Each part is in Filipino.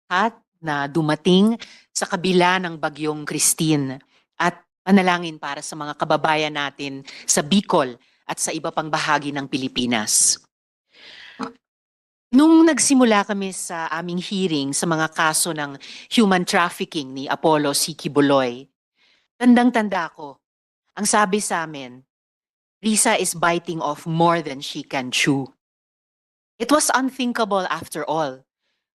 lahat na dumating sa kabila ng bagyong Christine at panalangin para sa mga kababayan natin sa Bicol at sa iba pang bahagi ng Pilipinas. Nung nagsimula kami sa aming hearing sa mga kaso ng human trafficking ni Apollo C. Quibuloy, tandang-tanda ko, ang sabi sa amin, Risa is biting off more than she can chew. It was unthinkable after all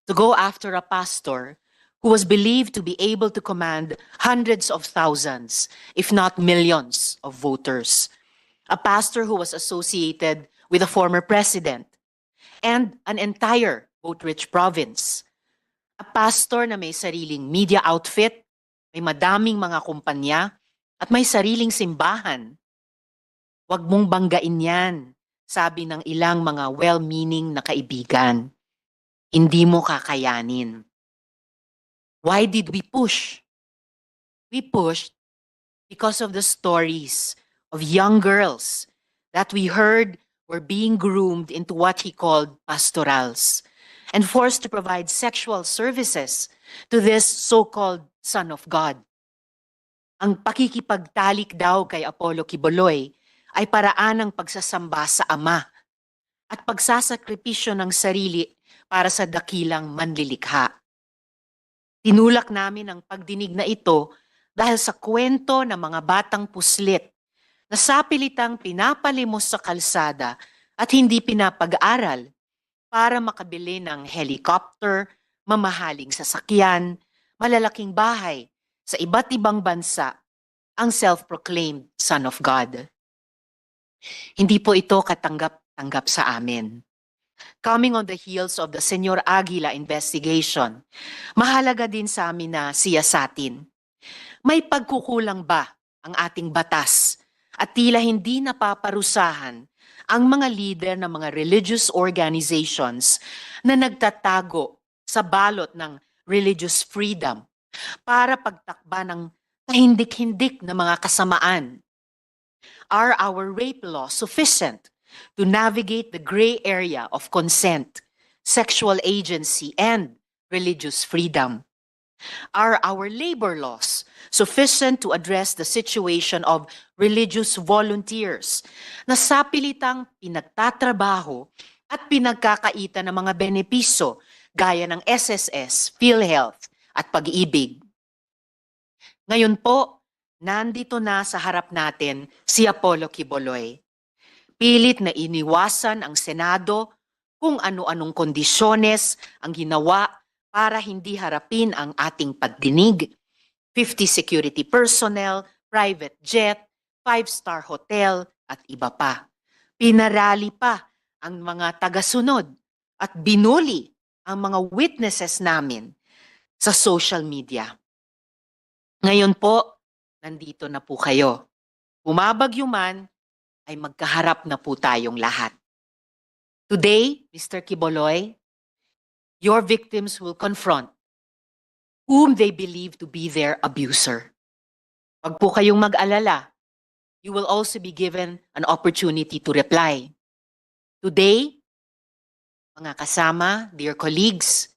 to go after a pastor who was believed to be able to command hundreds of thousands, if not millions, of voters. A pastor who was associated with a former president and an entire vote-rich province. A pastor na may sariling media outfit, may madaming mga kumpanya, at may sariling simbahan. Huwag mong banggain yan, sabi ng ilang mga well-meaning na kaibigan. Hindi mo kakayanin. Why did we push? We pushed because of the stories of young girls that we heard were being groomed into what he called pastorals and forced to provide sexual services to this so-called son of God. Ang pakikipagtalik daw kay Apollo Quibuloy ay paraan ng pagsasamba sa Ama at pagsasakripisyo ng sarili para sa dakilang manlilikha. Tinulak namin ang pagdinig na ito dahil sa kwento ng mga batang puslit na sapilitang pinapalimos sa kalsada at hindi pinapag-aral para makabili ng helicopter, mamahaling sasakyan, malalaking bahay sa iba't ibang bansa ang self-proclaimed Son of God. Hindi po ito katanggap-tanggap sa amin. Coming on the heels of the Senyor Aguila investigation, mahalaga din sa amin na siyasatin. May pagkukulang ba ang ating batas at tila hindi napaparusahan ang mga leader ng mga religious organizations na nagtatago sa balot ng religious freedom para pagtakba ng kahindik-hindik na mga kasamaan? Are our rape laws sufficient to navigate the gray area of consent, sexual agency, and religious freedom? Are our labor laws sufficient to address the situation of religious volunteers na sapilitang pinagtatrabaho at pinagkakaita ng mga benepisyo gaya ng SSS, PhilHealth at Pag-ibig? Ngayon po, nandito na sa harap natin si Apollo Quibuloy. Pilit na iniwasan ang Senado kung ano-anong kondisyones ang ginawa para hindi harapin ang ating pagdinig. 50 security personnel, private jet, 5-star hotel at iba pa. Pinarali pa ang mga tagasunod at binuli ang mga witnesses namin sa social media. Ngayon po, nandito na po kayo. Bumabagyo man, ay magkaharap na po tayong lahat. Today, Mr. Quibuloy, your victims will confront whom they believe to be their abuser. Wag po kayong mag-alala. You will also be given an opportunity to reply. Today, mga kasama, dear colleagues,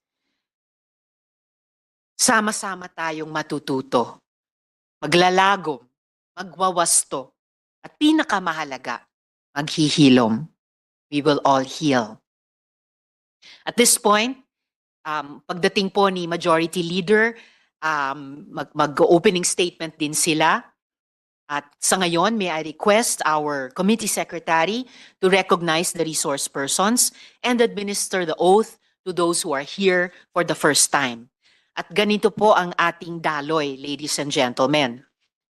sama-sama tayong matututo, maglalagom, magwawasto, at pinakamahalaga, maghihilom. We will all heal. At this point, pagdating po ni Majority Leader, mag-opening statement din sila. At sa ngayon, may I request our Committee Secretary to recognize the resource persons and administer the oath to those who are here for the first time. At ganito po ang ating daloy, ladies and gentlemen.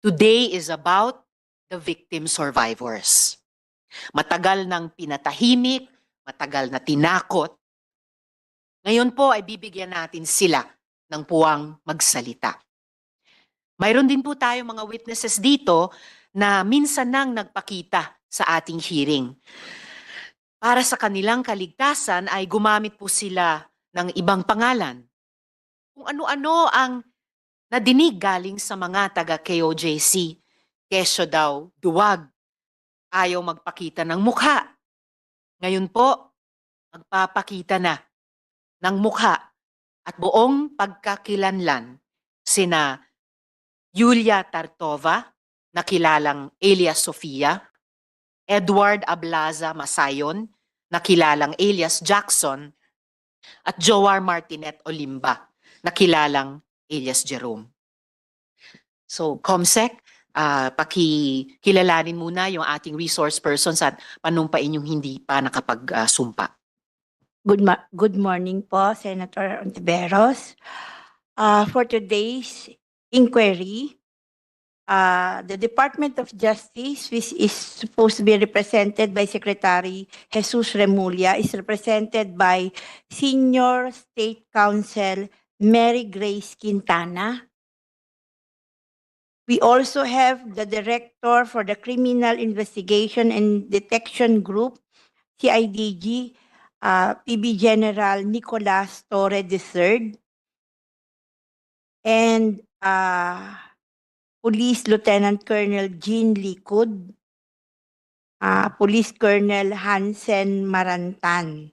Today is about the victim survivors. Matagal nang pinatahimik, matagal na tinakot. Ngayon po ay bibigyan natin sila ng puwang magsalita. Mayroon din po tayo mga witnesses dito na minsan nang nagpakita sa ating hearing. Para sa kanilang kaligtasan ay gumamit po sila ng ibang pangalan. Kung ano-ano ang nadinig galing sa mga taga-KOJC. Kesyo daw, duwag, ayaw magpakita ng mukha. Ngayon po, magpapakita na ng mukha at buong pagkakilanlan sina Yulia Tartova, na kilalang alias Sofia, Edward Ablaza Masayon, na kilalang alias Jackson, at Joar Martinet Olimba, na kilalang alias Jerome. So, COMSEC, pakikilalanin muna yung ating resource persons at panumpain yung hindi pa nakapag-sumpa. Good morning po, Senator Ontiveros. For today's inquiry, the Department of Justice, which is supposed to be represented by Secretary Jesus Remulla, is represented by Senior State Counsel Mary Grace Quintana. We also have the Director for the Criminal Investigation and Detection Group, CIDG, PB General Nicolas Torre III, and Police Lieutenant Colonel Jean Likud, Police Colonel Hansen Marantan.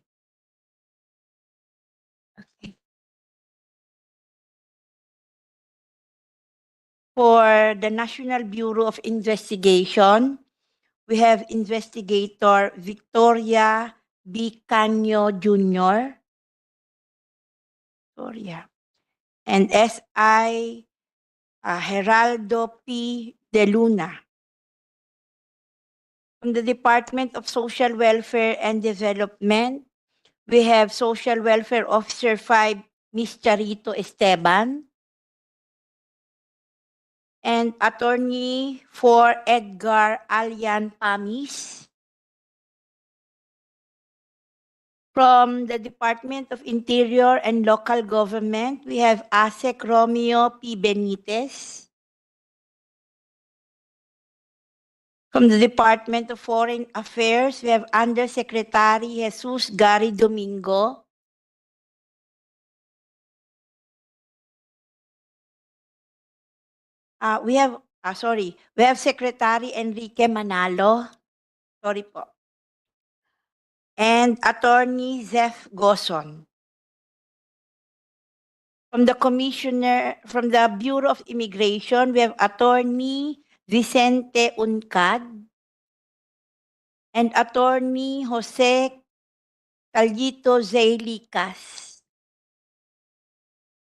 Okay. For the National Bureau of Investigation, we have Investigator Victoria B. Canyo Jr. Victoria. And SI Geraldo P. De Luna. From the Department of Social Welfare and Development, we have Social Welfare Officer 5, Ms. Charito Esteban, and Attorney for Edgar Alian Pamis. From the Department of Interior and Local Government, we have ASEC Romeo P. Benitez. From the Department of Foreign Affairs, we have Undersecretary Jesus Gary Domingo. We have Secretary Enrique Manalo. Sorry po. And Attorney Zeph Goson. From the Bureau of Immigration, we have Attorney Vicente Uncad and Attorney Jose Calito Zailicas.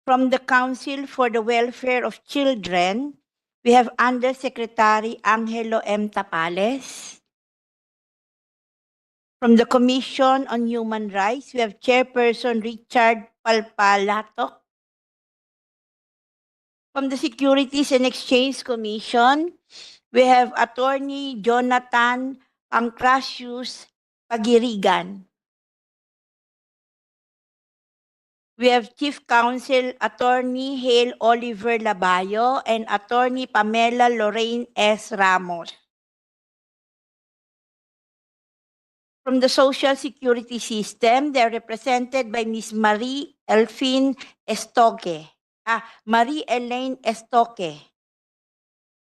From the Council for the Welfare of Children, we have Undersecretary Angelo M. Tapales. From the Commission on Human Rights, we have Chairperson Richard Palpalato. From the Securities and Exchange Commission, we have Attorney Jonathan Pancrasius Pagirigan. We have Chief Counsel Attorney Hale Oliver Labayo and Attorney Pamela Lorraine S. Ramos. From the Social Security System, they are represented by Ms. Marie-Elaine Estoque,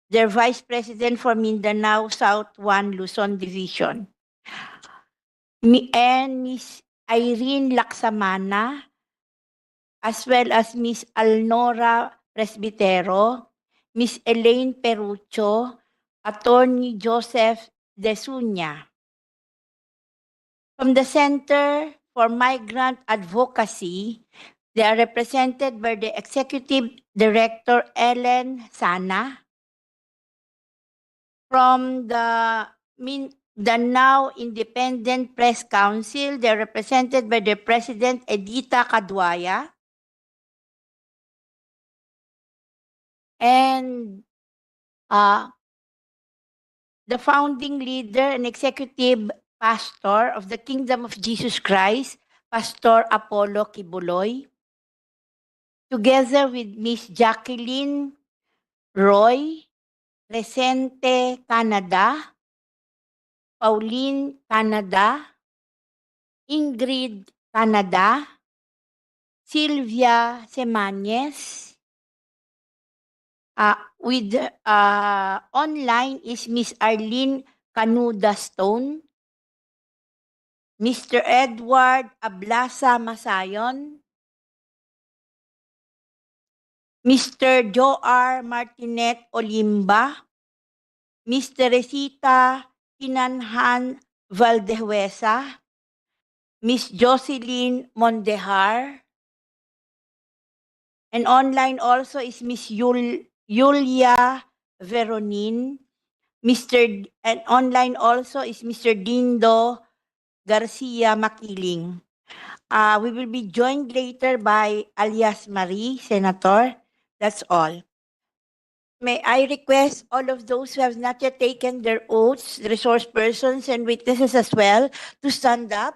their Vice President for Mindanao South 1 Luzon Division. And Ms. Irene Laksamana, as well as Ms. Alnora Presbitero, Ms. Elaine Perucho, Attorney Joseph Desuña. From the Center for Migrant Advocacy, they are represented by the Executive Director Ellen Sana. From the now Independent Press Council, they are represented by the President Edita Caduaya. And the founding leader and executive pastor of the Kingdom of Jesus Christ, Pastor Apollo Quibuloy, together with Miss Jacqueline Roy, Resente Canada, Pauline Canada, Ingrid Canada, Sylvia Semañez. With online is Miss Arlene Canuda Stone, Mr. Edward Ablasa Masayon, Mr. Joar Martinet Olimba, Ms. Teresita Kinanhan Valdehuesa, Ms. Jocelyn Mondejar, and online also is Ms. Yulia Veronin, and online also is Mr. Dindo Garcia Makiling. We will be joined later by alias Marie, Senator. That's all. May I request all of those who have not yet taken their oaths, the resource persons and witnesses as well, to stand up.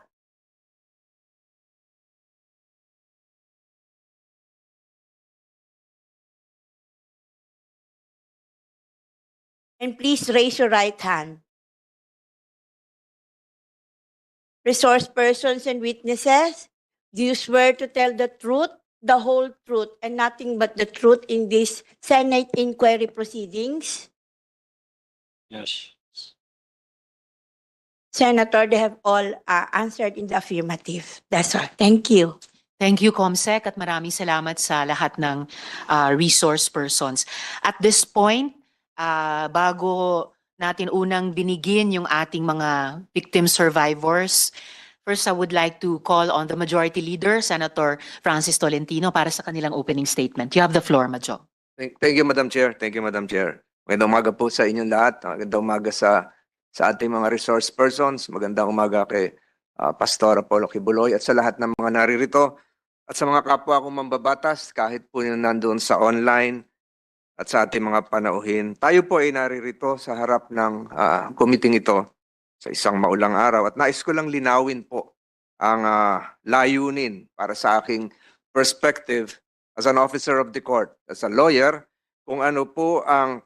And please raise your right hand. Resource persons and witnesses, do you swear to tell the truth, the whole truth, and nothing but the truth in this Senate inquiry proceedings? Yes. Senator, they have all answered in the affirmative. That's all. Thank you. Thank you, Comsec, at maraming salamat sa lahat ng resource persons. At this point, bago natin unang binigin yung ating mga victim survivors, first I would like to call on the Majority Leader, Senator Francis Tolentino, para sa kanilang opening statement. You have the floor, Majo. Thank you, Madam Chair. Thank you, Madam Chair. Magandang umaga po sa inyong lahat. Magandang umaga sa ating mga resource persons. Magandang umaga kay Pastor Apollo Quibuloy at sa lahat ng mga naririto. At sa mga kapwa kong mambabatas, kahit po yung nandoon sa online at sa ating mga panauhin, tayo po ay naririto sa harap ng committee ito sa isang maulang araw. At nais ko lang linawin po ang layunin para sa aking perspective as an officer of the court, as a lawyer, kung ano po ang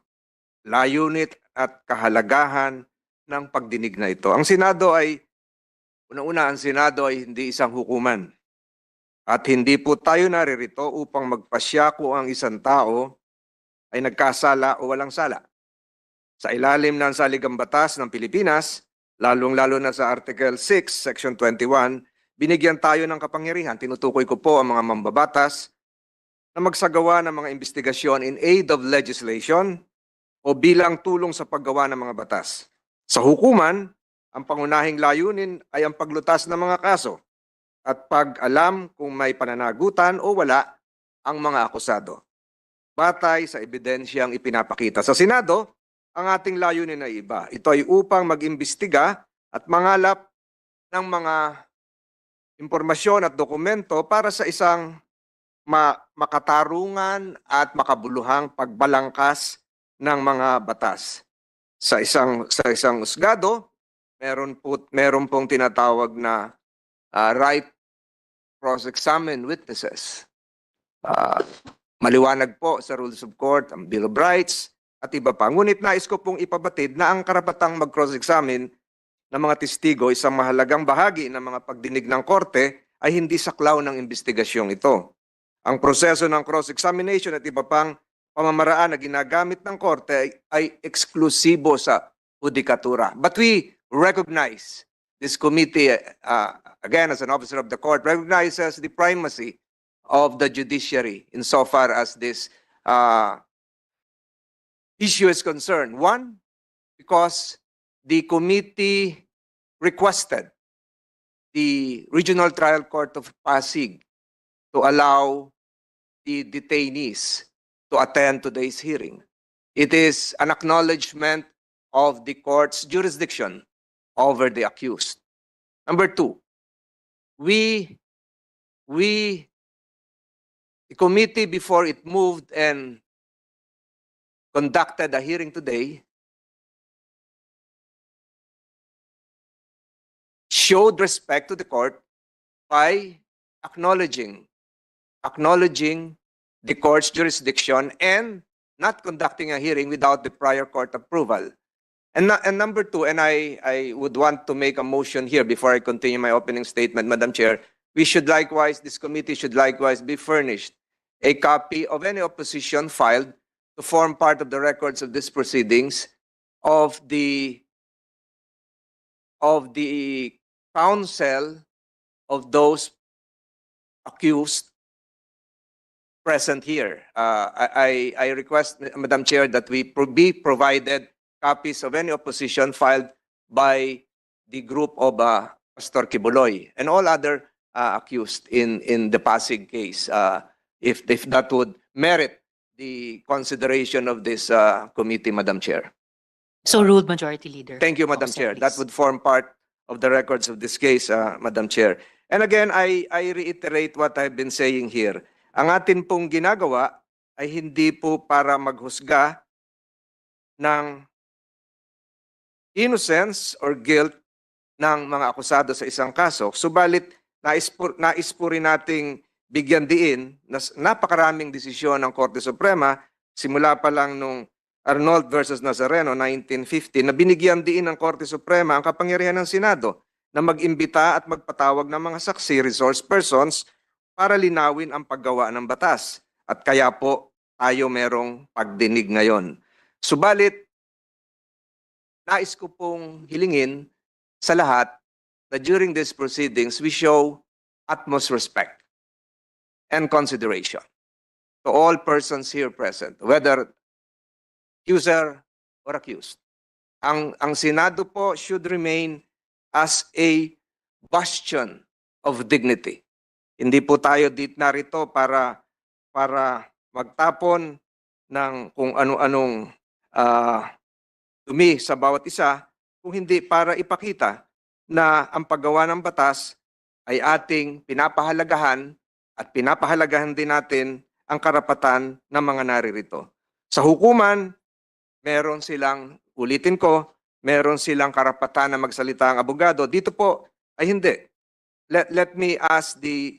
layunin at kahalagahan ng pagdinig na ito. Ang Senado ay, unang-una, ang Senado ay hindi isang hukuman. At hindi po tayo naririto upang magpasya kung ang isang tao ay nagkasala o walang sala. Sa ilalim ng saligang batas ng Pilipinas, lalong-lalo na sa Article 6, Section 21, binigyan tayo ng kapangyarihan. Tinutukoy ko po ang mga mambabatas na magsagawa ng mga investigasyon in aid of legislation o bilang tulong sa paggawa ng mga batas. Sa hukuman, ang pangunahing layunin ay ang paglutas ng mga kaso at pag-alam kung may pananagutan o wala ang mga akusado, batay sa ebidensyang ipinapakita. Sa Senado, ang ating layunin ay iba. Ito ay upang mag-imbestiga at mangalap ng mga impormasyon at dokumento para sa isang makatarungan at makabuluhang pagbalangkas ng mga batas. Sa isang husgado, meron pong tinatawag na right cross-examine witnesses. Maliwanag po sa Rules of Court, ang Bill of Rights, at iba pa. Ngunit nais ko pong ipabatid na ang karapatang mag-cross-examine ng mga testigo, isang mahalagang bahagi ng mga pagdinig ng korte, ay hindi saklaw ng investigasyong ito. Ang proseso ng cross-examination at iba pang pamamaraan na ginagamit ng korte ay eksklusibo sa hudikatura. But we recognize, this committee, again, as an officer of the court, recognizes the primacy of the judiciary insofar as this issue is concerned. One, because the committee requested the Regional Trial Court of Pasig to allow the detainees to attend today's hearing. It is an acknowledgement of the court's jurisdiction over the accused. Number two, the committee, before it moved and conducted a hearing today, showed respect to the court by acknowledging the court's jurisdiction and not conducting a hearing without the prior court approval. And number two, and I would want to make a motion here before I continue my opening statement, Madam Chair, this committee should likewise be furnished a copy of any opposition filed to form part of the records of these proceedings of the counsel of those accused present here. I request, Madam Chair, that we be provided copies of any opposition filed by the group of Pastor Quibuloy and all other accused in the Pasig case, if that would merit the consideration of this committee, Madam Chair. So ruled, Majority Leader. Thank you, Madam Opo, Chair. please. That would form part of the records of this case, Madam Chair. And again, I reiterate what I've been saying here. Ang atin pong ginagawa ay hindi po para maghusga ng innocence or guilt ng mga akusado sa isang kaso. Subalit, nais po rin nating bigyan diin na napakaraming desisyon ng Korte Suprema, simula pa lang nung Arnold versus Nazareno, 1950, na binigyan diin ng Korte Suprema ang kapangyarihan ng Senado na mag-imbita at magpatawag ng mga saksi, resource persons, para linawin ang paggawa ng batas. At kaya po tayo merong pagdinig ngayon. Subalit, nais ko pong hilingin sa lahat na during these proceedings, we show utmost respect and consideration to all persons here present, whether accuser or accused. Ang Senado po should remain as a bastion of dignity. Hindi po tayo narito para magtapon ng kung ano-anong dumi sa bawat isa, kung hindi para ipakita na ang paggawa ng batas ay ating pinapahalagahan at pinapahalagahan din natin ang karapatan ng mga naririto. Sa hukuman, meron silang, ulitin ko, meron silang karapatan na magsalita ang abogado. Dito po ay hindi. Let me ask the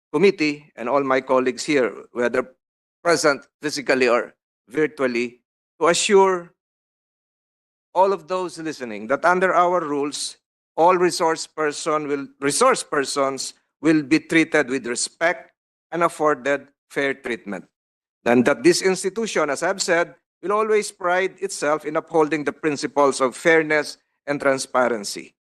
committee and all my colleagues here, whether present physically or virtually, to assure all of those listening that under our rules, all resource persons will be treated with respect and afforded fair treatment. And that this institution, as I've said, will always pride itself in upholding the principles of fairness and transparency.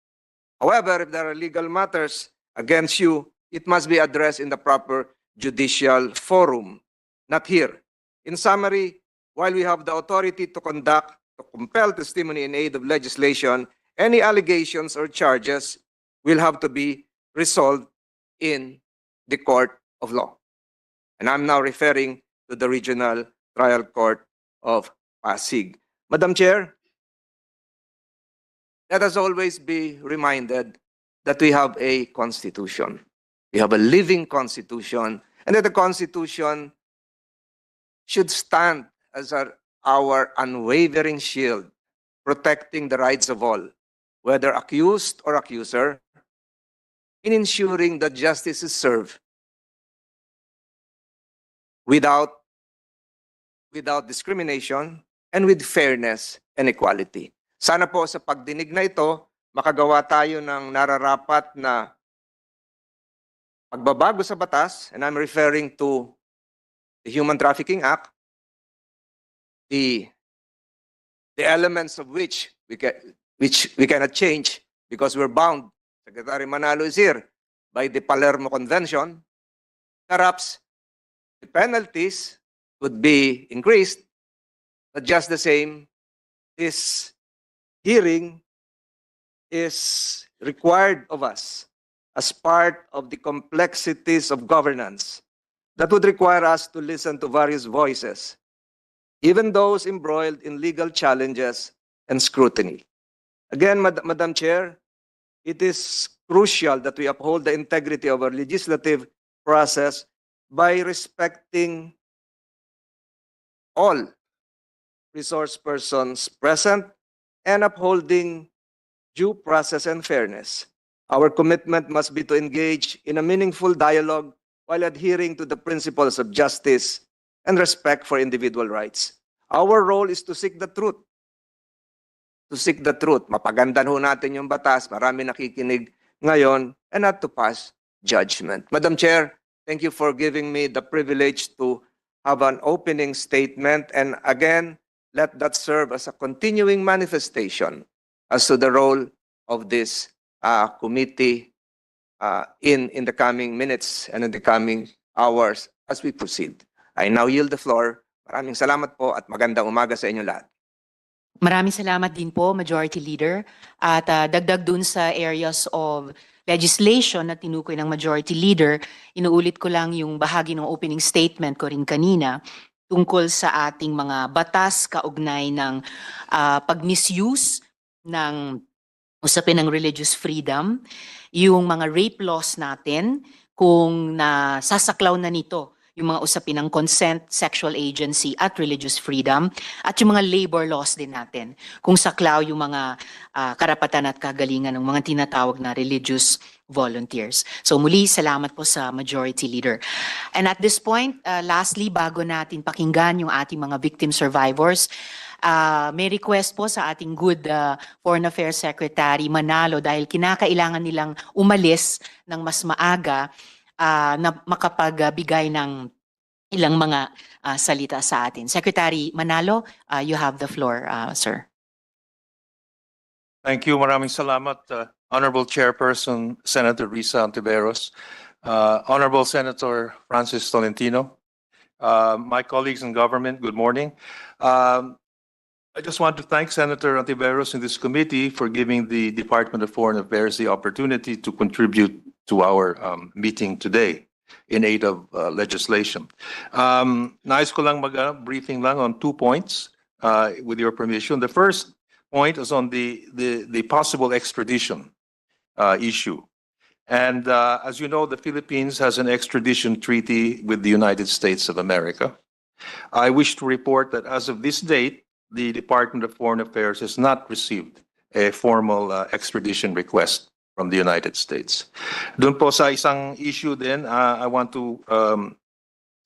However, if there are legal matters against you, it must be addressed in the proper judicial forum, not here. In summary, while we have the authority to compel testimony in aid of legislation, any allegations or charges will have to be resolved in the court of law. And I'm now referring to the Regional Trial Court of Pasig. Madam Chair, let us always be reminded that we have a constitution. We have a living constitution, and that the constitution should stand as our unwavering shield, protecting the rights of all, whether accused or accuser, in ensuring that justice is served without discrimination and with fairness and equality. Sana po sa pagdinig na ito, makagawa tayo ng nararapat na pagbabago sa batas, and I'm referring to the Human Trafficking Act, the elements of which we cannot change because we're bound, Secretary Manalo is here, by the Palermo Convention. Perhaps the penalties would be increased, but just the same, this hearing is required of us as part of the complexities of governance that would require us to listen to various voices, even those embroiled in legal challenges and scrutiny. Again, Madam Chair, it is crucial that we uphold the integrity of our legislative process by respecting all resource persons present and upholding due process and fairness. Our commitment must be to engage in a meaningful dialogue while adhering to the principles of justice and respect for individual rights. Our role is to seek the truth. To seek the truth. Mapagandan ho natin yung batas, marami nakikinig ngayon, and not to pass judgment. Madam Chair, thank you for giving me the privilege to have an opening statement, and again, let that serve as a continuing manifestation as to the role of this committee in the coming minutes and in the coming hours as we proceed. I now yield the floor. Maraming salamat po at magandang umaga sa inyo lahat. Maraming salamat din po, Majority Leader. At dagdag dun sa areas of legislation na tinukoy ng Majority Leader, inuulit ko lang yung bahagi ng opening statement ko rin kanina tungkol sa ating mga batas kaugnay ng pag-misuse ng usapin ng religious freedom, yung mga rape laws natin, kung nasasaklaw na nito yung mga usapin ng consent, sexual agency at religious freedom, at yung mga labor laws din natin, kung saklaw yung mga karapatan at kagalingan ng mga tinatawag na religious volunteers. So muli, salamat po sa Majority Leader. And at this point, lastly, bago natin pakinggan yung ating mga victim survivors, may request po sa ating good Foreign Affairs Secretary Manalo dahil kinakailangan nilang umalis ng mas maaga na makapagbigay ng ilang mga salita sa atin. Secretary Manalo, you have the floor, sir. Thank you. Maraming salamat, Honorable Chairperson Senator Risa Ontiveros, Honorable Senator Francis Tolentino, my colleagues in government, good morning. I just want to thank Senator Ontiveros in this committee for giving the Department of Foreign Affairs the opportunity to contribute to our meeting today in aid of legislation. Nais ko lang briefing lang on 2 points with your permission. The first point is on the possible extradition issue. And as you know, the Philippines has an extradition treaty with the United States of America. I wish to report that as of this date, the Department of Foreign Affairs has not received a formal extradition request from the United States. Doon po sa isang issue din, I want to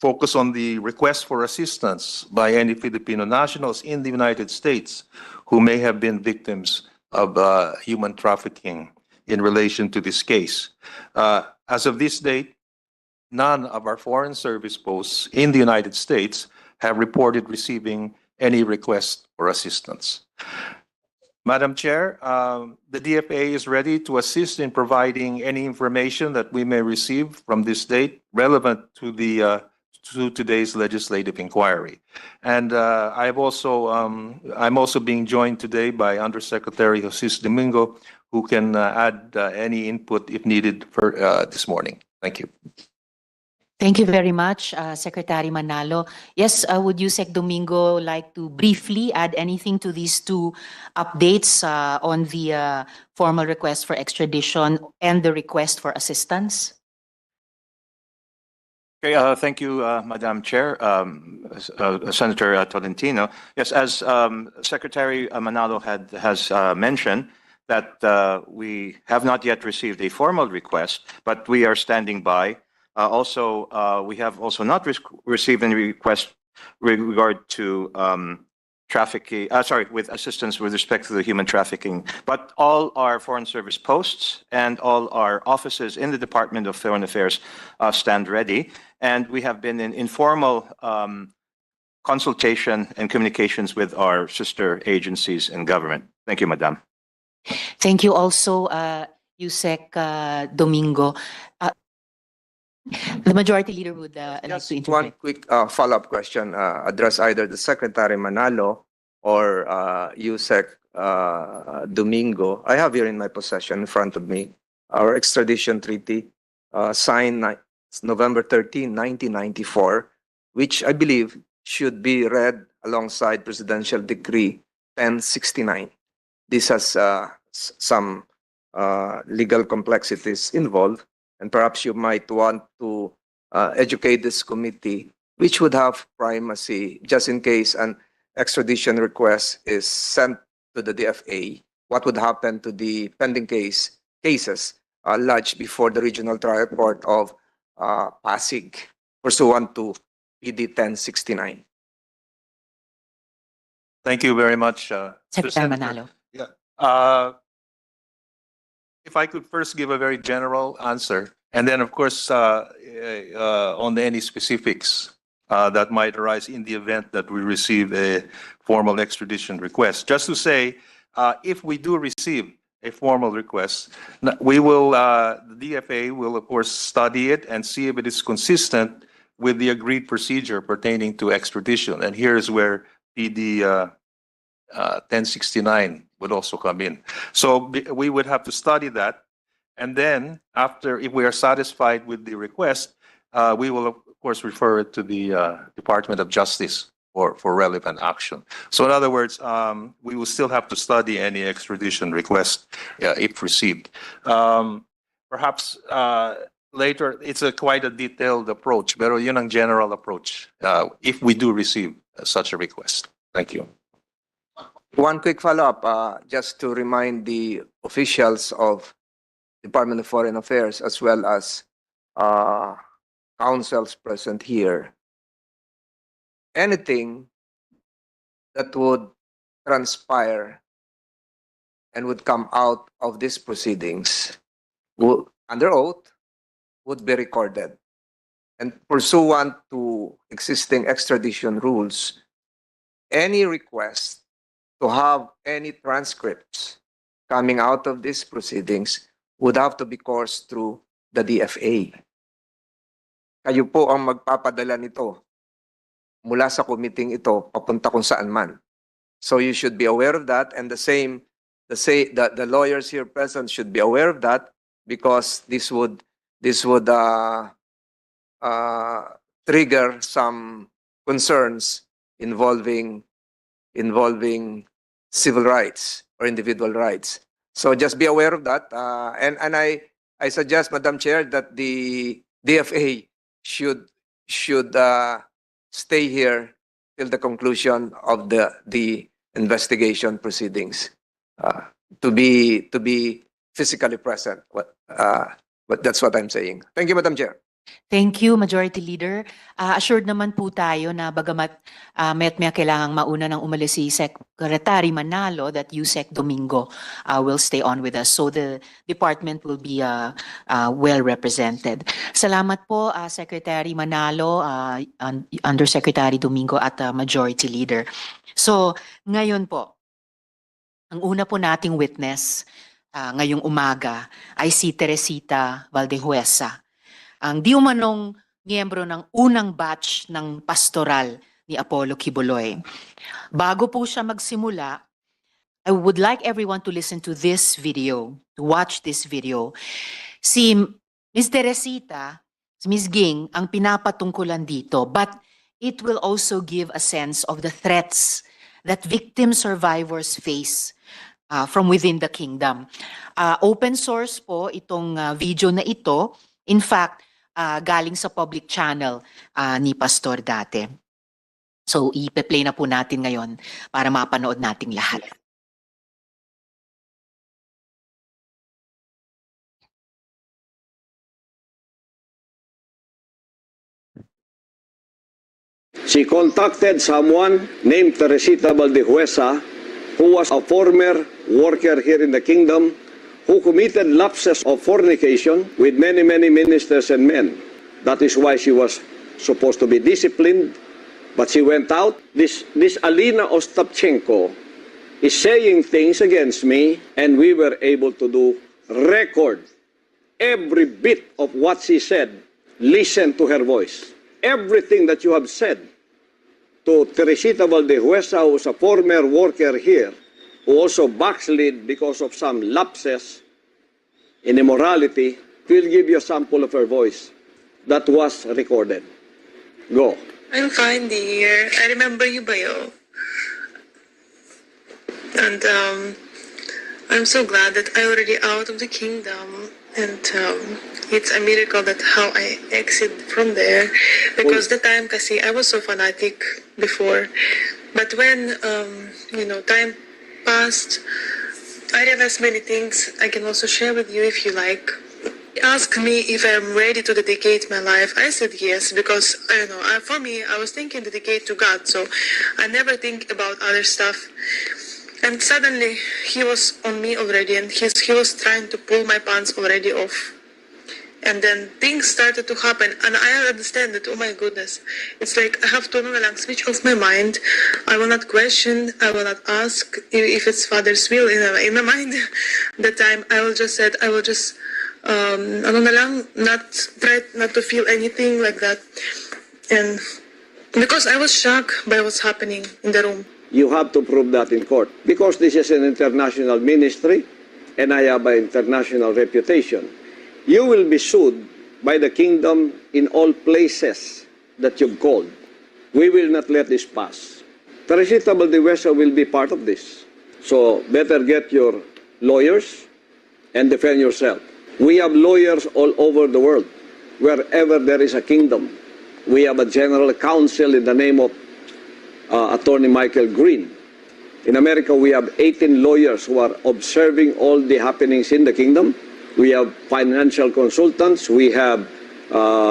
focus on the request for assistance by any Filipino nationals in the United States who may have been victims of human trafficking in relation to this case. As of this date, none of our foreign service posts in the United States have reported receiving any request for assistance. Madam Chair, the DFA is ready to assist in providing any information that we may receive from this date relevant to the to today's legislative inquiry. And I'm also being joined today by Undersecretary Jose Domingo, who can add any input if needed for this morning. Thank you. Thank you very much, Secretary Manalo. Yes, would you, Sec Domingo, like to briefly add anything to these 2 updates on the formal request for extradition and the request for assistance? Okay, thank you, Madam Chair, Senator Tolentino. Yes, as Secretary Manalo has mentioned, that we have not yet received a formal request, but we are standing by. We have also not received any request with regard to trafficking, with assistance with respect to the human trafficking. But all our foreign service posts and all our offices in the Department of Foreign Affairs stand ready. And we have been in informal consultation and communications with our sister agencies in government. Thank you, Madam. Thank you also, Yusek Domingo. The Majority Leader would like Just to one interject. quick follow-up question, address either the Secretary Manalo or Yusek Domingo. I have here in my possession in front of me our extradition treaty signed November 13, 1994, which I believe should be read alongside Presidential Decree 1069. This has some legal complexities involved, and perhaps you might want to educate this committee, which would have primacy just in case an extradition request is sent to the DFA. What would happen to the pending cases lodged before the Regional Trial Court of Pasig pursuant to PD 1069? Thank you very much, Secretary Senator. Manalo. If I could first give a very general answer, and then of course on any specifics that might arise in the event that we receive a formal extradition request. Just to say, if we do receive a formal request, we will, the DFA will of course study it and see if it is consistent with the agreed procedure pertaining to extradition. And here's where PD 1069 would also come in. So we would have to study that. And then after, if we are satisfied with the request, we will of course refer it to the Department of Justice for relevant action. So in other words, we will still have to study any extradition request if received. Perhaps later, it's quite a detailed approach, pero yun ang general approach if we do receive such a request. Thank you. One quick follow-up, just to remind the officials of Department of Foreign Affairs as well as councils present here. Anything that would transpire and would come out of these proceedings under oath would be recorded. And pursuant to existing extradition rules, any request to have any transcripts coming out of these proceedings would have to be coursed through the DFA. Kayo po ang magpapadala nito mula sa committee ito papunta kung saan man. So you should be aware of that, and the lawyers here present should be aware of that, because this would trigger some concerns involving civil rights or individual rights. So just be aware of that, and I suggest, Madam Chair, that the DFA should stay here till the conclusion of the investigation proceedings, to be physically present. But that's what I'm saying. Thank you, Madam Chair. Thank you, Majority Leader. Assured naman po tayo na bagamat may kailangang mauna ng umalis si Secretary Manalo, that Yusek Domingo will stay on with us. So the department will be well represented. Salamat po, Secretary Manalo, Undersecretary Domingo at Majority Leader. So ngayon po, ang una po nating witness ngayong umaga ay si Teresita Valdehuesa, ang di umanong miyembro ng unang batch ng pastoral ni Apollo Quibuloy. Bago po siya magsimula, I would like everyone to listen to this video, to watch this video. Si Ms. Teresita, si Ms. Ging, ang pinapatungkulan dito, but it will also give a sense of the threats that victim survivors face from within the kingdom. Open source po itong video na ito. In fact, galing sa public channel ni Pastor dati. So, ipe-play na po natin ngayon para mapanood nating lahat. She contacted someone named Teresita Valdehuesa, who was a former worker here in the kingdom, who committed lapses of fornication with many ministers and men. That is why she was supposed to be disciplined, but she went out. This Alina Ostapchenko is saying things against me, and we were able to record every bit of what she said. Listen to her voice. Everything that you have said to Teresita Valdehuesa, who is a former worker here, who also backslid because of some lapses in immorality, will give you a sample of her voice that was recorded. Go. I'm fine, dear. I remember you, Bayo. And I'm so glad that I'm already out of the kingdom. And it's a miracle that how I exit from there. Because the time kasi I was so fanatic before. But when, time passed, I realized many things I can also share with you if you like. Ask me if I'm ready to dedicate my life. I said yes, because for me, I was thinking dedicate to God, so I never think about other stuff. And suddenly, he was on me already, and he was trying to pull my pants already off. And then things started to happen, and I understand that, oh my goodness, it's like I have to switch off my mind. I will not question, I will not ask if it's Father's will in my mind. That time, I will just not try not to feel anything like that. And because I was shocked by what's happening in the room. You have to prove that in court because this is an international ministry and I have an international reputation. You will be sued by the kingdom in all places that you've called. We will not let this pass. Teresita Valdez will be part of this. So better get your lawyers and defend yourself. We have lawyers all over the world. Wherever there is a kingdom, we have a general counsel in the name of Attorney Michael Green. In America, we have 18 lawyers who are observing all the happenings in the kingdom. We have financial consultants. We have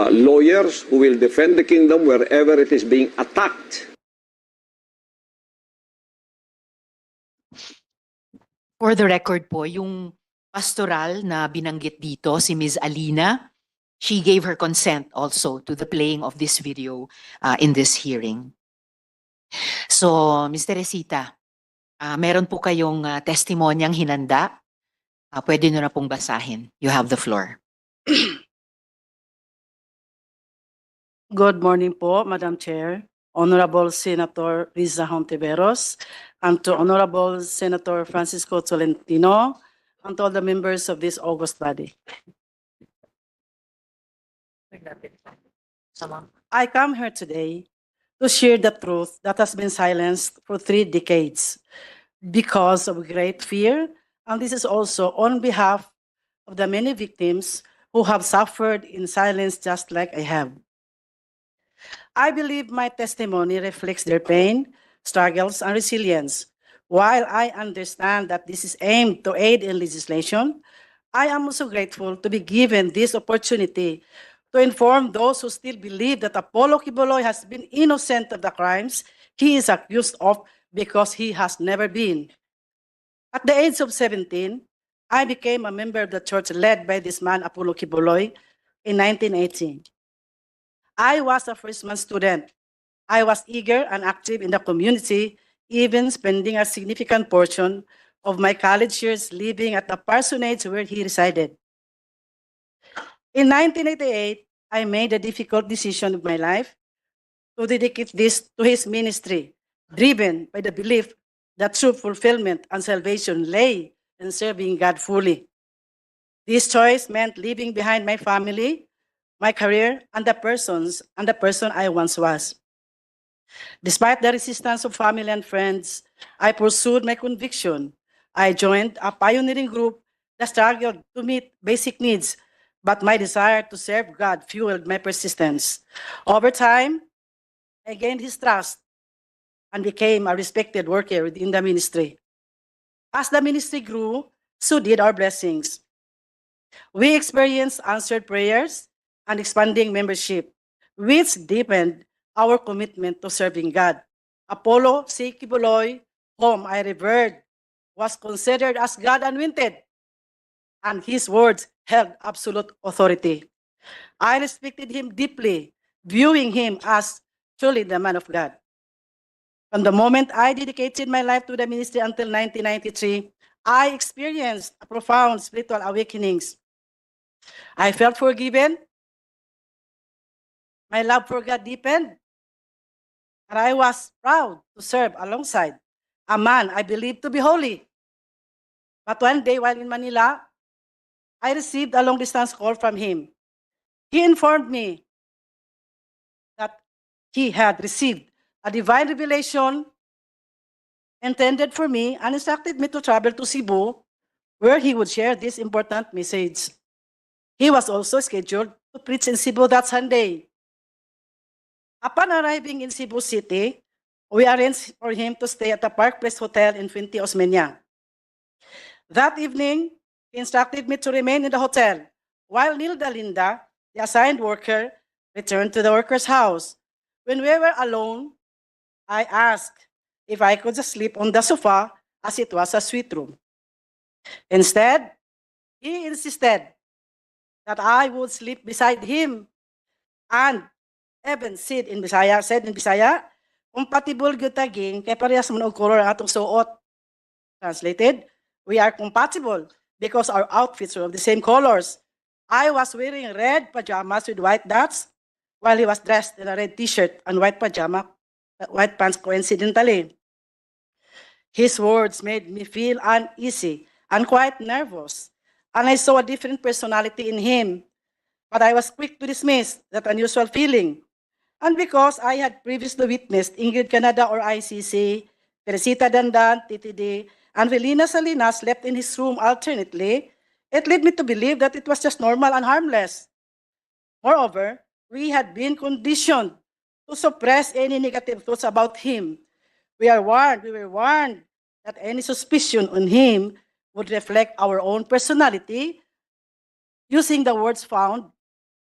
lawyers who will defend the kingdom wherever it is being attacked. For the record po, yung pastoral na binanggit dito, si Ms. Alina, she gave her consent also to the playing of this video in this hearing. So, Ms. Teresita, meron po kayong testimonyang hinanda. Pwede nyo na pong basahin. You have the floor. Good morning po, Madam Chair, Honorable Senator Riza Hontiveros, and to Honorable Senator Francisco Tolentino, and to all the members of this august body. I come here today to share the truth that has been silenced for 3 decades because of great fear, and this is also on behalf of the many victims who have suffered in silence just like I have. I believe my testimony reflects their pain, struggles, and resilience. While I understand that this is aimed to aid in legislation, I am also grateful to be given this opportunity to inform those who still believe that Apollo Quibuloy has been innocent of the crimes he is accused of because he has never been. At the age of 17, I became a member of the church led by this man, Apollo Quibuloy, in 1918. I was a freshman student. I was eager and active in the community, even spending a significant portion of my college years living at the parsonage where he resided. In 1988, I made a difficult decision of my life to dedicate this to his ministry, driven by the belief that true fulfillment and salvation lay in serving God fully. This choice meant leaving behind my family, my career, and the person I once was. Despite the resistance of family and friends, I pursued my conviction. I joined a pioneering group that struggled to meet basic needs, but my desire to serve God fueled my persistence. Over time, I gained his trust and became a respected worker within the ministry. As the ministry grew, so did our blessings. We experienced answered prayers and expanding membership, which deepened our commitment to serving God. Apollo C. Quibuloy, whom I revered, was considered as God anointed, and his words held absolute authority. I respected him deeply, viewing him as truly the man of God. From the moment I dedicated my life to the ministry until 1993, I experienced a profound spiritual awakenings. I felt forgiven. My love for God deepened. And I was proud to serve alongside a man I believed to be holy. But one day while in Manila, I received a long-distance call from him. He informed me that he had received a divine revelation intended for me and instructed me to travel to Cebu, where he would share this important message. He was also scheduled to preach in Cebu that Sunday. Upon arriving in Cebu City, we arranged for him to stay at the Park Place Hotel in Fuente Osmeña. That evening, he instructed me to remain in the hotel, while Nilda Linda, the assigned worker, returned to the worker's house. When we were alone, I asked if I could just sleep on the sofa as it was a suite room. Instead, he insisted that I would sleep beside him and even said in Bisaya, compatible gyud taging kay parehas man og color ang atong suot. Translated, we are compatible because our outfits are of the same colors. I was wearing red pajamas with white dots, while he was dressed in a red t-shirt and white white pants coincidentally. His words made me feel uneasy and quite nervous, and I saw a different personality in him, but I was quick to dismiss that unusual feeling. And because I had previously witnessed Ingrid Canada or ICC, Teresita Dandan, TTD, and Velina Salinas slept in his room alternately, it led me to believe that it was just normal and harmless. Moreover, we had been conditioned to suppress any negative thoughts about him. We were warned that any suspicion on him would reflect our own personality, using the words found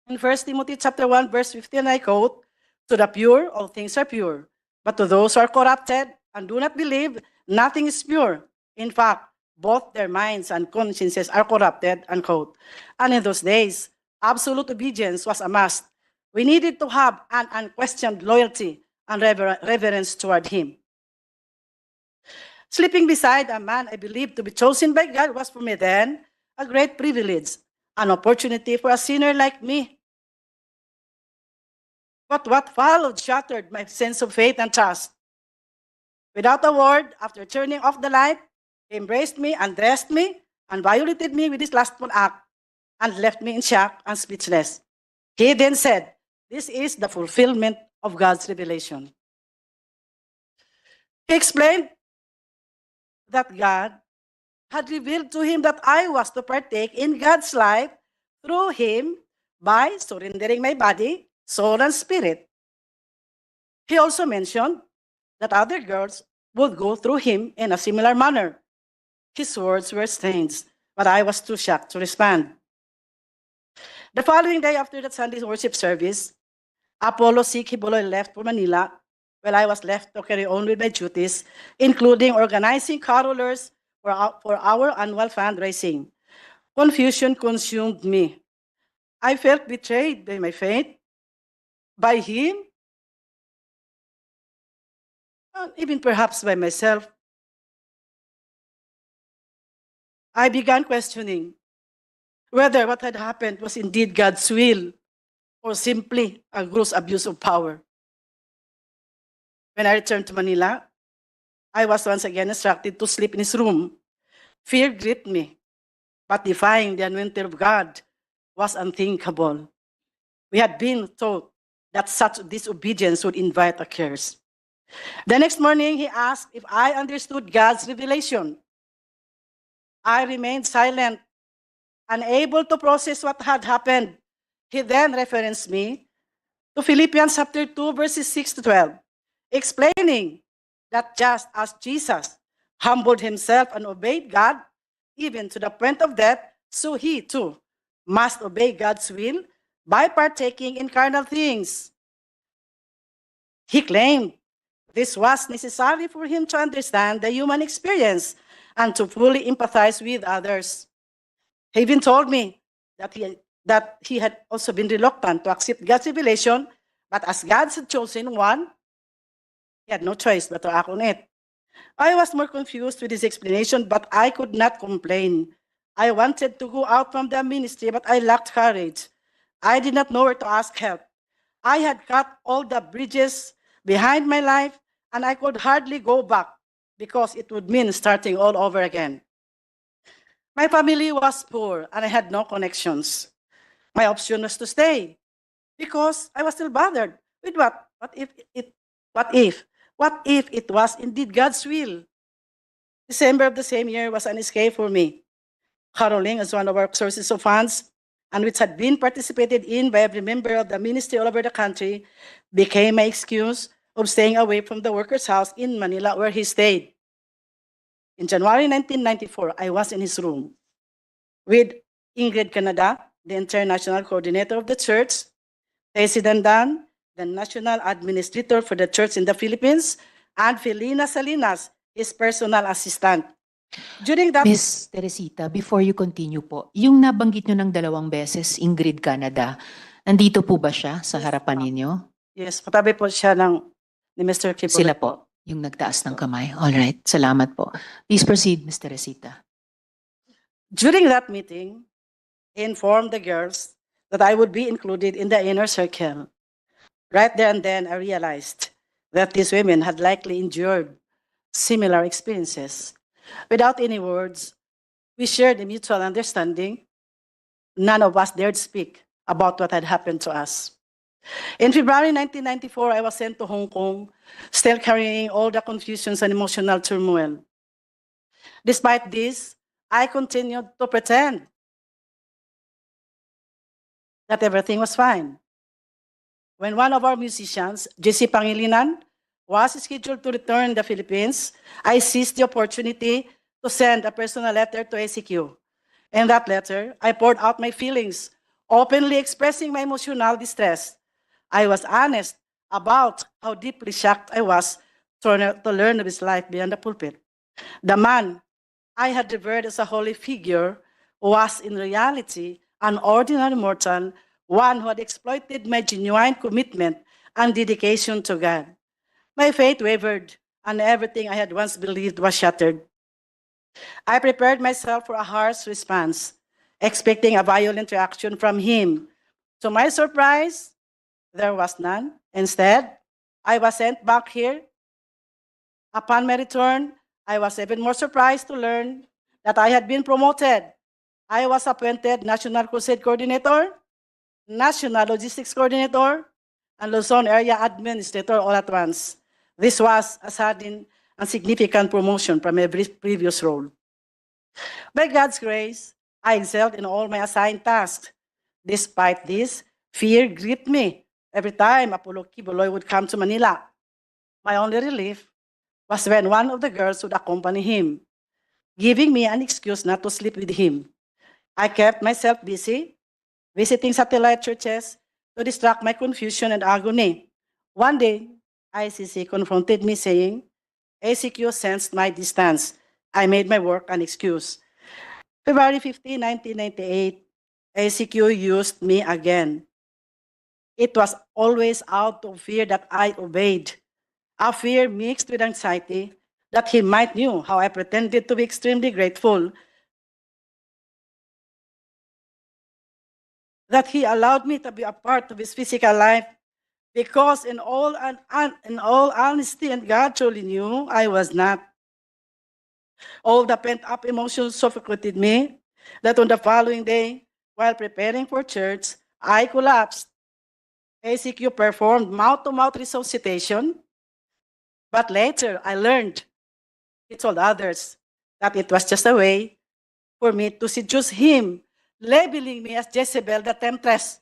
in 1 Timothy chapter 1, verse 15, I quote, "To the pure, all things are pure, but to those who are corrupted and do not believe, nothing is pure. In fact, both their minds and consciences are corrupted," unquote. And in those days, absolute obedience was a must. We needed to have an unquestioned loyalty and reverence toward him. Sleeping beside a man I believed to be chosen by God was for me then a great privilege, an opportunity for a sinner like me. But what followed shattered my sense of faith and trust. Without a word, after turning off the light, he embraced me, undressed me, and violated me with his lustful act, and left me in shock and speechless. He then said, "This is the fulfillment of God's revelation." He explained that God had revealed to him that I was to partake in God's life through him by surrendering my body, soul, and spirit. He also mentioned that other girls would go through him in a similar manner. His words were strange, but I was too shocked to respond. The following day after that Sunday worship service, Apollo C. Quibuloy left for Manila, while I was left to carry on with my duties, including organizing carolers for our annual fundraising. Confusion consumed me. I felt betrayed by my faith, by him, and even perhaps by myself. I began questioning whether what had happened was indeed God's will or simply a gross abuse of power. When I returned to Manila, I was once again instructed to sleep in his room. Fear gripped me, but defying the anointing of God was unthinkable. We had been taught that such disobedience would invite a curse. The next morning, he asked if I understood God's revelation. I remained silent, unable to process what had happened. He then referenced me to Philippians chapter 2, verses 6 to 12, explaining that just as Jesus humbled himself and obeyed God, even to the point of death, so he too must obey God's will by partaking in carnal things. He claimed this was necessary for him to understand the human experience and to fully empathize with others. He even told me that he had also been reluctant to accept God's revelation, but as God's chosen one, he had no choice but to act on it. I was more confused with his explanation, but I could not complain. I wanted to go out from the ministry, but I lacked courage. I did not know where to ask help. I had cut all the bridges behind my life, and I could hardly go back because it would mean starting all over again. My family was poor, and I had no connections. My option was to stay because I was still bothered with what if it was indeed God's will? December of the same year was an escape for me. Caroling as one of our sources of funds, and which had been participated in by every member of the ministry all over the country, became my excuse of staying away from the worker's house in Manila where he stayed. In January 1994, I was in his room with Ingrid Canada, the international coordinator of the church, President Dan, the national administrator for the church in the Philippines, and Felina Salinas, his personal assistant. During that... Miss Teresita, before you continue po, yung nabanggit nyo ng 2 beses, Ingrid Canada, nandito po ba siya sa harapan ninyo? Yes, katabi po siya ni Mr. Quibuloy. Sila po, yung nagtaas ng kamay. All right, salamat po. Please proceed, Miss Teresita. During that meeting, he informed the girls that I would be included in the inner circle. Right there and then, I realized that these women had likely endured similar experiences. Without any words, we shared a mutual understanding. None of us dared speak about what had happened to us. In February 1994, I was sent to Hong Kong, still carrying all the confusions and emotional turmoil. Despite this, I continued to pretend that everything was fine. When one of our musicians, JC Pangilinan, was scheduled to return to the Philippines, I seized the opportunity to send a personal letter to ACQ. In that letter, I poured out my feelings, openly expressing my emotional distress. I was honest about how deeply shocked I was to learn of his life beyond the pulpit. The man I had revered as a holy figure was in reality an ordinary mortal, one who had exploited my genuine commitment and dedication to God. My faith wavered, and everything I had once believed was shattered. I prepared myself for a harsh response, expecting a violent reaction from him. To my surprise, there was none. Instead, I was sent back here. Upon my return, I was even more surprised to learn that I had been promoted. I was appointed National Crusade Coordinator, National Logistics Coordinator, and Luzon Area Administrator all at once. This was a sudden and significant promotion from every previous role. By God's grace, I excelled in all my assigned tasks. Despite this, fear gripped me every time Apollo Quibuloy would come to Manila. My only relief was when one of the girls would accompany him, giving me an excuse not to sleep with him. I kept myself busy, visiting satellite churches to distract my confusion and agony. One day, ICC confronted me saying, ACQ sensed my distance. I made my work an excuse. February 15, 1998, ACQ used me again. It was always out of fear that I obeyed, a fear mixed with anxiety that he might knew how I pretended to be extremely grateful that he allowed me to be a part of his physical life, because in all honesty, and God truly knew I was not. All the pent-up emotions suffocated me that on the following day, while preparing for church, I collapsed. ACQ performed mouth-to-mouth resuscitation, but later I learned, he told others, that it was just a way for me to seduce him, labeling me as Jezebel the Temptress.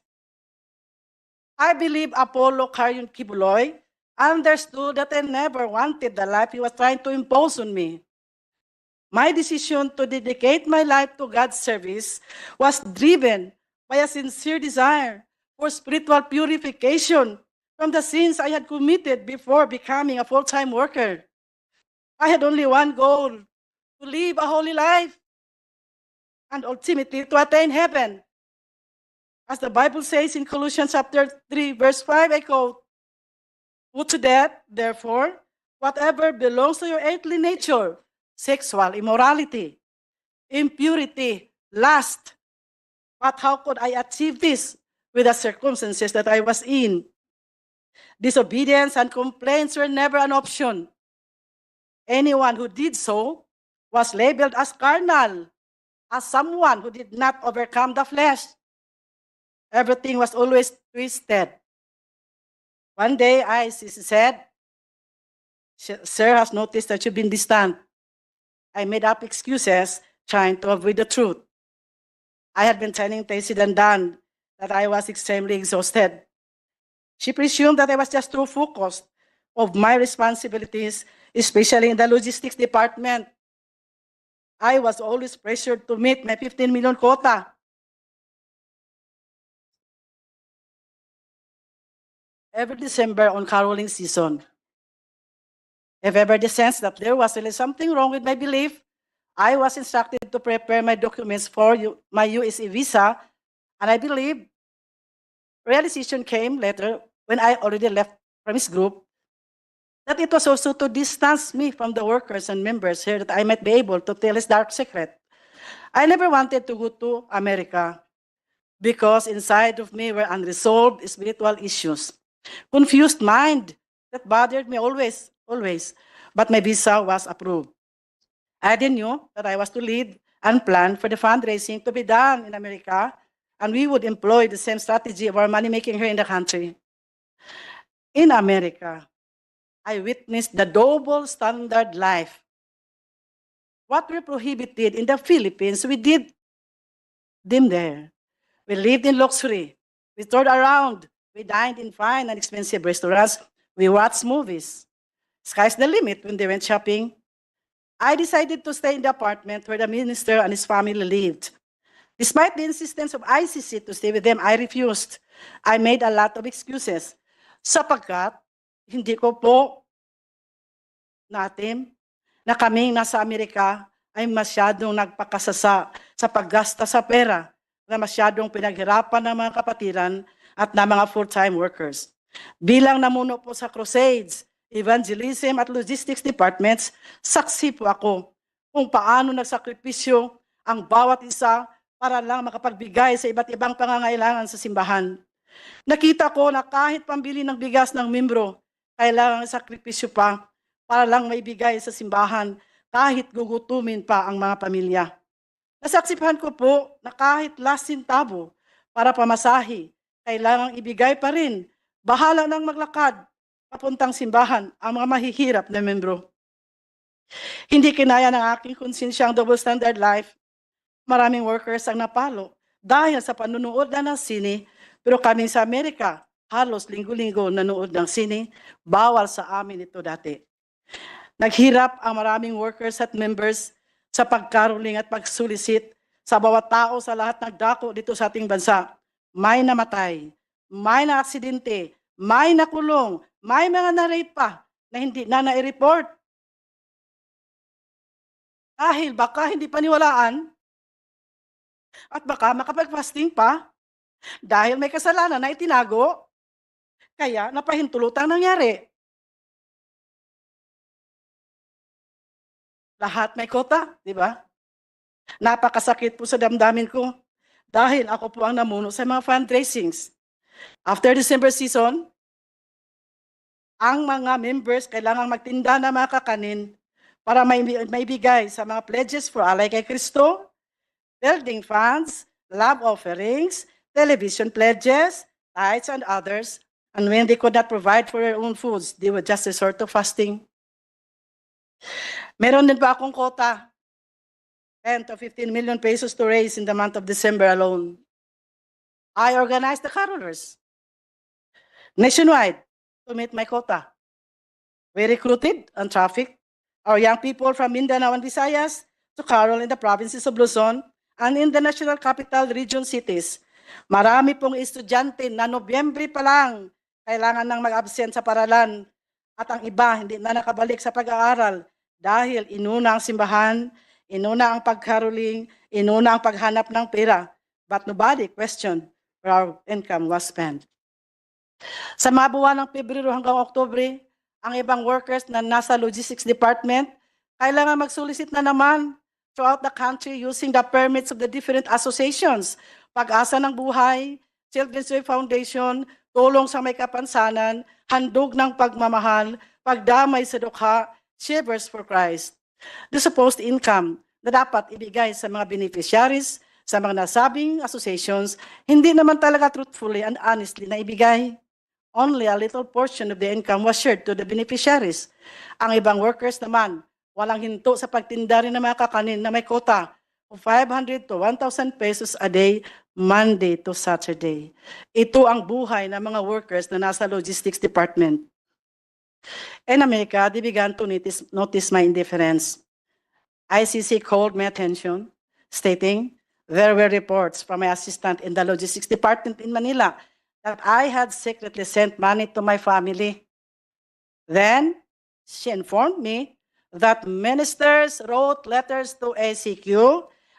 I believe Apollo Carrion Quibuloy understood that I never wanted the life he was trying to impose on me. My decision to dedicate my life to God's service was driven by a sincere desire for spiritual purification from the sins I had committed before becoming a full-time worker. I had only one goal: to live a holy life and ultimately to attain heaven. As the Bible says in Colossians chapter 3, verse 5, I quote, "Put to death, therefore, whatever belongs to your earthly nature, sexual immorality, impurity, lust." But how could I achieve this with the circumstances that I was in? Disobedience and complaints were never an option. Anyone who did so was labeled as carnal, as someone who did not overcome the flesh. Everything was always twisted. One day, ICC said, "Sir has noticed that you've been distant." I made up excuses, trying to avoid the truth. I had been telling Tracy Dan that I was extremely exhausted. She presumed that I was just too focused on my responsibilities, especially in the logistics department. I was always pressured to meet my 15 million quota. Every December on caroling season, if ever the sense that there was really something wrong with my belief, I was instructed to prepare my documents for my USA visa, and I believe realization came later when I already left from his group, that it was also to distance me from the workers and members here, that I might be able to tell his dark secret. I never wanted to go to America because inside of me were unresolved spiritual issues. Confused mind that bothered me always, always. But my visa was approved. I didn't know that I was to lead and plan for the fundraising to be done in America, and we would employ the same strategy of our money making here in the country. In America, I witnessed the double standard life. What we prohibited in the Philippines, we did them there. We lived in luxury. We toured around. We dined in fine and expensive restaurants. We watched movies. Sky's the limit when they went shopping. I decided to stay in the apartment where the minister and his family lived. Despite the insistence of ICC to stay with them, I refused. I made a lot of excuses. Sapagkat, hindi ko po natin na kaming nasa Amerika ay masyadong nagpakasasa sa paggasta sa pera na masyadong pinaghirapan ng mga kapatiran at ng mga full-time workers. Bilang namuno po sa crusades, evangelism at logistics departments, saksi po ako kung paano nagsakripisyo ang bawat isa para lang makapagbigay sa iba't ibang pangangailangan sa simbahan. Nakita ko na kahit pambili ng bigas ng membro, kailangan sakripisyo pa para lang maibigay sa simbahan kahit gugutumin pa ang mga pamilya. Nasaksihan ko po na kahit last centavo para pamasahe, kailangang ibigay pa rin. Bahala nang maglakad papuntang simbahan ang mga mahihirap na membro. Hindi kinaya ng aking konsensyang double standard life. Maraming workers ang napalo dahil sa panunood na ng sine, pero kami sa Amerika, halos linggo-linggo nanood ng sine, bawal sa amin ito dati. Naghirap ang maraming workers at members sa pagkaruling at pagsulisit sa bawat tao sa lahat ng dako dito sa ating bansa. May namatay, may na-aksidente, may nakulong, may mga na-rape pa na hindi na na-report. Dahil baka hindi paniwalaan at baka makapag-fasting pa dahil may kasalanan na itinago, kaya napahintulutang nangyari. Lahat may kota, di ba? Napakasakit po sa damdamin ko dahil ako po ang namuno sa mga fundraisings. After December season, ang mga members kailangang magtinda ng mga kakanin para maibigay sa mga pledges for Alay kay Kristo, building funds, love offerings, television pledges, tithes and others. And when they could not provide for their own foods, they would just resort to fasting. Meron din pa akong quota, 10 to 15 million pesos to raise in the month of December alone. I organized the carolers nationwide to meet my quota. We recruited and trafficked our young people from Mindanao and Visayas to carol in the provinces of Luzon and in the national capital region cities. Marami pong estudyante na Nobyembre pa lang kailangan nang mag-absent sa paralan at ang iba hindi na nakabalik sa pag-aaral dahil inuna ang simbahan, inuna ang pagkaroling, inuna ang paghanap ng pera. But nobody questioned where our income was spent. Sa mga buwan ng Pebrero hanggang Oktubre, ang ibang workers na nasa logistics department kailangan mag-solicit na naman throughout the country using the permits of the different associations. Pag-asa ng buhay, Children's Way Foundation, tulong sa may kapansanan, handog ng pagmamahal, pagdamay sa dukha, Shivers for Christ. The supposed income na dapat ibigay sa mga beneficiaries sa mga nasabing associations, hindi naman talaga truthfully and honestly na ibigay. Only a little portion of the income was shared to the beneficiaries. Ang ibang workers naman, walang hinto sa pagtinda rin ng mga kakanin na may quota of 500 to 1,000 pesos a day, Monday to Saturday. Ito ang buhay ng mga workers na nasa logistics department. In America, they began to notice my indifference. ICC called my attention, stating there were reports from my assistant in the logistics department in Manila that I had secretly sent money to my family. Then, she informed me that ministers wrote letters to ACQ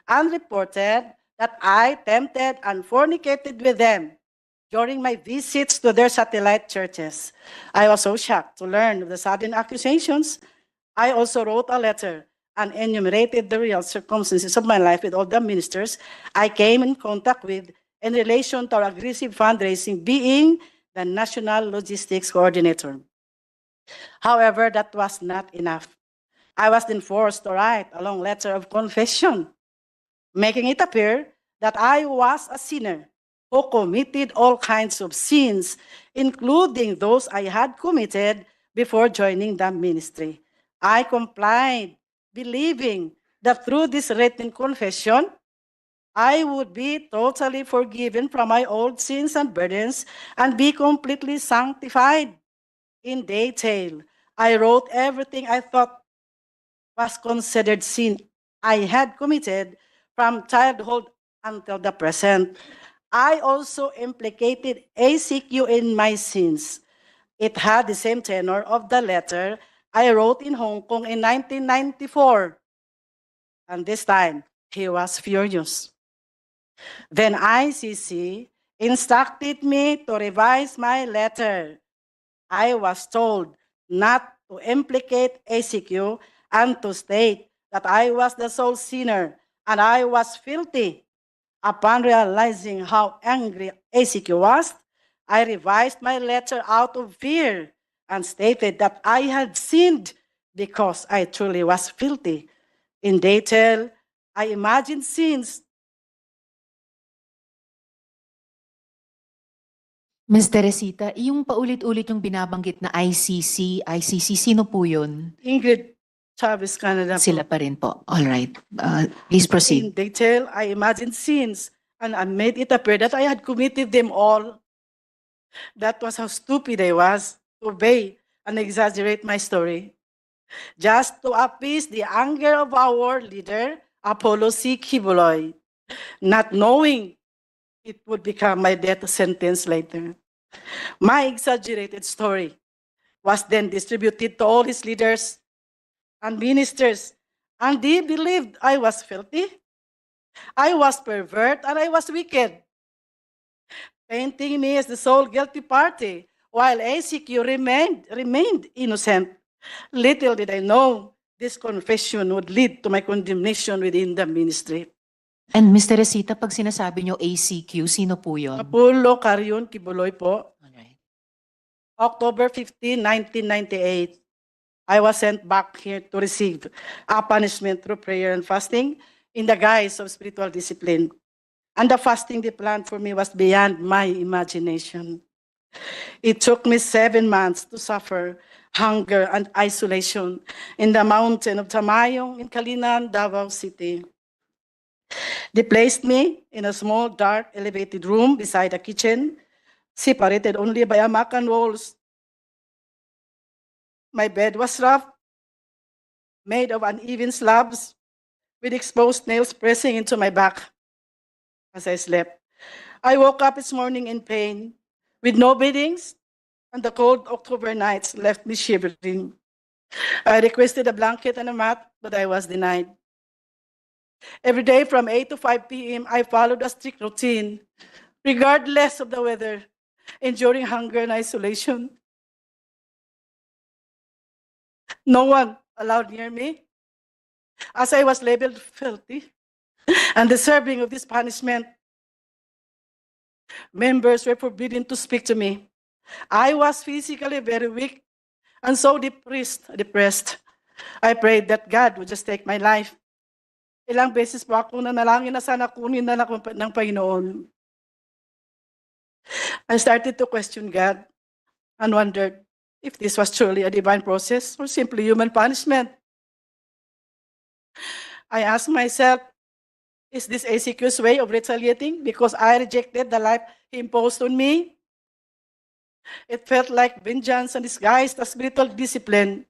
and reported that I tempted and fornicated with them during my visits to their satellite churches. I was so shocked to learn of the sudden accusations. I also wrote a letter and enumerated the real circumstances of my life with all the ministers I came in contact with in relation to our aggressive fundraising, being the the National Logistics Coordinator. However, that was not enough. I was then forced to write a long letter of confession, making it appear that I was a sinner who committed all kinds of sins, including those I had committed before joining the ministry. I complied, believing that through this written confession, I would be totally forgiven from my old sins and burdens and be completely sanctified. In detail, I wrote everything I thought was considered sin I had committed from childhood until the present. I also implicated ACQ in my sins. It had the same tenor of the letter I wrote in Hong Kong in 1994. And this time, he was furious. Then ICC instructed me to revise my letter. I was told not to implicate ACQ and to state that I was the sole sinner and I was filthy. Upon realizing how angry ACQ was, I revised my letter out of fear and stated that I had sinned because I truly was filthy. In detail, I imagined sins. Ms. Teresita, yung paulit-ulit yung binabanggit na ICC, sino po yun? Ingrid Chavez Canada. po. Sila pa rin po. All right. Please proceed. In detail, I imagined sins and I made it appear that I had committed them all. That was how stupid I was to obey and exaggerate my story. Just to appease the anger of our leader, Apollo C. Quibuloy, not knowing it would become my death sentence later. My exaggerated story was then distributed to all his leaders and ministers, and they believed I was filthy, I was pervert, and I was wicked, painting me as the sole guilty party, while ACQ remained innocent. Little did I know this confession would lead to my condemnation within the ministry. And Ms. Teresita, pag sinasabi nyo ACQ, sino po yun? Apollo Carrion Quibuloy po, All right. October 15, 1998. I was sent back here to receive a punishment through prayer and fasting in the guise of spiritual discipline. And the fasting they planned for me was beyond my imagination. It took me 7 months to suffer hunger and isolation in the mountain of Tamayong in Kalinan, Davao City. They placed me in a small, dark, elevated room beside a kitchen, separated only by a mat and walls. My bed was rough, made of uneven slabs, with exposed nails pressing into my back as I slept. I woke up this morning in pain, with no beddings, and the cold October nights left me shivering. I requested a blanket and a mat, but I was denied. Every day from 8 to 5 p.m., I followed a strict routine, regardless of the weather, enduring hunger and isolation. No one allowed near me, as I was labeled filthy and deserving of this punishment. Members were forbidden to speak to me. I was physically very weak and so depressed. I prayed that God would just take my life. Ilang beses po ako nanalangin na sana kunin na ako ng Panginoon. I started to question God and wondered if this was truly a divine process or simply human punishment. I asked myself, is this ACQ's way of retaliating because I rejected the life he imposed on me? It felt like vengeance and disguised as spiritual discipline.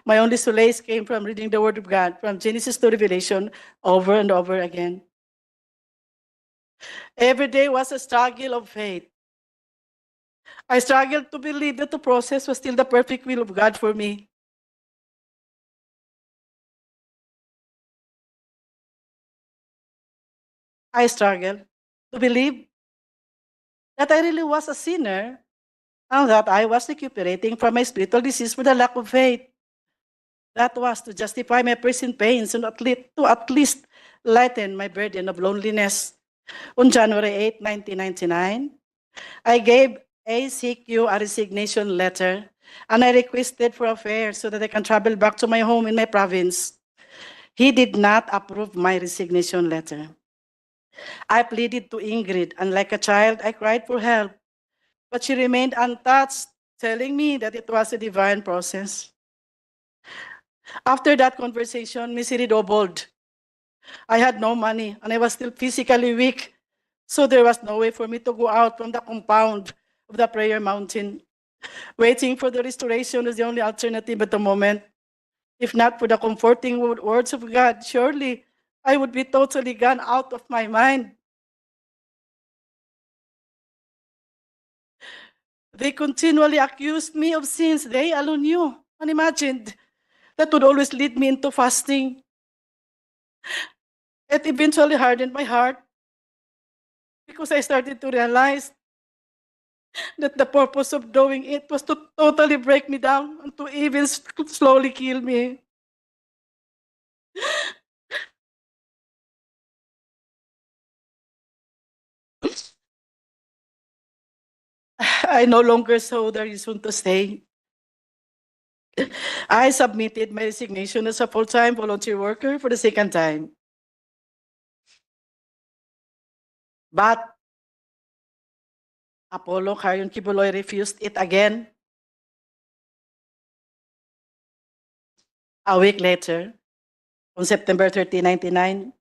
My only solace came from reading the Word of God from Genesis to Revelation over and over again. Every day was a struggle of faith. I struggled to believe that the process was still the perfect will of God for me. I struggled to believe that I really was a sinner and that I was recuperating from my spiritual disease for the lack of faith. That was to justify my present pains and to at least lighten my burden of loneliness. On January 8, 1999, I gave ACQ a resignation letter, and I requested for a fare so that I can travel back to my home in my province. He did not approve my resignation letter. I pleaded to Ingrid, and like a child, I cried for help. But she remained untouched, telling me that it was a divine process. After that conversation, misery doubled. I had no money, and I was still physically weak. So there was no way for me to go out from the compound of the prayer mountain. Waiting for the restoration was the only alternative at the moment. If not for the comforting words of God, surely I would be totally gone out of my mind. They continually accused me of sins they alone knew and imagined that would always lead me into fasting. It eventually hardened my heart because I started to realize that the purpose of doing it was to totally break me down and to even slowly kill me. I no longer saw the reason to stay. I submitted my resignation as a full-time volunteer worker for the second time. But Apollo Quibuloy refused it again. A week later, on September 30, 1999,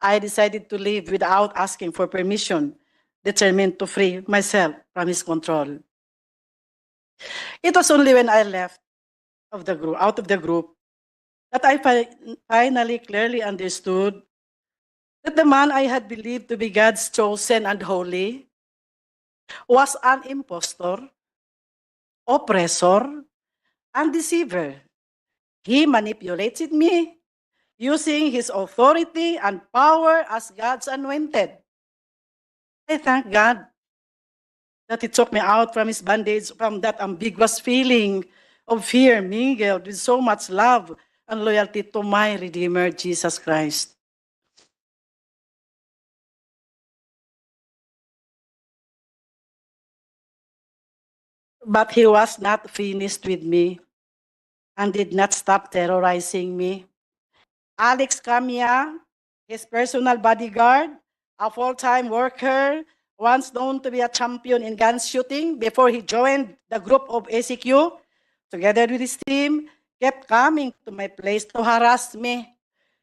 I decided to leave without asking for permission, determined to free myself from his control. It was only when I left out of the group, that I finally clearly understood that the man I had believed to be God's chosen and holy was an impostor, oppressor, and deceiver. He manipulated me using his authority and power as God's anointed. I thank God that he took me out from his bondage, from that ambiguous feeling of fear mingled with so much love and loyalty to my Redeemer, Jesus Christ. But he was not finished with me and did not stop terrorizing me. Alex Camia, his personal bodyguard, a full-time worker, once known to be a champion in gun shooting before he joined the group of ACQ, together with his team, kept coming to my place to harass me,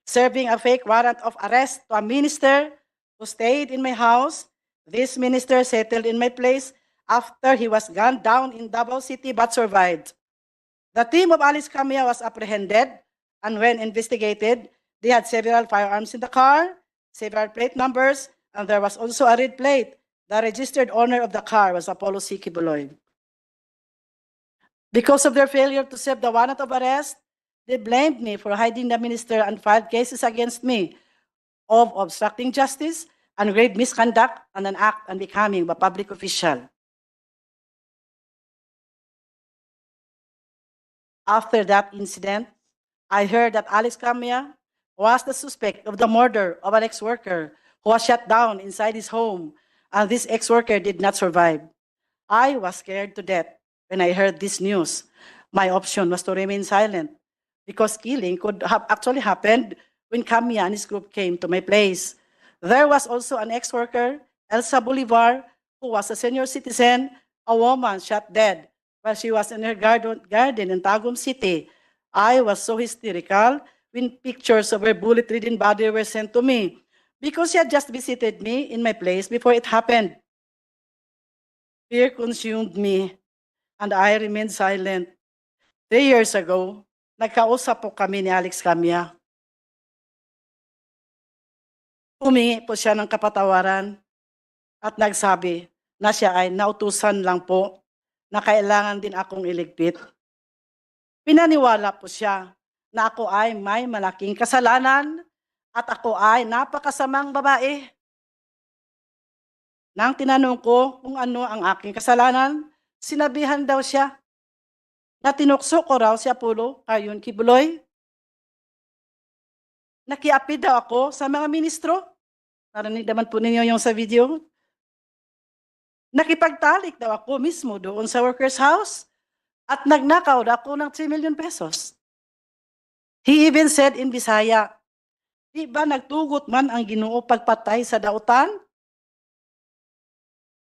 serving a fake warrant of arrest to a minister who stayed in my house. This minister settled in my place after he was gunned down in Davao City but survived. The team of Alice Camia was apprehended, and when investigated, they had several firearms in the car, several plate numbers, and there was also a red plate. The registered owner of the car was Apollo C. Quibuloy. Because of their failure to serve the warrant of arrest, they blamed me for hiding the minister and filed cases against me of obstructing justice and grave misconduct and an act unbecoming of a public official. After that incident, I heard that Alex Camia was the suspect of the murder of an ex-worker who was shot down inside his home, and this ex-worker did not survive. I was scared to death when I heard this news. My option was to remain silent because killing could have actually happened when Camia and his group came to my place. There was also an ex-worker, Elsa Bolivar, who was a senior citizen, a woman shot dead while she was in her garden in Tagum City. I was so hysterical when pictures of her bullet-ridden body were sent to me because she had just visited me in my place before it happened. Fear consumed me and I remained silent. 3 years ago, nagkausap po kami ni Alex Camia. Humingi po siya ng kapatawaran at nagsabi na siya ay nautusan lang po na kailangan din akong iligpit. Pinaniwala po siya na ako ay may malaking kasalanan at ako ay napakasamang babae. Nang tinanong ko kung ano ang aking kasalanan, sinabihan daw siya na tinukso ko raw si Apollo Quibuloy. Nakiapi daw ako sa mga ministro. Narinig naman po ninyo yung sa video. Nakipagtalik daw ako mismo doon sa workers' house at nagnakaw daw ako ng 3 million pesos. He even said in Bisaya, di ba nagtugot man ang Ginoo pagpatay sa dautan?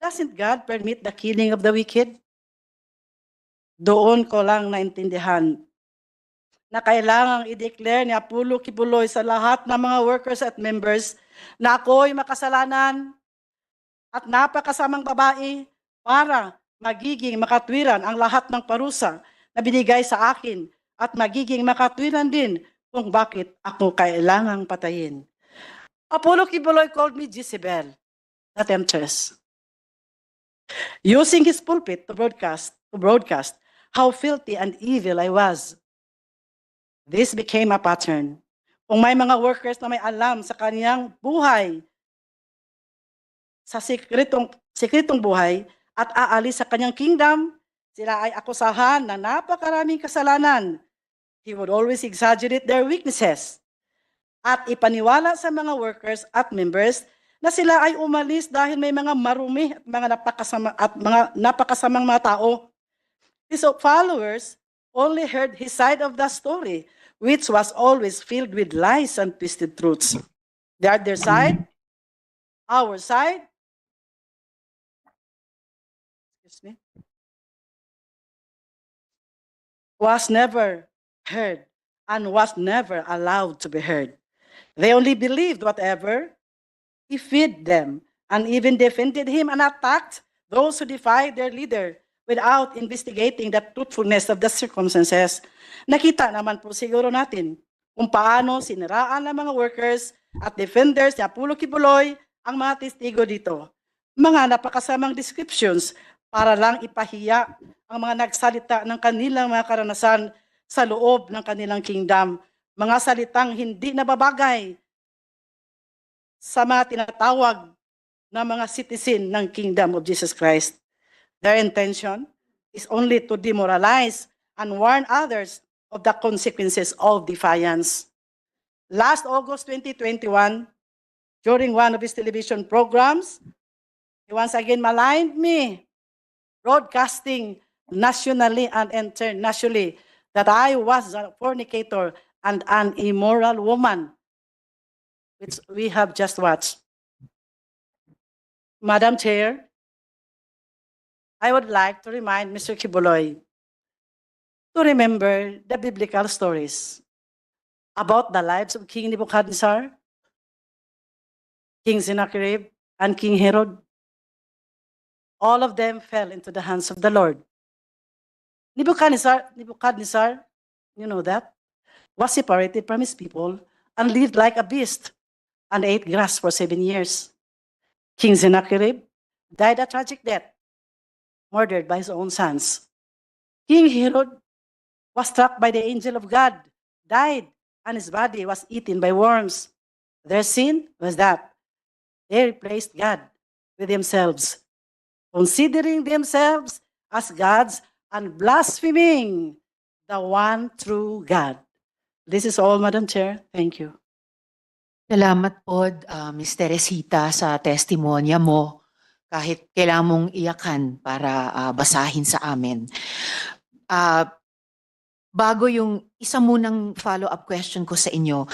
Doesn't God permit the killing of the wicked? Doon ko lang naintindihan na kailangang i-declare ni Apollo Quibuloy sa lahat ng mga workers at members na ako'y makasalanan at napakasamang babae para magiging makatwiran ang lahat ng parusa na binigay sa akin at magiging makatwiran din kung bakit ako kailangang patayin. Apollo Quibuloy called me Jezebel, the temptress, using his pulpit to broadcast how filthy and evil I was. This became a pattern. Kung may mga workers na may alam sa kaniyang buhay, sa sikretong buhay at aalis sa kanyang kingdom, sila ay akusahan na napakaraming kasalanan. He would always exaggerate their weaknesses at ipaniwala sa mga workers at members na sila ay umalis dahil may mga marumi at mga napakasamang mga tao. His followers only heard his side of the story, which was always filled with lies and twisted truths. The other side, our side, was never heard and was never allowed to be heard. They only believed whatever he fed them and even defended him and attacked those who defied their leader without investigating the truthfulness of the circumstances. Nakita naman po siguro natin kung paano siniraan ng mga workers at defenders ni Apollo Quibuloy ang mga testigo dito. Mga napakasamang descriptions para lang ipahiya ang mga nagsalita ng kanilang mga karanasan sa loob ng kanilang kingdom. Mga salitang hindi nababagay sa mga tinatawag na mga citizen ng kingdom of Jesus Christ. Their intention is only to demoralize and warn others of the consequences of defiance. Last August 2021, during one of his television programs, he once again maligned me, broadcasting nationally and internationally that I was a fornicator and an immoral woman, which we have just watched. Madam Chair, I would like to remind Mr. Quibuloy to remember the biblical stories about the lives of King Nebuchadnezzar, King Sennacherib, and King Herod. All of them fell into the hands of the Lord. Nebuchadnezzar, you know that, was separated from his people and lived like a beast and ate grass for 7 years. King Sennacherib died a tragic death, murdered by his own sons. King Herod was struck by the angel of God, died, and his body was eaten by worms. Their sin was that they replaced God with themselves, considering themselves as gods and blaspheming the one true God. This is all, Madam Chair. Thank you. Salamat po, Ms. Teresita, sa testimonya mo. Kahit kailangan mong iyakan para basahin sa amin. Bago yung isa munang follow-up question ko sa inyo,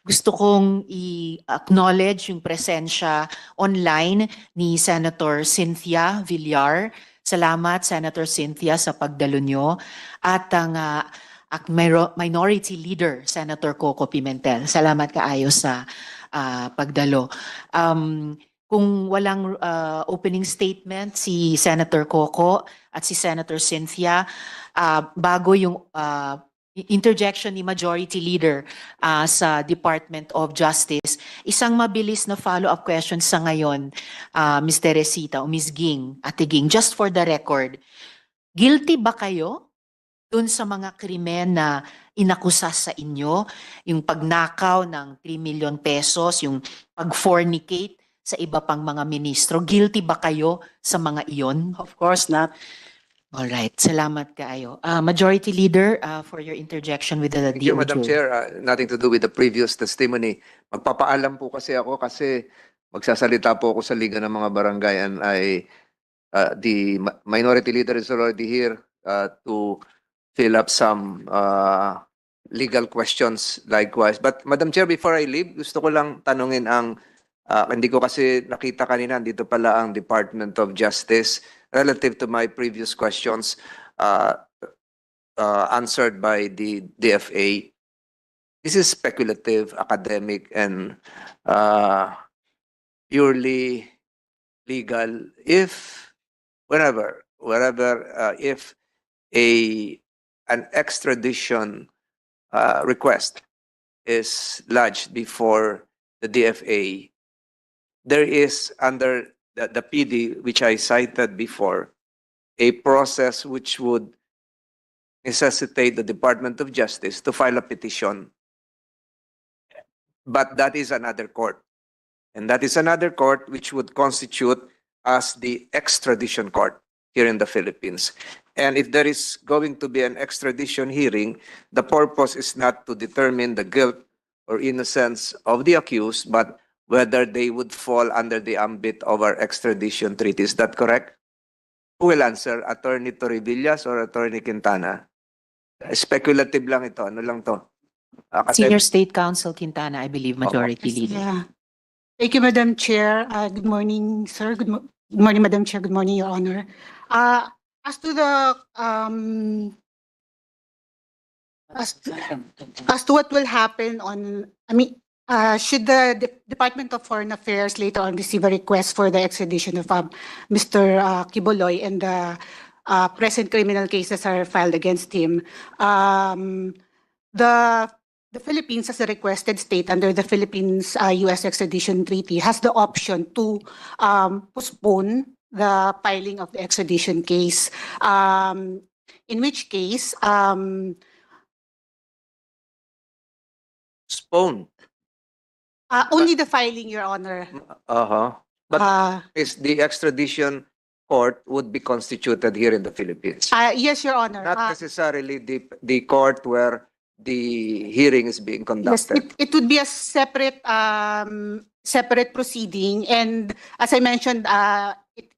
gusto kong i-acknowledge yung presensya online ni Senator Cynthia Villar. Salamat, Senator Cynthia, sa pagdalo nyo. At ang Minority Leader, Senator Coco Pimentel. Salamat kaayo sa pagdalo. Kung walang opening statement si Senator Coco at si Senator Cynthia, bago yung interjection ni Majority Leader sa Department of Justice, isang mabilis na follow-up question sa ngayon, Ms. Teresita o Ms. Ging, Ate Ging, just for the record, guilty ba kayo dun sa mga krimen na inakusa sa inyo, yung pagnakaw ng 3 million pesos, yung pag-fornicate sa iba pang mga ministro? Guilty ba kayo sa mga iyon? Of course not. All right, salamat kaayo. Majority Leader, for your interjection with the Thank you, DOJ. Madam Chair. Nothing to do with the previous testimony. Magpapaalam po kasi ako kasi magsasalita po ako sa Liga ng mga Barangay and I the minority leader is already here to fill up some legal questions likewise. But Madam Chair, before I leave, gusto ko lang tanungin ang hindi ko kasi nakita kanina, dito pala ang Department of Justice relative to my previous questions answered by the DFA. This is speculative, academic, and purely legal. If wherever if an extradition request is lodged before the DFA, there is under the PD, which I cited before, a process which would necessitate the Department of Justice to file a petition. But that is another court. And that is another court which would constitute as the extradition court here in the Philippines. And if there is going to be an extradition hearing, the purpose is not to determine the guilt or innocence of the accused, but whether they would fall under the ambit of our extradition treaty. Is that correct? Who will answer? Attorney Torribillas or Attorney Quintana? Speculative lang ito. Ano lang to? Senior State Counsel Quintana, I believe, Majority Leader. Yeah. Thank you, Madam Chair. Good morning, sir. Good morning, Madam Chair. Good morning, Your Honor. As to the as to what will happen on, should the Department of Foreign Affairs later on receive a request for the extradition of Mr. Quibuloy and the present criminal cases are filed against him, the Philippines, as a requested state under the Philippines-US extradition treaty, has the option to postpone the filing of the extradition case. In which case, Postpone. only the filing, Your Honor. But is the extradition court would be constituted here in the Philippines? Yes, Your Honor. Not necessarily the court where the hearing is being Yes, conducted. it would be a separate separate proceeding, and as I mentioned,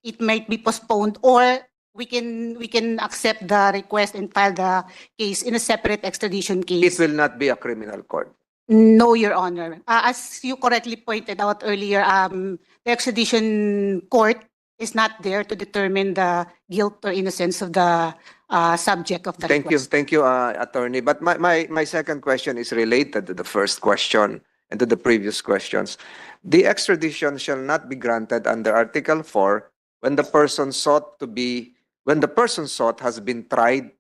it might be postponed, or we can accept the request and file the case in a separate extradition It case. will not be a criminal court. No, Your Honor. As you correctly pointed out earlier, the extradition court is not there to determine the guilt or innocence of the subject of the request. Thank you, attorney. But my second question is related to the first question and to the previous questions. The extradition shall not be granted under Article 4 when the person sought has been tried,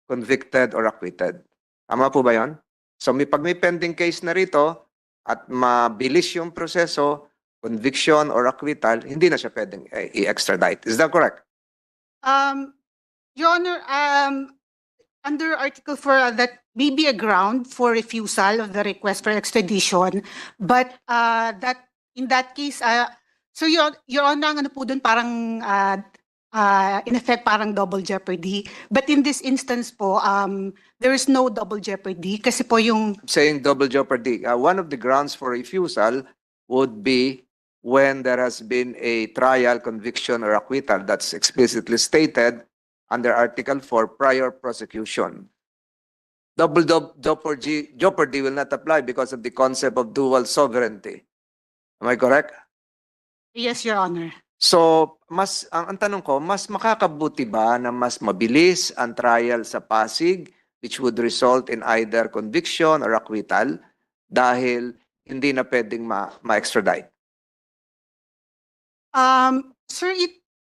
convicted, or acquitted. Tama po ba yun? So pag may pending case na rito at mabilis yung proseso, conviction or acquittal, hindi na siya pwedeng i-extradite. Is that correct? Your Honor, under Article 4, that may be a ground for refusal of the request for extradition, but that in that case, so Your Honor, ang ano po dun, parang in effect parang double jeopardy. But in this instance po, there is no double jeopardy kasi po yung Saying double jeopardy. One of the grounds for refusal would be when there has been a trial, conviction, or acquittal that's explicitly stated under Article 4 prior prosecution. Double jeopardy will not apply because of the concept of dual sovereignty. Am I correct? yes, Your Honor. So, ang tanong ko, mas makakabuti ba na mas mabilis ang trial sa Pasig, which would result in either conviction or acquittal dahil hindi na pwedeng ma-extradite? Sir,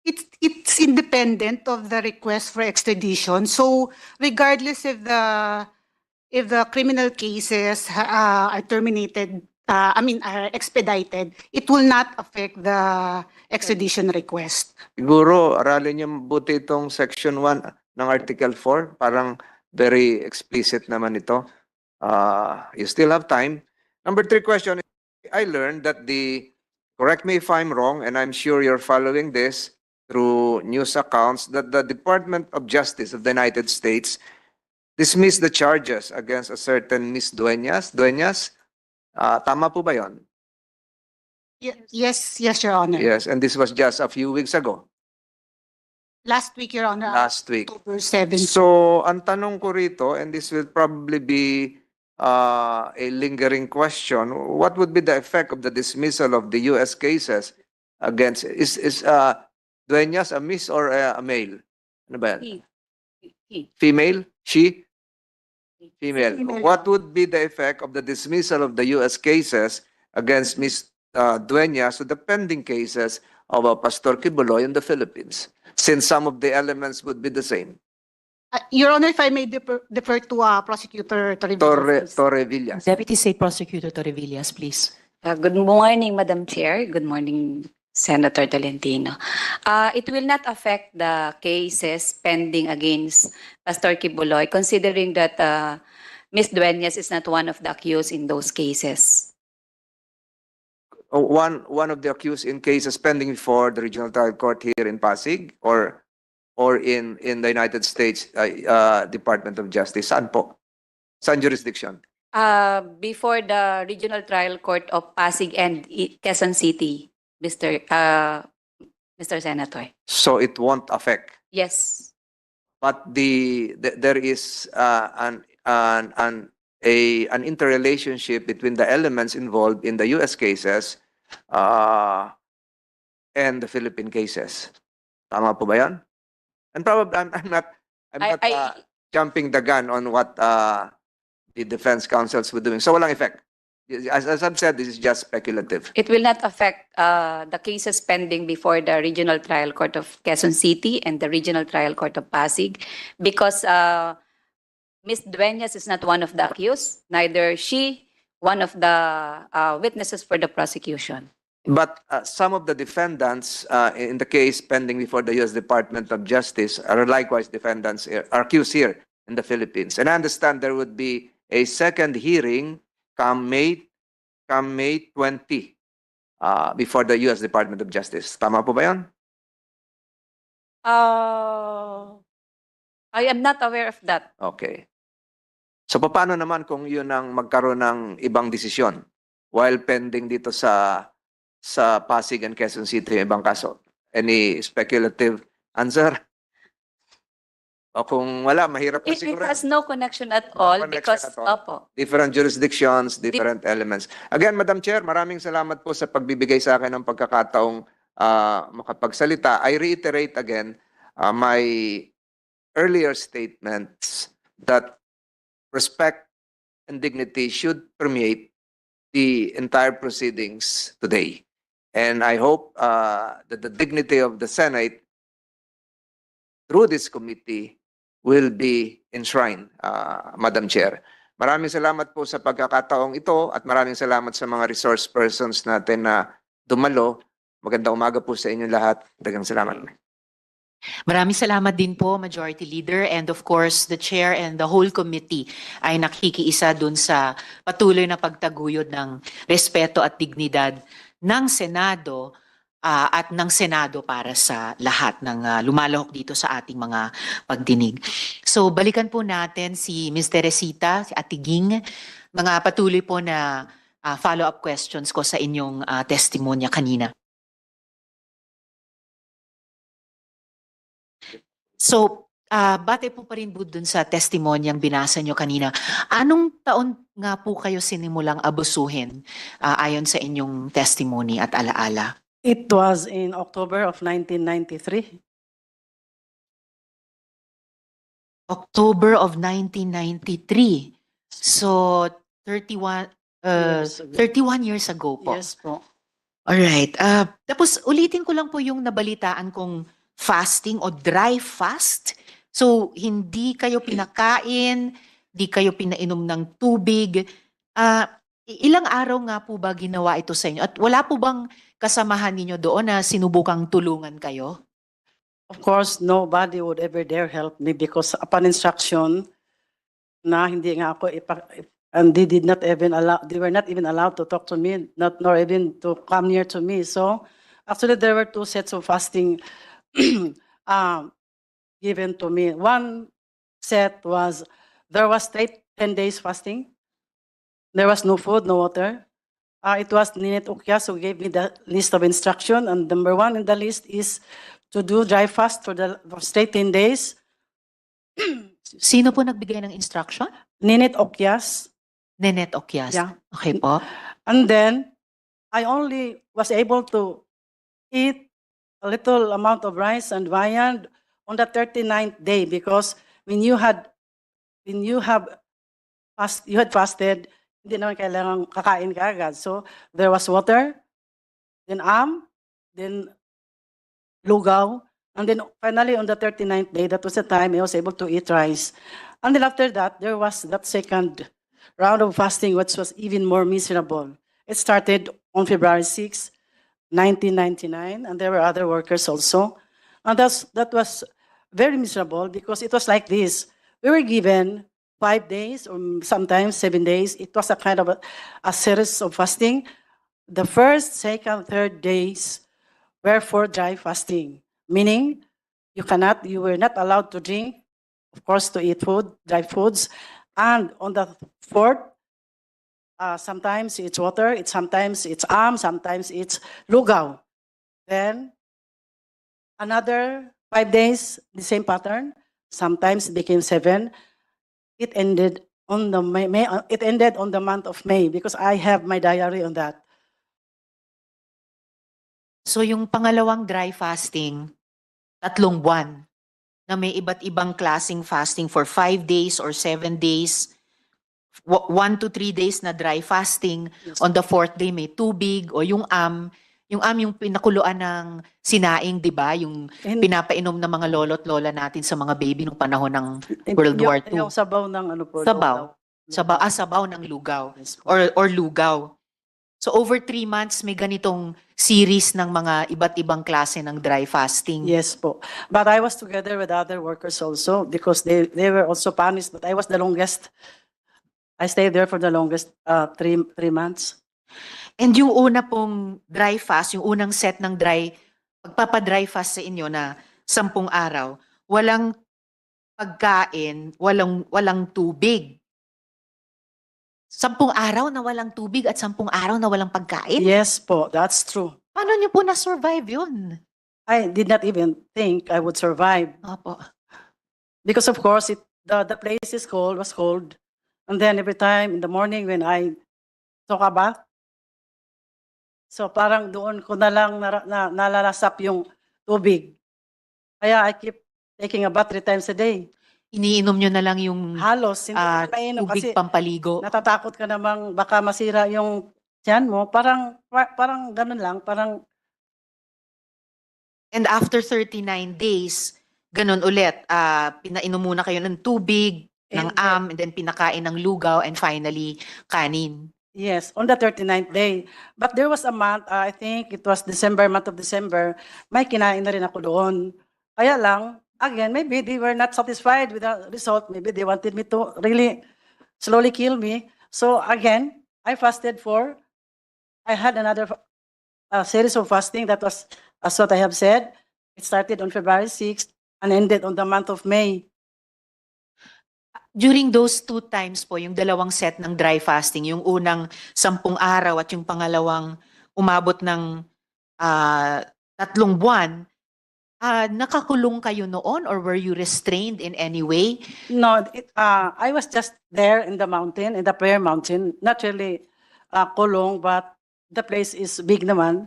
it's independent of the request for extradition. So regardless if the criminal cases are terminated, are expedited, it will not affect the extradition request. Siguro, aralin niyo mabuti itong Section 1 ng Article 4. Parang very explicit naman ito. You still have time. Number 3 question, I learned that correct me if I'm wrong, and I'm sure you're following this through news accounts, that the Department of Justice of the United States dismissed the charges against a certain Miss Dueñas. Tama po ba yun? Yes, Your Honor. Yes, and this was just a few weeks ago. Last week, Your Honor. Last week. October 7. So, ang tanong ko rito, and this will probably be a lingering question, what would be the effect of the dismissal of the U.S. cases against, is Dueñas a miss or a male? Ano ba yan? Female? She? Female. Female. What would be the effect of the dismissal of the U.S. cases against Ms. Dueñas to the pending cases of Pastor Quibuloy in the Philippines, since some of the elements would be the same? Your Honor, if I may defer to Prosecutor Torrevillas. Torrevillas. Deputy State Prosecutor Torrevillas, please. Good morning, Madam Chair. Good morning, Senator Tolentino. It will not affect the cases pending against Pastor Quibuloy, considering that Ms. Dueñas is not one of the accused in those cases. One of the accused in cases pending before the Regional Trial Court here in Pasig or in the United States Department of Justice? Saan po? Saan jurisdiction? Before the Regional Trial Court of Pasig and Quezon City, Mr. Senator. So it won't affect. Yes. But there is an interrelationship between the elements involved in the U.S. cases and the Philippine cases. Tama po ba yan? And probably I'm not jumping the gun on what the defense counsels were doing. So walang effect. As I've said, this is just speculative. It will not affect the cases pending before the Regional Trial Court of Quezon City and the Regional Trial Court of Pasig because Ms. Dueñas is not one of the accused, neither she one of the witnesses for the prosecution. But some of the defendants in the case pending before the U.S. Department of Justice are likewise defendants, are accused here in the Philippines. And I understand there would be a second hearing come May 20 before the U.S. Department of Justice. Tama po ba yan? I am not aware of that. Okay. So paano naman kung yun ang magkaroon ng ibang desisyon while pending dito sa Pasig and Quezon City yung ibang kaso? Any speculative answer? O kung wala, mahirap na It siguro. has no connection at all connection because, at all. opo. Different jurisdictions, different elements. Again, Madam Chair, maraming salamat po sa pagbibigay sa akin ng pagkakataong makapagsalita. I reiterate again my earlier statements that respect and dignity should permeate the entire proceedings today. And I hope that the dignity of the Senate through this committee will be enshrined, Madam Chair. Maraming salamat po sa pagkakataong ito at maraming salamat sa mga resource persons natin na dumalo. Magandang umaga po sa inyong lahat. Dagang salamat. Maraming salamat din po, Majority Leader, and of course, the Chair and the whole committee ay nakikiisa dun sa patuloy na pagtaguyod ng respeto at dignidad ng Senado at ng Senado para sa lahat ng lumalahok dito sa ating mga pagdinig. So balikan po natin si Ms. Teresita, si Ate Ging, mga patuloy po na follow-up questions ko sa inyong testimonya kanina. So, bate po pa rin po dun sa testimonyang binasa nyo kanina. Anong taon nga po kayo sinimulang abusuhin ayon sa inyong testimony at alaala? It was in October of 1993. October of 1993. So, 31 years ago po. Yes po. Alright. Tapos ulitin ko lang po yung nabalitaan kong fasting o dry fast. So, hindi kayo pinakain, hindi kayo pinainom ng tubig. Ilang araw nga po ba ginawa ito sa inyo? At wala po bang kasamahan ninyo doon na sinubukang tulungan kayo? Of course, nobody would ever dare help me because upon instruction na hindi nga ako and they were not even allowed to talk to me, nor even to come near to me. So, actually, there were two sets of fasting given to me. One set was, there was straight 10 days fasting. There was no food, no water. It was Ninit Ukyas who gave me the list of instruction. And number one in the list is to do dry fast for straight 10 days. Sino po nagbigay ng instruction? Ninit Okyas. Nenet Okyas. Yeah. Okay po. And then I only was able to eat a little amount of rice and viand on the 39th day, because when you had fasted, hindi naman kailangan kakain ka agad. So there was water, then then lugaw, and then finally on the 39th day, that was the time I was able to eat rice. And then after that, there was that second round of fasting, which was even more miserable. It started on February 6, 1999, and there were other workers also. And that was very miserable because it was like this. We were given 5 days or sometimes 7 days. It was a kind of a series of fasting. The first, second, third days were for dry fasting, meaning you were not allowed to drink, of course, to eat food, dry foods. And on the fourth, sometimes it's water, sometimes it's sometimes it's lugaw. Then another 5 days, the same pattern. Sometimes it became 7. It ended on the it ended on the month of May because I have my diary on that. So yung pangalawang dry fasting, 3 buwan na may iba't ibang klaseng fasting for 5 days or 7 days, 1 to 3 days na dry fasting. Yes. On the 4th day may tubig o yung yung pinakuluan ng sinaing, di ba? Yung pinapainom ng mga lolo't lola natin sa mga baby nung panahon ng World War II. Yung sabaw ng ano po. Sabaw. lugaw. Sabaw ng lugaw Yes po. or lugaw. So over 3 months may ganitong series ng mga iba't ibang klase ng dry fasting. Yes po. But I was together with other workers also because they were also punished, but I was the longest. I stayed there for the longest 3 months. And yung una pong dry fast, yung unang set ng pagpapadry fast sa inyo na 10 araw, walang pagkain, walang tubig. 10 araw na walang tubig at 10 araw na walang pagkain? Yes po, that's true. Paano niyo po na-survive yun? I did not even think I would survive Opo. because of course the place was cold. And then every time in the morning when I took a bath, so parang doon ko na lang nalalasap yung tubig. Kaya I keep taking a bath 3 times a day. Iniinom nyo na lang yung Halos, hindi ko mainom tubig kasi pampaligo. natatakot ka namang baka masira yung tiyan mo. Parang ganun lang, parang And after 39 days, ganun ulit, pinainom muna kayo ng tubig, ng and then pinakain ng lugaw, and finally, kanin. yes, on the 39th day. But there was a month, I think it was month of December, may kinain na rin ako doon. Kaya lang, again, maybe they were not satisfied with the result. Maybe they wanted me to really slowly kill me. So again, I had another series of fasting that was, as what I have said, it started on February 6th and ended on the month of May. During those 2 times po, yung dalawang set ng dry fasting, yung unang 10 araw at yung pangalawang umabot ng 3 buwan, nakakulong kayo noon or were you restrained in any way? No, I was just there in the mountain, in the prayer mountain, not really kulong, but the place is big naman.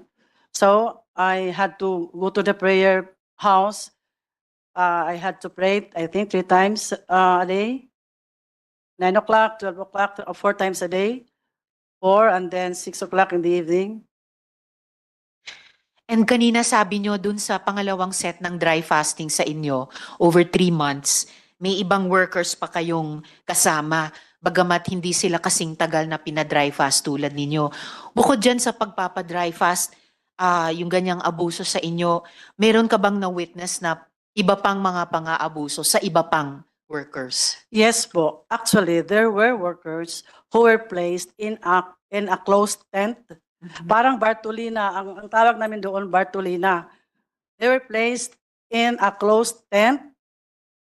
So I had to go to the prayer house. I had to pray, I think 3 times a day. 9 o'clock, 12 o'clock, 4 times a day. 4 and then 6 o'clock in the evening. And kanina sabi nyo dun sa pangalawang set ng dry fasting sa inyo, over 3 months, may ibang workers pa kayong kasama, bagamat hindi sila kasing tagal na pinadry fast tulad ninyo. Bukod dyan sa pagpapadry fast, yung ganyang abuso sa inyo, meron ka bang na-witness na iba pang mga pang-aabuso sa iba pang workers? Yes po. Actually, there were workers who were placed in a closed tent. Parang Bartolina, ang tawag namin doon Bartolina. They were placed in a closed tent.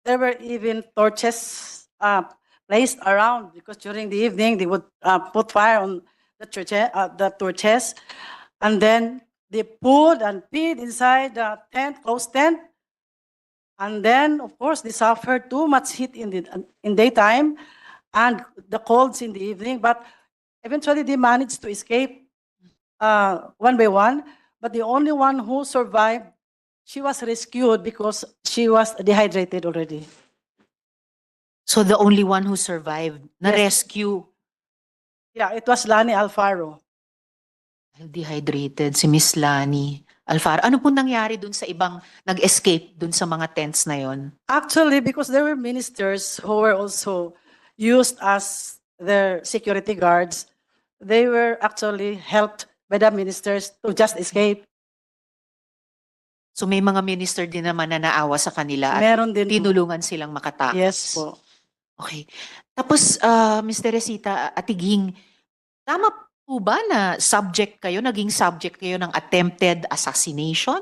There were even torches placed around because during the evening they would put fire on the torches, and then They pulled and peed inside the tent, closed tent. And then, of course, they suffered too much heat in daytime and the colds in the evening. But eventually, they managed to escape one by one. But the only one who survived, she was rescued because she was dehydrated already. So the only one who survived, na-rescue, Yeah, it was Lani Alfaro. dehydrated, si Miss Lani Alfaro. Ano po nangyari dun sa ibang nag-escape dun sa mga tents na yon? Actually, because there were ministers who were also used as their security guards, they were actually helped by the ministers to just escape. So may mga minister din naman na naawa sa kanila at Meron din po. tinulungan silang makatakas. Yes po. Okay. Tapos, Ms. Teresita Atiging, tama po ba na naging subject kayo ng attempted assassination?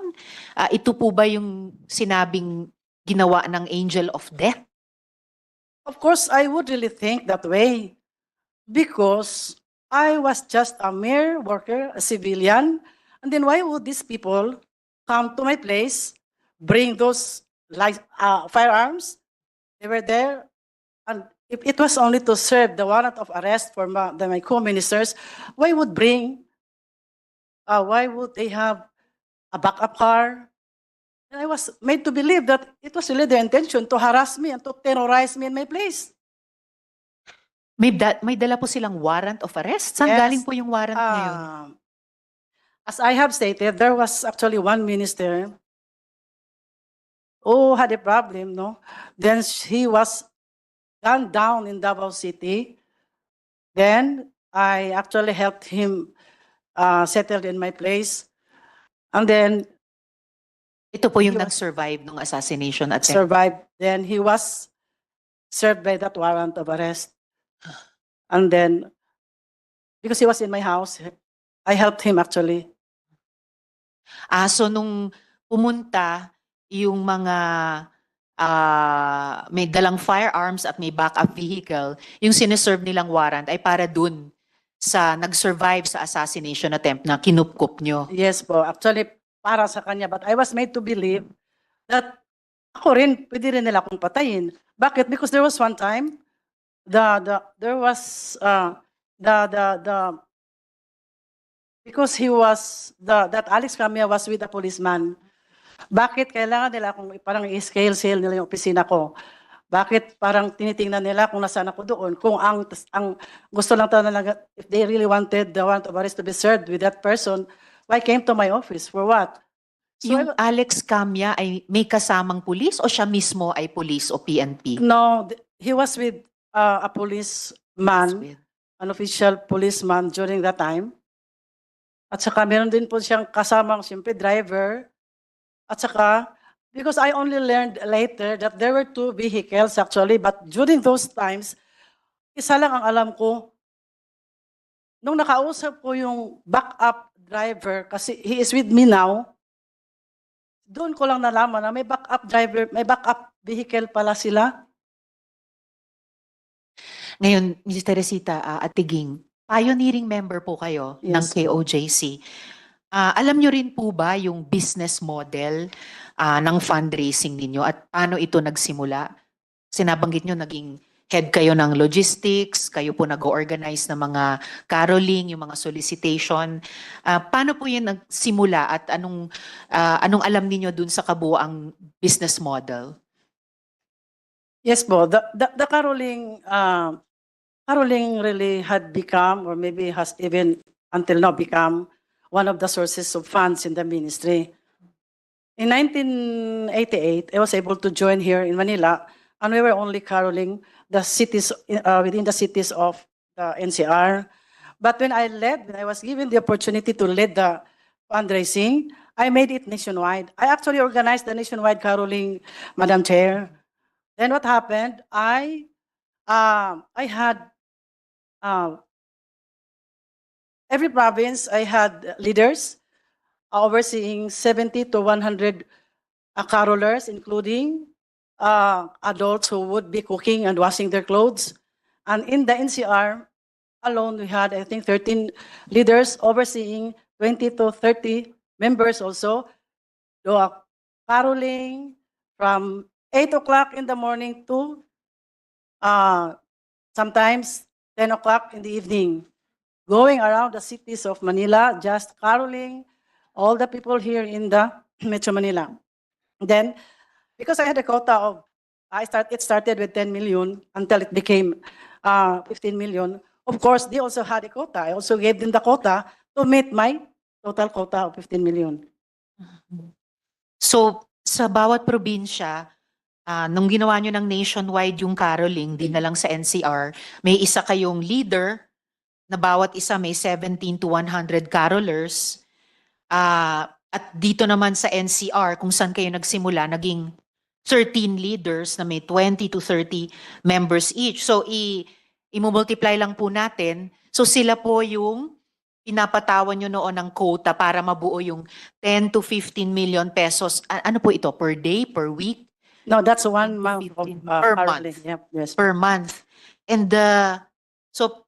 Ito po ba yung sinabing ginawa ng angel of death? Of course, I would really think that way because I was just a mere worker, a civilian. And then why would these people come to my place, bring those firearms? They were there. And if it was only to serve the warrant of arrest for my co-ministers, why would they have a backup car? And I was made to believe that it was really their intention to harass me and to terrorize me in my place. May dala po silang warrant of arrest? Saan Yes. galing po yung warrant ngayon? As I have stated, there was actually one minister who had a problem, no? Then he was gunned down in Davao City. Then I actually helped him settled in my place. And then Ito po yung He was- nag-survive ng assassination attempt. survived. Then he was served by that warrant of arrest. And then, because he was in my house, I helped him actually. So nung pumunta yung mga may dalang firearms at may backup vehicle, yung sineserve nilang warrant ay para dun sa nag-survive sa assassination attempt na kinupkup nyo. Yes po, actually para sa kanya. But I was made to believe that ako rin, pwede rin nila akong patayin. Bakit? Because there was one time, because that Alex Camia was with a policeman. Bakit kailangan nila akong parang i-scale sale nila yung opisina ko? Bakit parang tinitingnan nila kung nasaan ako doon? Kung ang gusto lang talaga, if they really wanted the warrant of arrest to be served with that person, why came to my office? For what? So Yung Alex Camia ay may kasamang pulis o siya mismo ay pulis o PNP? no, he was with a policeman, an official policeman during that time. At saka meron din po siyang kasamang siyempre driver. At saka, because I only learned later that there were two vehicles actually, but during those times, isa lang ang alam ko. Nung nakausap ko yung backup driver, kasi he is with me now, doon ko lang nalaman na may backup driver, may backup vehicle pala sila. Ngayon, Ms. Teresita Atiging, pioneering member po kayo ng Yes. KOJC. Alam nyo rin po ba yung business model ng fundraising ninyo at paano ito nagsimula? Sinabanggit nyo naging head kayo ng logistics, kayo po nag-organize ng mga caroling, yung mga solicitation. Paano po yun nagsimula at anong alam niyo dun sa kabuuang business model? Yes po, the caroling really had become, or maybe has even until now become, one of the sources of funds in the ministry. In 1988, I was able to join here in Manila, and we were only caroling the cities within the cities of the NCR. But when I was given the opportunity to lead the fundraising, I made it nationwide. I actually organized the nationwide caroling, Madam Chair. Then what happened? I had every province. I had leaders overseeing 70 to 100 carolers, including adults who would be cooking and washing their clothes. And in the NCR alone, we had, I think, 13 leaders overseeing 20 to 30 members also do a caroling from 8 o'clock in the morning to sometimes 10 o'clock in the evening, going around the cities of Manila, just caroling all the people here in the Metro Manila. Then, because I had a quota of, it started with 10 million until it became 15 million. Of course, they also had a quota. I also gave them the quota to meet my total quota of 15 million. So, sa bawat probinsya, nung ginawa nyo ng nationwide yung caroling, di na lang sa NCR, may isa kayong leader na bawat isa may 17 to 100 carolers. At dito naman sa NCR, kung saan kayo nagsimula, naging 13 leaders na may 20 to 30 members each. So, i-multiply lang po natin. So, sila po yung pinapatawan nyo noon ng quota para mabuo yung 10 to 15 million pesos. Ano po ito? Per day? Per week? No, that's 1 month of 15 per caroling. month. Yep, yes. Per month. And so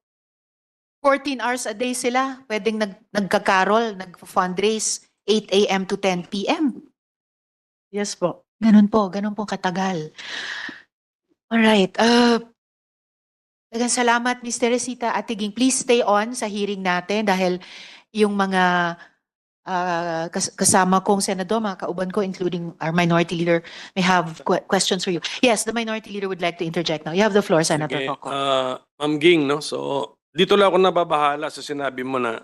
14 hours a day sila pwedeng nagka-carol, nag-fundraise 8 a.m. to 10 p.m. Yes po. Ganun po katagal. Alright. Daghang salamat, Ms. Teresita Atiging. Please stay on sa hearing natin dahil yung mga kasama kong senador, mga kauban ko, including our minority leader, may have questions for you. Yes, the minority leader would like to interject now. You have the floor, Senator Sige, Coco. Ma'am Ging, no? So, dito lang ako nababahala sa sinabi mo na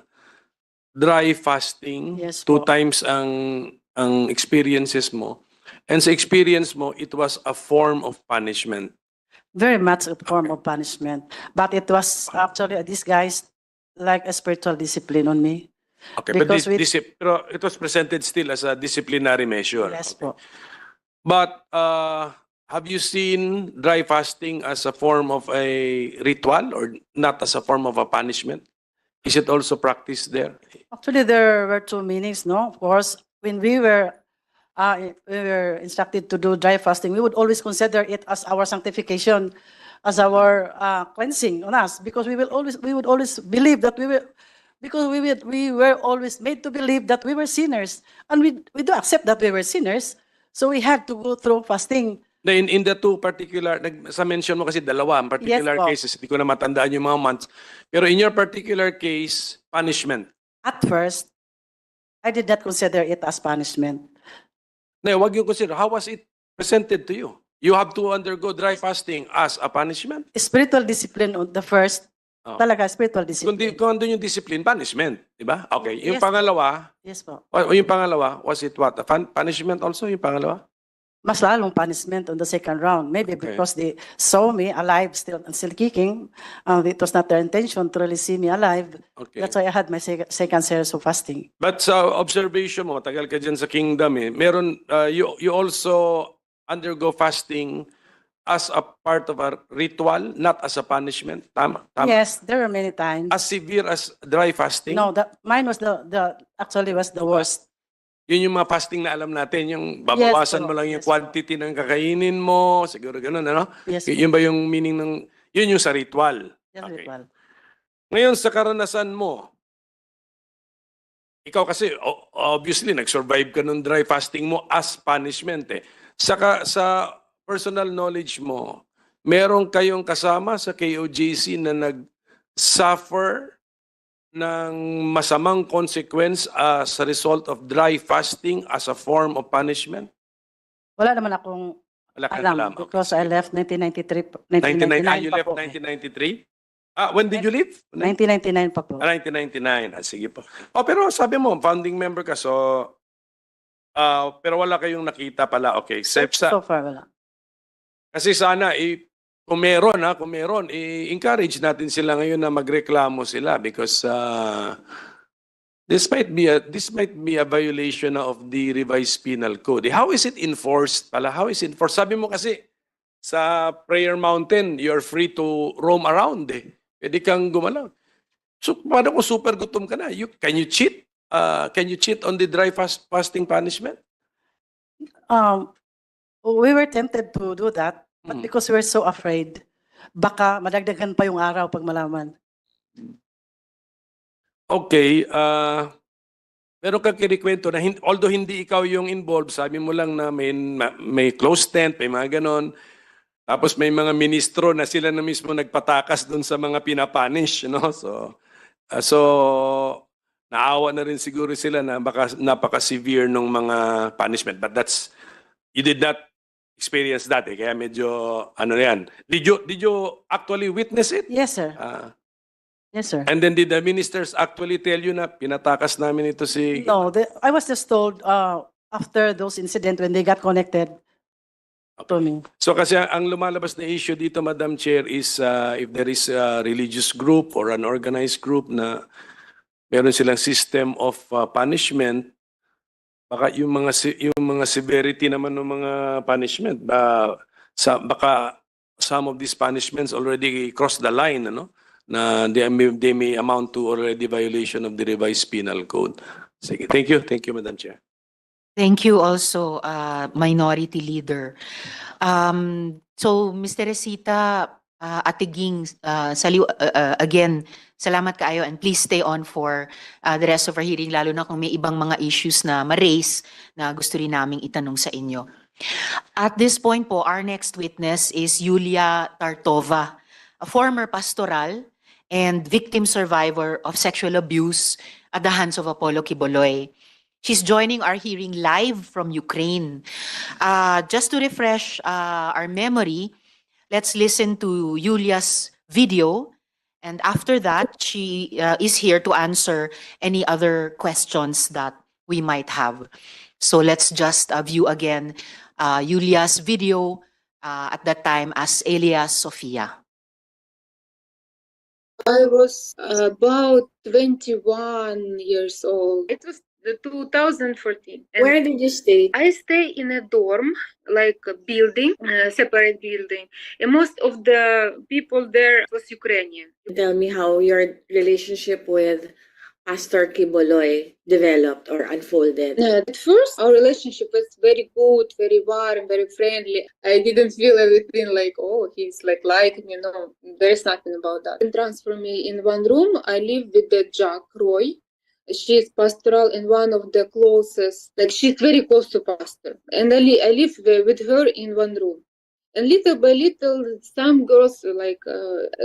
dry fasting, Yes 2 po. times ang experiences mo. And sa experience mo, it was a form of punishment. Very much a form of punishment. But it was actually a disguise like a spiritual discipline on me. Okay, but Because pero it was presented still as a disciplinary measure. Yes Okay. po. But have you seen dry fasting as a form of a ritual or not as a form of a punishment? Is it also practiced there? Actually, there were 2 meanings, no? Of course, when we were instructed to do dry fasting, we would always consider it as our sanctification, as our cleansing on us, because we would always believe that we were always made to believe that we were sinners, and we do accept that we were sinners, so we had to go through fasting. In the 2 particular, sa mention mo kasi dalawa, ang particular Yes po. cases, hindi ko na matandaan yung mga months. Pero in your particular case, punishment. At first, I did not consider it as punishment. No, wag yung consider. How was it presented to you? You have to undergo dry fasting as a punishment? Spiritual discipline on the first, Oh. talaga spiritual discipline. Kung andun yung discipline, punishment. Diba? Okay. Yung Yes. pangalawa, Yes po. yung pangalawa, was it what? A punishment also, yung pangalawa? Mas lalong punishment on the second round. Maybe Okay. because they saw me alive still kicking. It was not their intention to really see me alive. Okay. That's why I had my second series of fasting. But sa observation mo, tagal ka dyan sa kingdom meron, you also undergo fasting as a part of a ritual, not as a punishment. Tama? Tama. Yes, there were many times. As severe as dry fasting? No, mine was actually was the worst. Yun yung mga fasting na alam natin, yung babawasan Yes, mo lang yung yes, po. quantity ng kakainin mo, siguro ganun, ano? Yes, Yun ba yung meaning ng, yun yung sa ritual? yes, Okay. ritual. Ngayon sa karanasan mo, ikaw kasi obviously nag-survive ka nung dry fasting mo as punishment sa personal knowledge mo, meron kayong kasama sa KOJC na nag-suffer ng masamang consequence as a result of dry fasting as a form of punishment? Wala naman akong Wala kang alam alam. because I left 1993, 1999, you pa left po. 1993? When did you leave? 1999 pa po. 1999. Sige po. Pero sabi mo, founding member ka, so pero wala kayong nakita pala. Okay. So far, wala. Kasi sana, kung meron, i-encourage natin sila ngayon na magreklamo sila because this might be a violation of the revised penal code. How is it enforced pala? How is it enforced? Sabi mo kasi, sa Prayer Mountain, you're free to roam around Pwede kang gumalaw. So, paano kung super gutom ka na? Can you cheat? Can you cheat on the dry fasting punishment? We were tempted to do that, but because we were so afraid, baka madagdagan pa yung araw pag malaman. Okay. meron kang kinikwento na although hindi ikaw yung involved, sabi mo lang na may close tent, may mga ganon. Tapos may mga ministro na sila na mismo nagpatakas doon sa mga pinapanish, no? So naawa na rin siguro sila na baka napaka-severe nung mga punishment. But you did not experience that, eh. Kaya medyo, ano na yan. Did you actually witness it? Yes, sir. Yes, sir. And then did the ministers actually tell you na pinatakas namin ito si... No, I was just told after those incidents when they got connected to me. So kasi ang lumalabas na issue dito, Madam Chair, is if there is a religious group or an organized group na meron silang system of punishment, baka yung mga severity naman ng mga punishment, baka some of these punishments already cross the line, ano? Na they may amount to already violation of the revised penal code. Sige. Thank you, Madam Chair. Thank you also, Minority Leader. So, Mr. Resita, Ate Ging, again, salamat kaayo and please stay on for the rest of our hearing, lalo na kung may ibang mga issues na ma-raise na gusto rin naming itanong sa inyo. At this point po, our next witness is Yulia Tartova, a former pastoral and victim survivor of sexual abuse at the hands of Apollo Quibuloy. She's joining our hearing live from Ukraine. Just to refresh our memory, let's listen to Yulia's video. And after that, she is here to answer any other questions that we might have. So let's just view again Yulia's video at that time as Elias Sofia. I was about 21 years old. It was the 2014. And where did you stay? I stay in a dorm, like a building, a separate building. And most of the people there was Ukrainian. Tell me how your relationship with Pastor Quibuloy developed or unfolded. At first, our relationship was very good, very warm, very friendly. I didn't feel everything like, oh, he's like me. No, there's nothing about that. And transfer me in one room. I live with the Jack Roy. She's pastoral and one of the closest, like she's very close to pastor. And I live with her in one room. And little by little, some girls like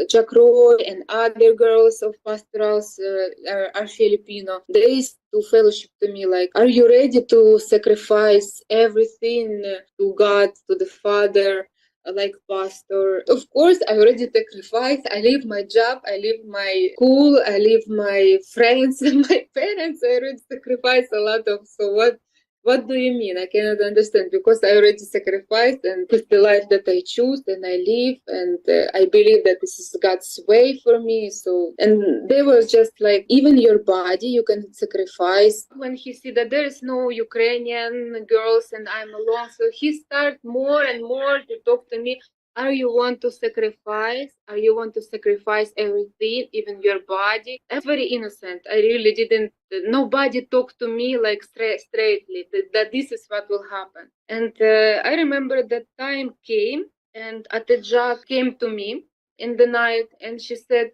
Jack Roy and other girls of pastorals are Filipino. They used to fellowship to me like, are you ready to sacrifice everything to God, to the Father, like pastor? Of course, I already sacrificed. I leave my job, I leave my school, I leave my friends and my parents. I already sacrificed a lot of, so what do you mean? I cannot understand because I already sacrificed and it's the life that I choose and I live and I believe that this is God's way for me. So, and they were just like, even your body you can sacrifice. When he see that there is no Ukrainian girls and I'm alone, so he started more and more to talk to me. Are you want to sacrifice? Are you want to sacrifice everything, even your body? I'm very innocent. I really didn't. Nobody talked to me like straightly that this is what will happen. And I remember that time came, and Atejak came to me in the night, and she said,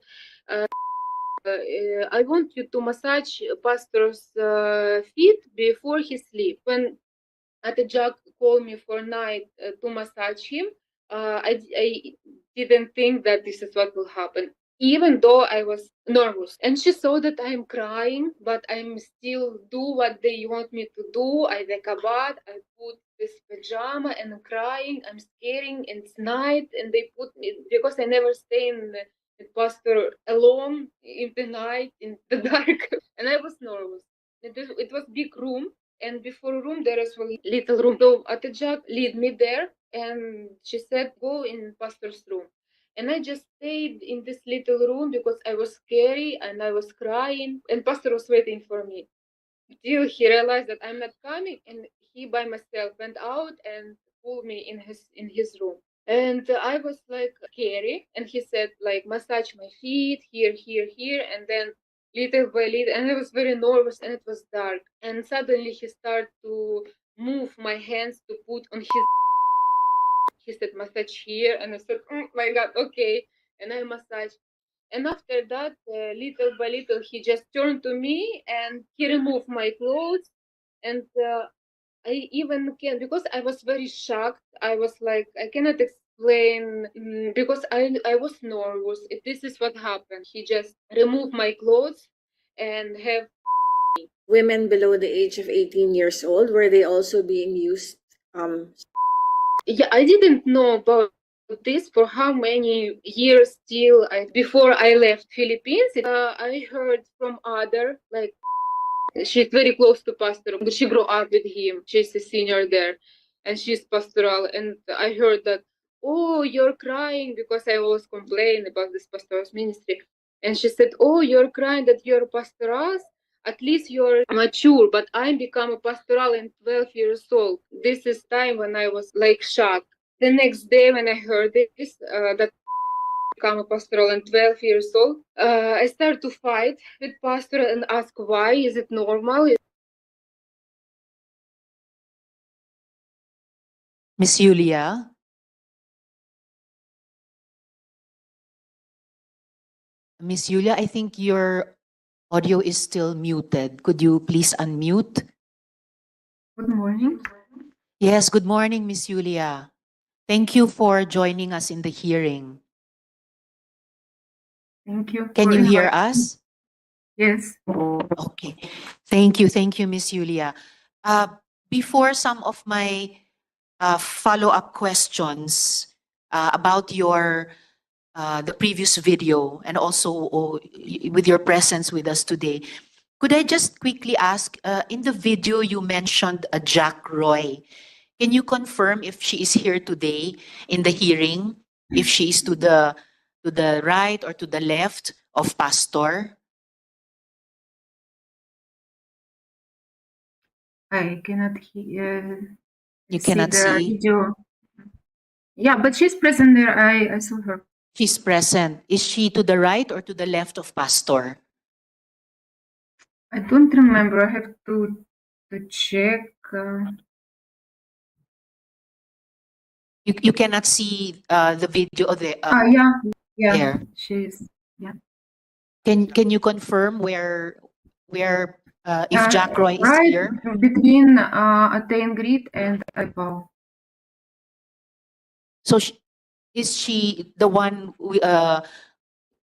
"I want you to massage pastor's feet before he sleep." When Atejak called me for night to massage him, I didn't think that this is what will happen, even though I was nervous. And she saw that I'm crying, but I'm still do what they want me to do. I take a bath, I put this pajama and I'm crying, I'm scaring, and it's night, and they put me, because I never stay in the pastor alone in the night, in the dark, and I was nervous. It was big room, and before room there is a little room. So Atejak lead me there, and she said, go in pastor's room. And I just stayed in this little room because I was scary and I was crying, and pastor was waiting for me till he realized that I'm not coming, and he by myself went out and pulled me in his room. And I was like scary, and he said like massage my feet here, and then little by little, and I was very nervous, and it was dark, and suddenly he started to move my hands to put on his. He said massage here, and I said, oh my God, okay, and I massage. And after that, little by little, he just turned to me and he removed my clothes. And I even can, because I was very shocked. I was like, I cannot explain because I was nervous. If this is what happened, he just removed my clothes and have. Women below the age of 18 years old, were they also being used? Yeah, I didn't know about this for how many years till before I left Philippines. I heard from other, like, she's very close to Pastor. She grew up with him. She's a senior there, and she's pastoral. And I heard that, oh, you're crying because I always complain about this pastor's ministry. And she said, oh, you're crying that you're pastoral. At least you're mature, but I become a pastoral in 12 years old. This is time when I was like shocked. The next day when I heard this, that become a pastoral and 12 years old, I started to fight with pastor and ask why. Is it normal? Miss Yulia? Miss Yulia, I think your audio is still muted. Could you please unmute? Good morning. Yes, good morning, Miss Yulia. Thank you for joining us in the hearing. Thank you. Can you hear us? Yes. Okay. Thank you, Miss Yulia. Before some of my follow-up questions about your the previous video and also with your presence with us today, could I just quickly ask, in the video you mentioned Jack Roy. Can you confirm if she is here today in the hearing? If she is to the right or to the left of Pastor? I cannot hear. You cannot see. Video. Yeah, but she's present there. I saw her. She's present. Is she to the right or to the left of Pastor? I don't remember. I have to check. You cannot see the video of the Yeah, there. she's. Can you confirm where if Jack Roy is right here? between Attain Grid and Ipaw. So is she the one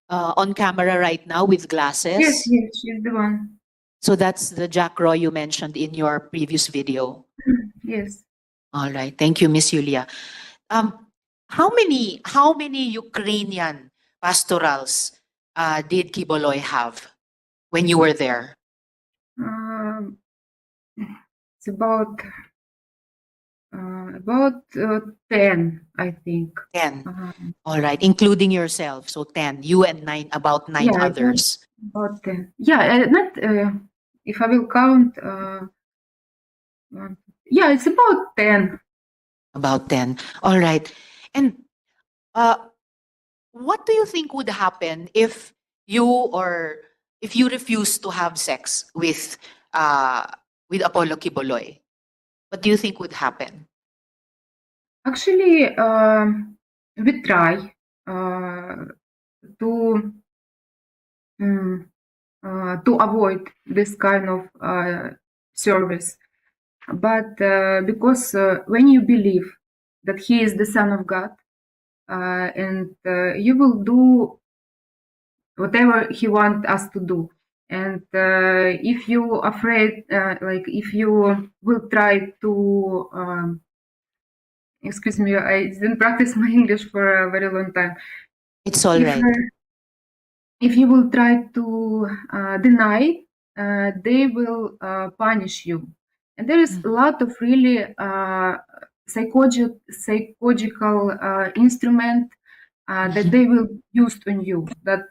on camera right now with glasses? Yes, she's the one. So that's the Jack Roy you mentioned in your previous video. Yes. All right. Thank you, Miss Yulia. How many Ukrainian pastorals did Quibuloy have when you were there? It's about 10, I think. 10. All right, including yourself. So 10. You and about nine Yeah, others. About 10. Yeah, not if I will count. Yeah, it's about 10. About 10. All right. And what do you think would happen if you refuse to have sex with Apollo Quibuloy? What do you think would happen? Actually, we try to avoid this kind of service. But because when you believe that he is the Son of God, and you will do whatever he wants us to do. And if you afraid, like if you will try to, excuse me, I didn't practice my English for a very long time. It's all right. If you will try to deny, they will punish you. And there is a lot of really psychological instrument that they will use on you. That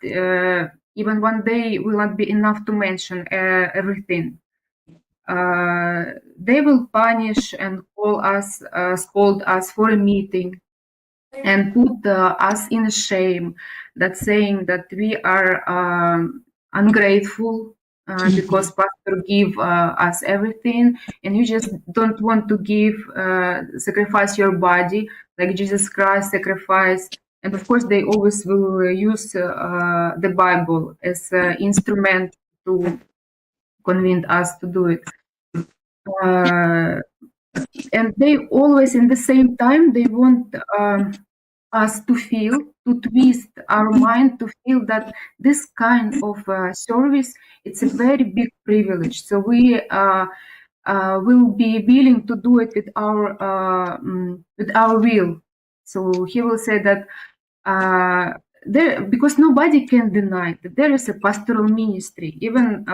even one day will not be enough to mention everything. They will punish and call us, scold us for a meeting, and put us in shame. That saying that we are ungrateful because pastor give us everything, and you just don't want to give, sacrifice your body like Jesus Christ sacrificed And of course, they always will use the Bible as an instrument to convince us to do it. And they always, in the same time, they want us to feel, to twist our mind to feel that this kind of service, it's a very big privilege. So we will be willing to do it with our will. So he will say that there, because nobody can deny that there is a pastoral ministry, even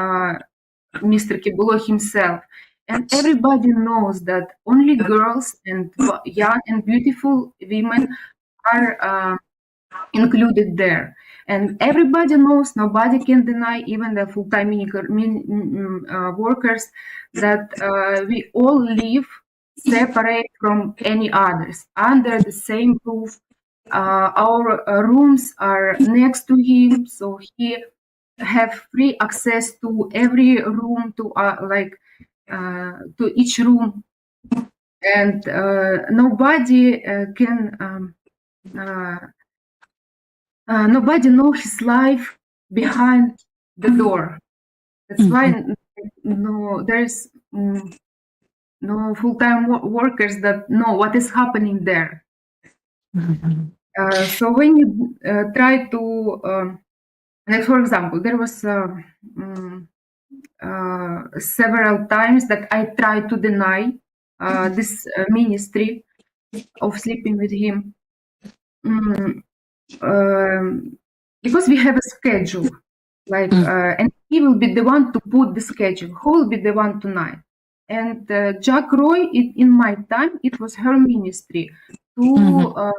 Mr. Quibuloy himself. And everybody knows that only girls and young and beautiful women are included there. And everybody knows, nobody can deny, even the full-time workers, that we all live separate from any others, under the same roof. Our rooms are next to him, so he have free access to every room, to each room, and nobody can. Nobody know his life behind the door. That's why there's no full-time workers that know what is happening there. So when you try to, like for example, there was several times that I tried to deny this ministry of sleeping with him. Because we have a schedule, like, and he will be the one to put the schedule. Who will be the one tonight? And Jack Roy, in my time, it was her ministry to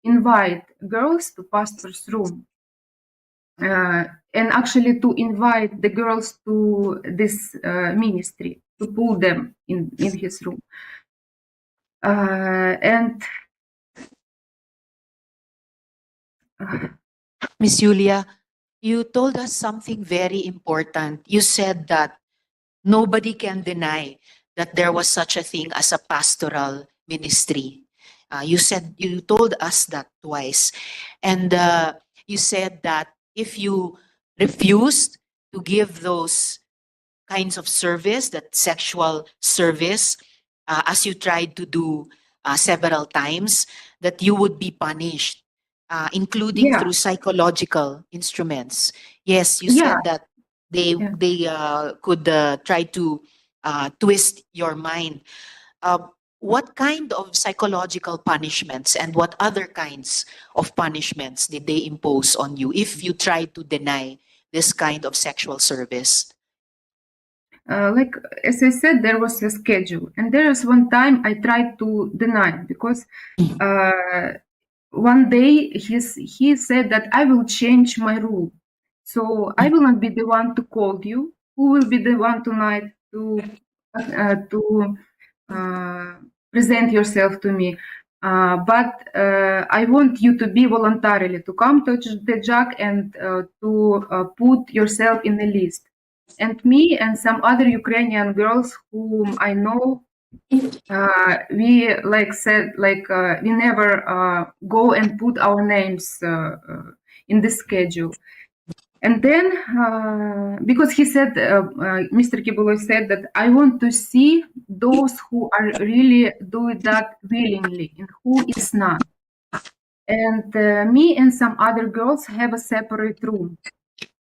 invite girls to pastor's room, and actually to invite the girls to this ministry, to pull them in his room. And Miss Julia, you told us something very important. You said that nobody can deny that there was such a thing as a pastoral ministry. You told us that twice. And you said that if you refused to give those kinds of service, that sexual service, as you tried to do several times, that you would be punished, including Yeah. through psychological instruments. Yes, you Yeah. said that they could try to twist your mind. What kind of psychological punishments and what other kinds of punishments did they impose on you if you tried to deny this kind of sexual service? Like as I said, there was a schedule, and there was one time I tried to deny because one day he said that I will change my rule, so I will not be the one to call you. Who will be the one tonight to present yourself to me? But I want you to be voluntarily to come to the Jack and to put yourself in the list. And me and some other Ukrainian girls whom I know, we we never go and put our names in the schedule. And then, because he said, Mr. Quibuloy said that I want to see those who are really doing that willingly and who is not. And me and some other girls have a separate room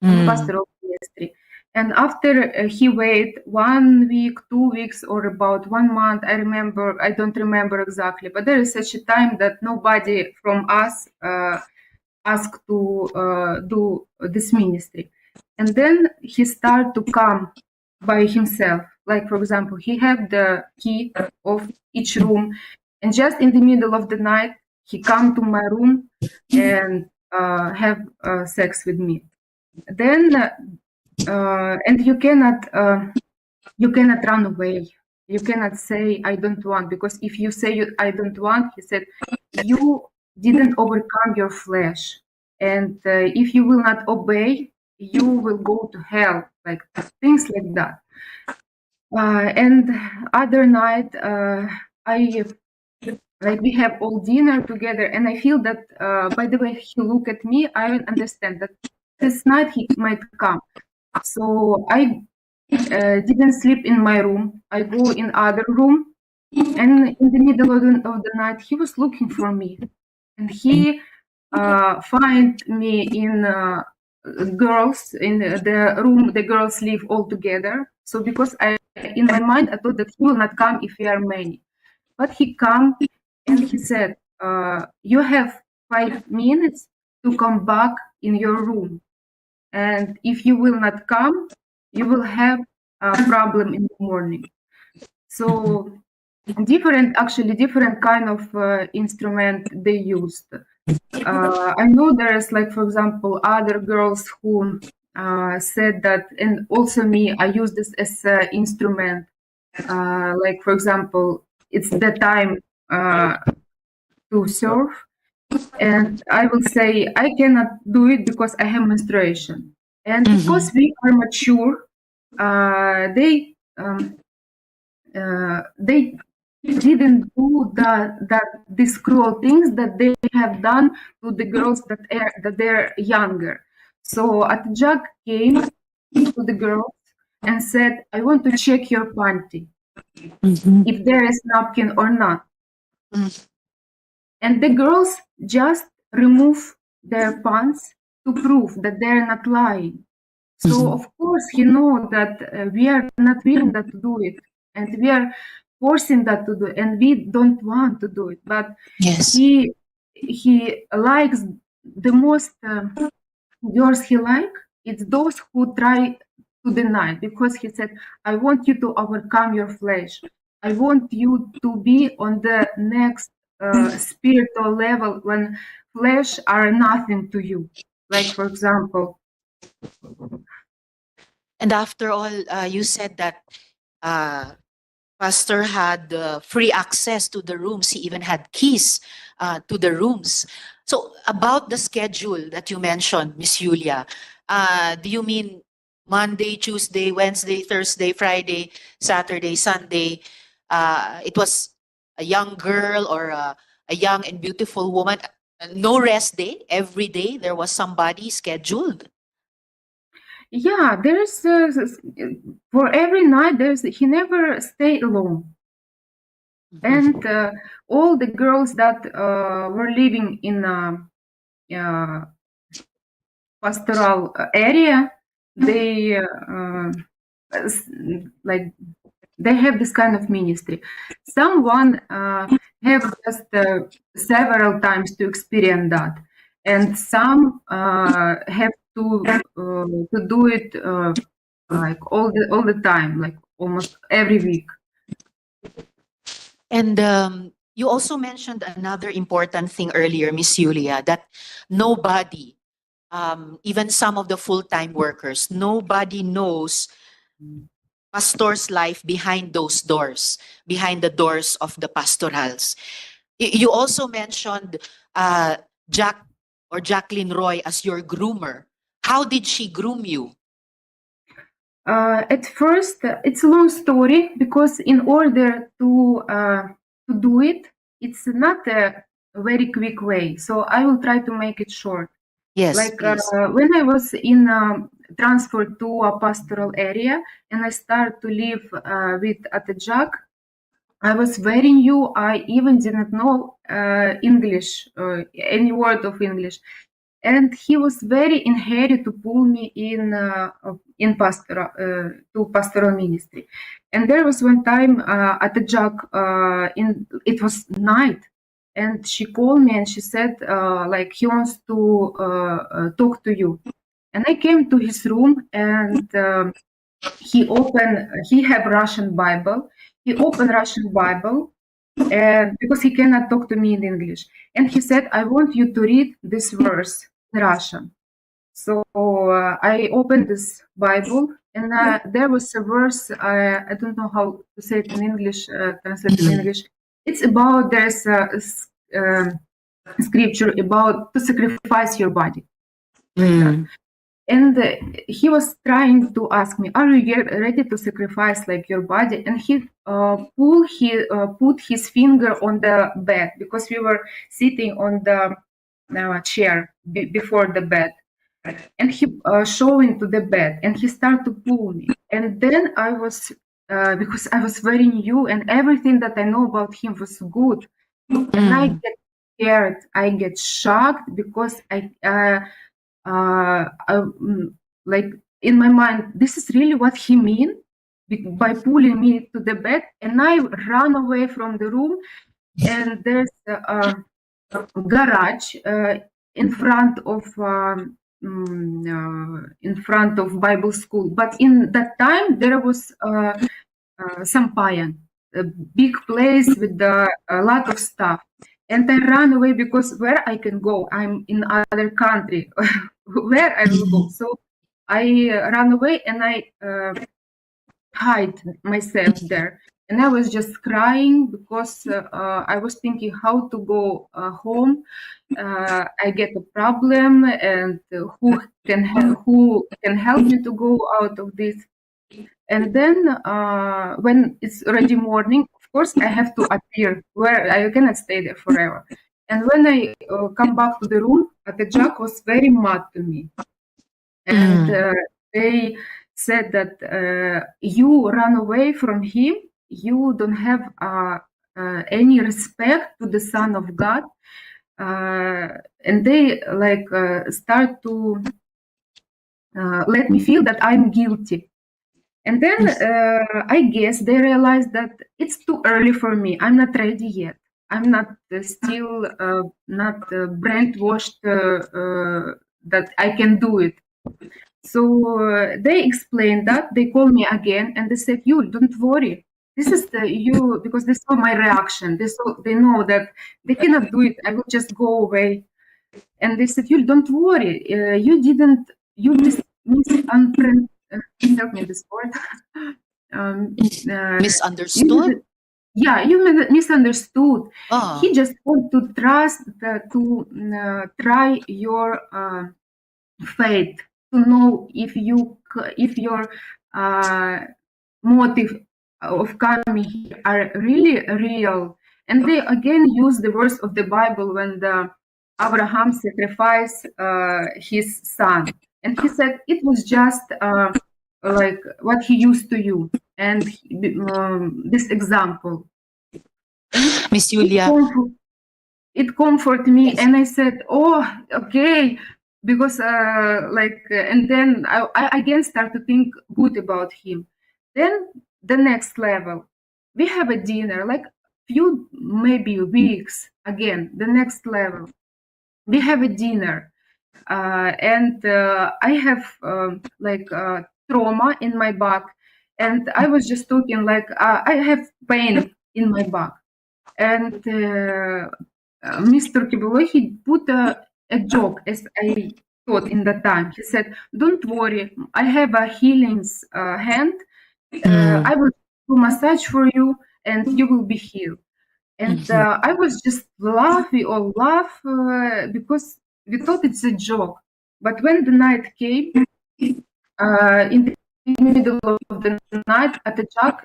in pastoral ministry. And after he waited 1 week, 2 weeks, or about 1 month, I don't remember exactly, but there is such a time that nobody from us asked to do this ministry. And then he started to come by himself. Like, for example, he had the key of each room, and just in the middle of the night, he come to my room and have sex with me. Then and you cannot run away. You cannot say I don't want, because if you say I don't want, he said, you didn't overcome your flesh, and if you will not obey, you will go to hell, like things like that. And other night, like we have all dinner together, and I feel that by the way he look at me, I understand that this night he might come. So I didn't sleep in my room. I go in other room, and in the middle of the night he was looking for me, and he find me in girls in the room. The girls live all together. So because in my mind I thought that he will not come if we are many, but he come and he said, "You have 5 minutes to come back in your room, and if you will not come, you will have a problem in the morning." So different kind of instrument they used. I know there's like, for example, other girls who said that, and also me, I use this as an instrument. Like, for example, it's the time to serve, and I will say I cannot do it because I have menstruation, and because we are mature, they didn't do these cruel things that they have done to the girls that they're younger. So Atjag came to the girls and said, "I want to check your panty, if there is napkin or not." And the girls just remove their pants to prove that they're not lying. So of course he know that we are not willing that to do it, and we are forcing that to do it, and we don't want to do it. But Yes. he likes the most girls he like. It's those who try to deny, because he said, "I want you to overcome your flesh. I want you to be on the next spiritual level when flesh are nothing to you." Like, for example. And after all, you said that Pastor had free access to the rooms. He even had keys to the rooms. So about the schedule that you mentioned, Miss Julia, do you mean Monday, Tuesday, Wednesday, Thursday, Friday, Saturday, Sunday? It was a young girl or a young and beautiful woman. No rest day. Every day there was somebody scheduled. Yeah, there's for every night he never stay alone. And all the girls that were living in pastoral area, they like they have this kind of ministry. Someone have just several times to experience that, and some have to do it like all the time, like almost every week. And you also mentioned another important thing earlier, Miss Julia, that nobody, even some of the full-time workers, nobody knows pastor's life behind those doors, behind the doors of the pastorals. You also mentioned Jack or Jacqueline Roy as your groomer. How did she groom you? At first, it's a long story, because in order to do it, it's not a very quick way. So I will try to make it short. Yes, like please. When I was in transferred to a pastoral area and I started to live with Atjag, I was very new. I even didn't know English, any word of English. And he was very in hurry to pull me in pastoral to pastoral ministry. And there was one time at the jug, it was night, and she called me and she said like he wants to talk to you. And I came to his room, and he have Russian Bible. He opened Russian Bible, and because he cannot talk to me in English, and he said, "I want you to read this verse in Russian." So I opened this Bible, and there was a verse. I don't know how to say it in English. Translate in English. It's about there's a scripture about to sacrifice your body. And he was trying to ask me, "Are you ready to sacrifice like your body?" And he put his finger on the bed because we were sitting on the chair before the bed, and he showing to the bed, and he started to pull me. And then I was because I was very new and everything that I know about him was good, and I get scared, I get shocked because like in my mind, this is really what he mean by pulling me to the bed, and I run away from the room, and there's a garage in front of Bible school. But in that time there was Sampayan, a big place with a lot of stuff. And I ran away because where I can go? I'm in other country. Where I will go? So I ran away and I hide myself there. And I was just crying because I was thinking how to go home. I get a problem, and who can help me to go out of this? And then when it's already morning, of course, I have to appear where I cannot stay there forever. And when I come back to the room, the Jack was very mad to me. And they said that you run away from him, you don't have any respect to the Son of God. And they like start to let me feel that I'm guilty. And then I guess they realized that it's too early for me. I'm not ready yet. I'm not still not brainwashed that I can do it. So they explained that. They called me again and they said, "You don't worry. This is you," because they saw my reaction. They know that they cannot do it. I will just go away. And they said, "You don't worry. You help me this word. Misunderstood? Yeah, you misunderstood. Oh. He just want to trust try your faith, to know if your motive of coming here are really real." And they again use the verse of the Bible when Abraham sacrificed his son, and he said it was just like what he used to you, and this example. Miss Julia. It comforted me, and I said, "Oh, okay," because and then I again start to think good about him. Then the next level, we have a dinner, like few maybe weeks. Again, the next level, we have a dinner, and I have trauma in my back, and I was just talking like I have pain in my back, and Mr. Quibuloy, he put a joke, as I thought in that time. He said, "Don't worry, I have a healing hand. I will do massage for you, and you will be healed." And I was just laughing or laugh because we thought it's a joke. But when the night came, in the middle of the night, Jack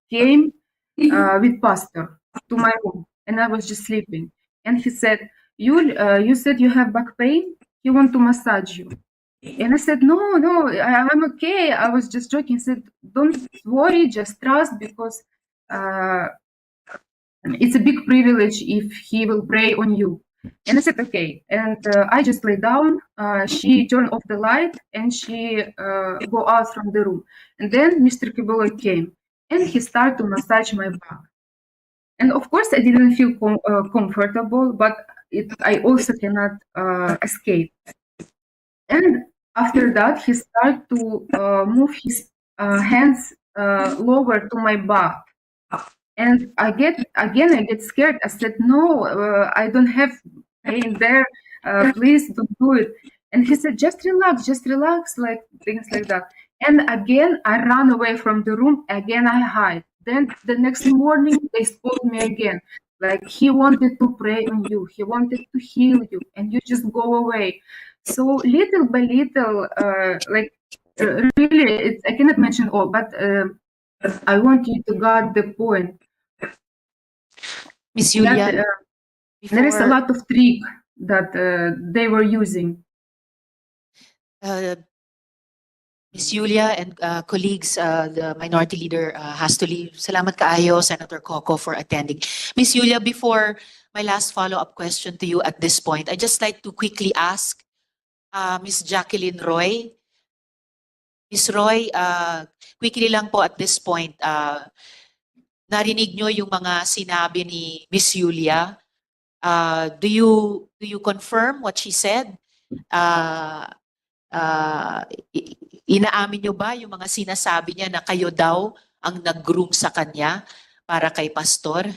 came with pastor to my room, and I was just sleeping. And he said, you said you have back pain? He want to massage you." And I said, no, I'm okay. I was just joking. He said, "Don't worry, just trust, because it's a big privilege if he will pray on you." And I said, okay. And I just lay down. She turned off the light and she go out from the room. And then Mr. Quibuloy came and he started to massage my back. And of course, I didn't feel comfortable, but I also cannot escape. And after that, he started to move his hands lower to my back. And I get scared. I said, "No, I don't have pain there. Please don't do it." And he said, just relax, like things like that. And again, I ran away from the room. Again, I hide. Then the next morning, they spoke me again. Like, he wanted to pray on you. He wanted to heal you, and you just go away. So little by little, really, I cannot mention all, but I want you to get the point Miss that Julia, there is a before lot of trick that they were using. uh, Miss Julia and colleagues, the minority leader has to leave. Salamat kaayo, Senator Coco, for attending. Miss Julia, before my last follow-up question to you at this point, I'd just like to quickly ask Miss Jacqueline Roy. Miss Roy, quickly lang po at this point, narinig nyo yung mga sinabi ni Miss Julia. Do you confirm what she said? Inaamin nyo ba yung mga sinasabi niya na kayo daw ang nag-groom sa kanya para kay Pastor?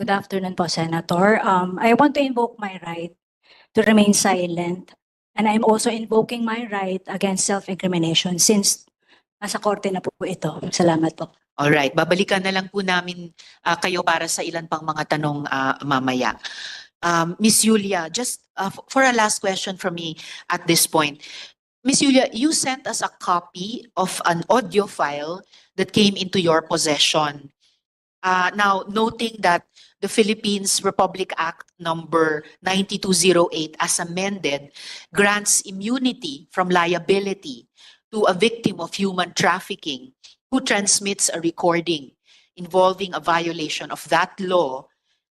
Good afternoon po, Senator. I want to invoke my right to remain silent, and I'm also invoking my right against self-incrimination since nasa korte na po ito. Salamat po. Alright, babalikan na lang po namin kayo para sa ilan pang mga tanong mamaya. Miss Julia, just for a last question from me at this point. Miss Julia, you sent us a copy of an audio file that came into your possession. Now, noting that the Philippines Republic Act number 9208 as amended grants immunity from liability to a victim of human trafficking who transmits a recording involving a violation of that law,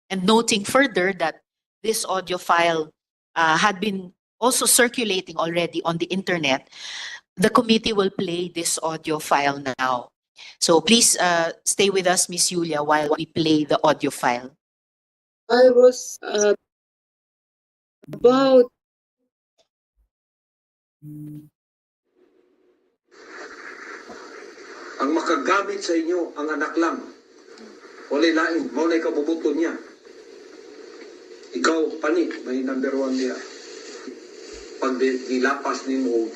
and noting further that this audio file had been also circulating already on the internet, the committee will play this audio file now. So please stay with us, Miss Julia, while we play the audio file. I was about Ang makagamit sa inyo ang anak lang. Walay lain, maunay kabubuton niya. Ikaw, pani, may number 1 niya. Pag gilapas ni mo,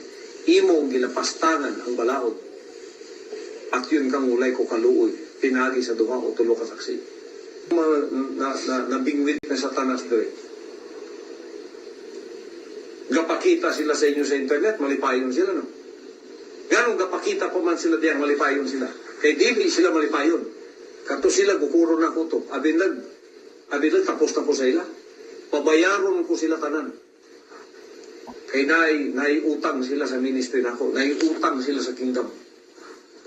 imong gilapastangan ang balaod. At yun kang ulay ko kaluoy, pinagi sa duha o tulo ka saksi. Nabingwit na satanas doon. Gapakita sila sa inyo sa internet, malipayon sila, no? Ganong gapakita pa man sila diyang malipayon sila. Kay di sila malipayon. Kato sila, gukuro na ko to. Abinag tapos na po sa ila. Pabayaron ko sila tanan. Kay naiutang sila sa ministry na ako. Naiutang sila sa kingdom.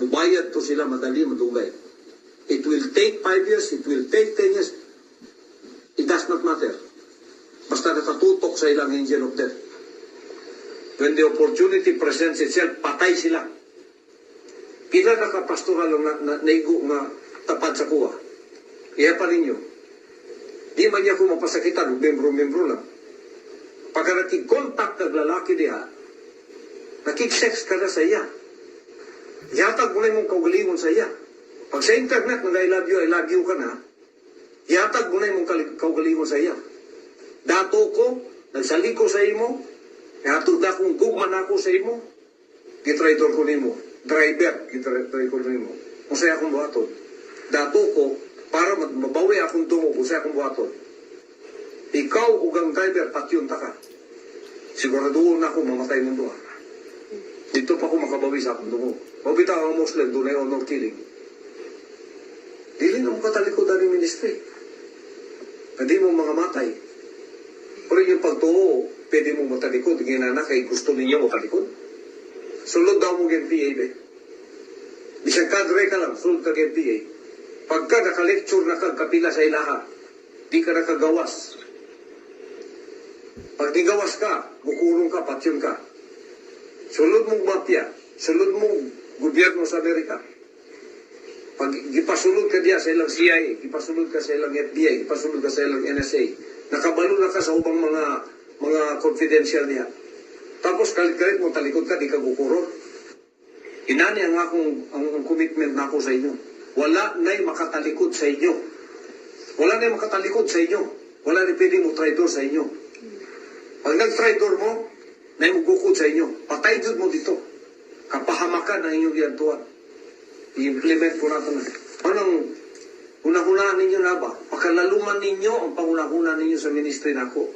Bubayad to sila madali, madugay. It will take 5 years, it will take 10 years. It does not matter. Basta nakatutok sa ilang angel of death. When the opportunity presents itself, patay sila. Pila nakapastoral na naigo nga tapad sa kuha. Iya pa ninyo. Di man niya ko mapasakitan, membro-membro lang. Pagka nakik-contact ng lalaki diha, nakik-sex ka na sa iya. Yatag mo na yung kaugalingon sa iya. Pag sa internet, nag I love you ka na, yatag mo na yung kaugalingon sa iya. Dato ko, nagsaliko sa imo, yatag na kung gugman ako sa imo, gitraidor ko nimo. Driver, gitraidor ko nimo. Kung sa'yo akong buhaton. Dato ko, para mabawi akong tungo kung sa'yo akong buhaton. Ikaw ugang driver, patyon ta ka. Siguraduhin na ako mamatay mo doon. Dito pa ako makabawi sa akong tungo. Mabita ang Muslim, doon ay honor killing. Dili na mo katalikod ang ministry. Hindi mo mga matay. Pero yung pagtuo, pwede mo matalikod. Ginana kay gusto ninyo matalikod. Sulod daw mo GNPA, be. Bisang kadre ka lang, sulod ka GNPA. Pagka naka-lecture na kapila sa ilaha, di ka nakagawas. Pag di gawas ka, bukurong ka, patyon ka. Sulod mong mafia, sulod mong gobyerno sa Amerika. Pag ipasulod ka diya sa ilang CIA, ipasulod ka sa ilang FBI, ipasulod ka sa ilang NSA, nakabalo na ka sa ubang mga confidential niya. Tapos kalit-kalit mo talikod ka, di ka gukurot. Inani ang commitment na ako sa inyo. Wala na'y makatalikod sa inyo. Wala na'y makatalikod sa inyo. Wala na'y pwede mo traidor sa inyo. Pag nag-traidor mo, na'y magukod sa inyo. Patay jud mo dito. Kapahamakan ang inyong iyantuan. I-implement ko na ito na. Anong unahunaan ninyo na ba? Pakalaluman ninyo ang pangunahuna ninyo sa ministry na ako.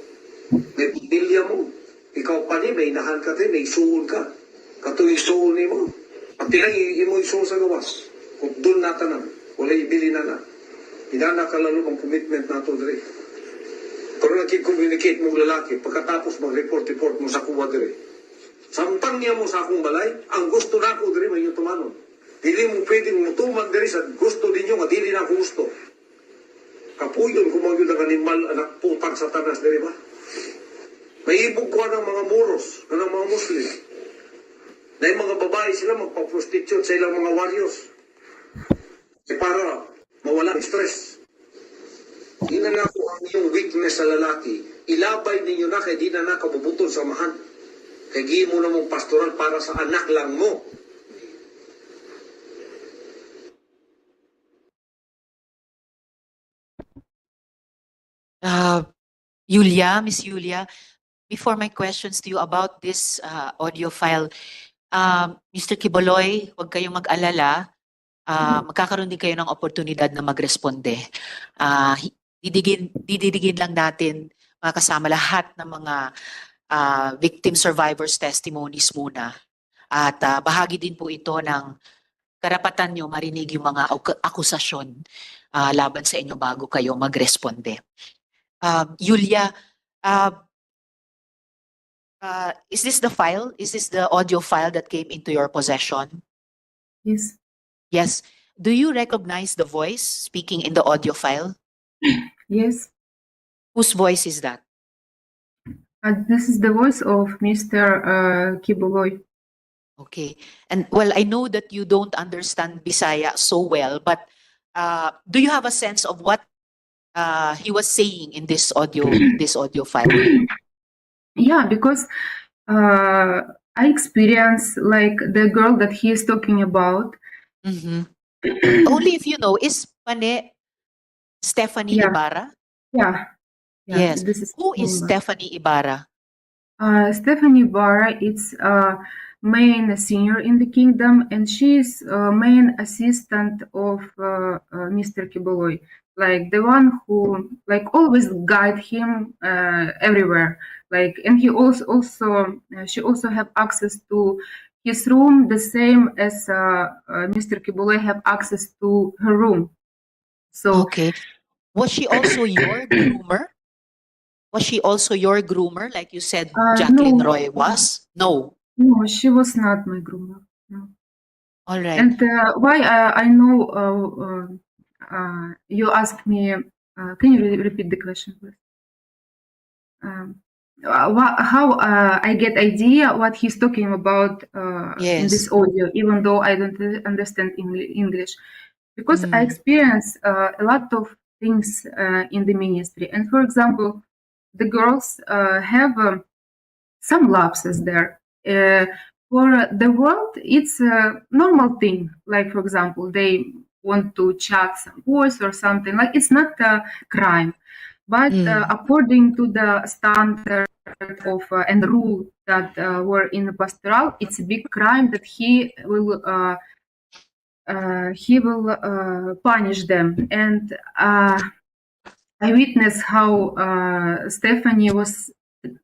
May pamilya mo, Ikaw pa ni, may inahan ka tayo, may suon ka. Katuwing suon ni mo. At tinay, imo isuon sa gawas. Kung doon na tanan, wala ibili na na. Hinana ka lalo ang commitment nato dire. Pero nagkik-communicate mong lalaki, pagkatapos mag-report mo sa kuwa dire. Sampang niya mo sa akong balay, ang gusto na ako dire, may yung tumanon. Dili mo pwedeng mutuman dire sa gusto ninyo, nga dili na ako gusto. Kapuyon kung magyod ang animal, anak putang satanas dire ba? May ibog ko ng mga moros, ng mga Muslim. Na yung mga babae sila magpa-prostitute sa ilang mga warriors. Para mawala ng stress. Ina na po ang iyong weakness sa lalaki. Ilabay ninyo na kay di na nakabubutol sa mahan. Kay gi mo na mong pastoral para sa anak lang mo. Miss Yulia, before my questions to you about this audio file, Mr. Quibuloy, huwag kayong mag-alala. Magkakaroon din kayo ng oportunidad na magresponde. Didigin lang natin mga kasama lahat ng mga victim survivors testimonies muna. At bahagi din po ito ng karapatan nyo marinig yung mga akusasyon laban sa inyo bago kayo magresponde. Yulia, is this the file? Is this the audio file that came into your possession? Yes. Yes. Do you recognize the voice speaking in the audio file? Yes. Whose voice is that? This is the voice of Mr. Quibuloy. Okay. And well, I know that you don't understand Bisaya so well, but do you have a sense of what he was saying in this audio file? Yeah, because I experienced like the girl that he is talking about. Mm-hmm. Only if you know, is Pane Stephanie Yeah. Ibarra? Yeah. Yes. This is Who is Stephanie Ibarra? Stephanie Ibarra. It's main senior in the kingdom, and she's main assistant of Mr. Quibuloy, like the one who like always guide him everywhere. Like, and he she also have access to his room the same as Mr. Quibuloy have access to her room. So Okay. Was she also your groomer? Was she also your groomer, like you said Jacqueline no. Roy was? No. No, she was not my groomer. No. All right. And why I know you asked me, can you repeat the question, please? How I get idea what he's talking about in this audio, even though I don't understand English, because I experience a lot of things in the ministry. And for example, the girls have some lapses there. For the world, it's a normal thing. Like, for example, they want to chat some voice or something. Like, it's not a crime. But according to the standard of and rule that were in the pastoral, it's a big crime that he will punish them. And I witnessed how Stephanie was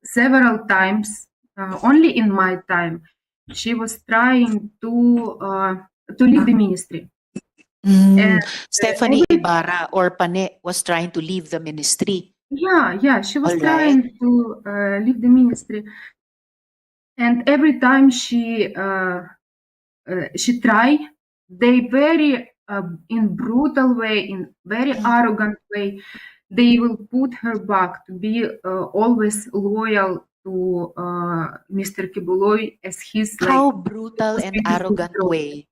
several times, only in my time, she was trying to leave the ministry. And Stephanie Ibarra or Pane was trying to leave the ministry. Yeah, she was trying to leave the ministry, and every time she tried, they very in brutal way, in very arrogant way, they will put her back to be always loyal to Mr. Quibuloy as his How brutal and arrogant way?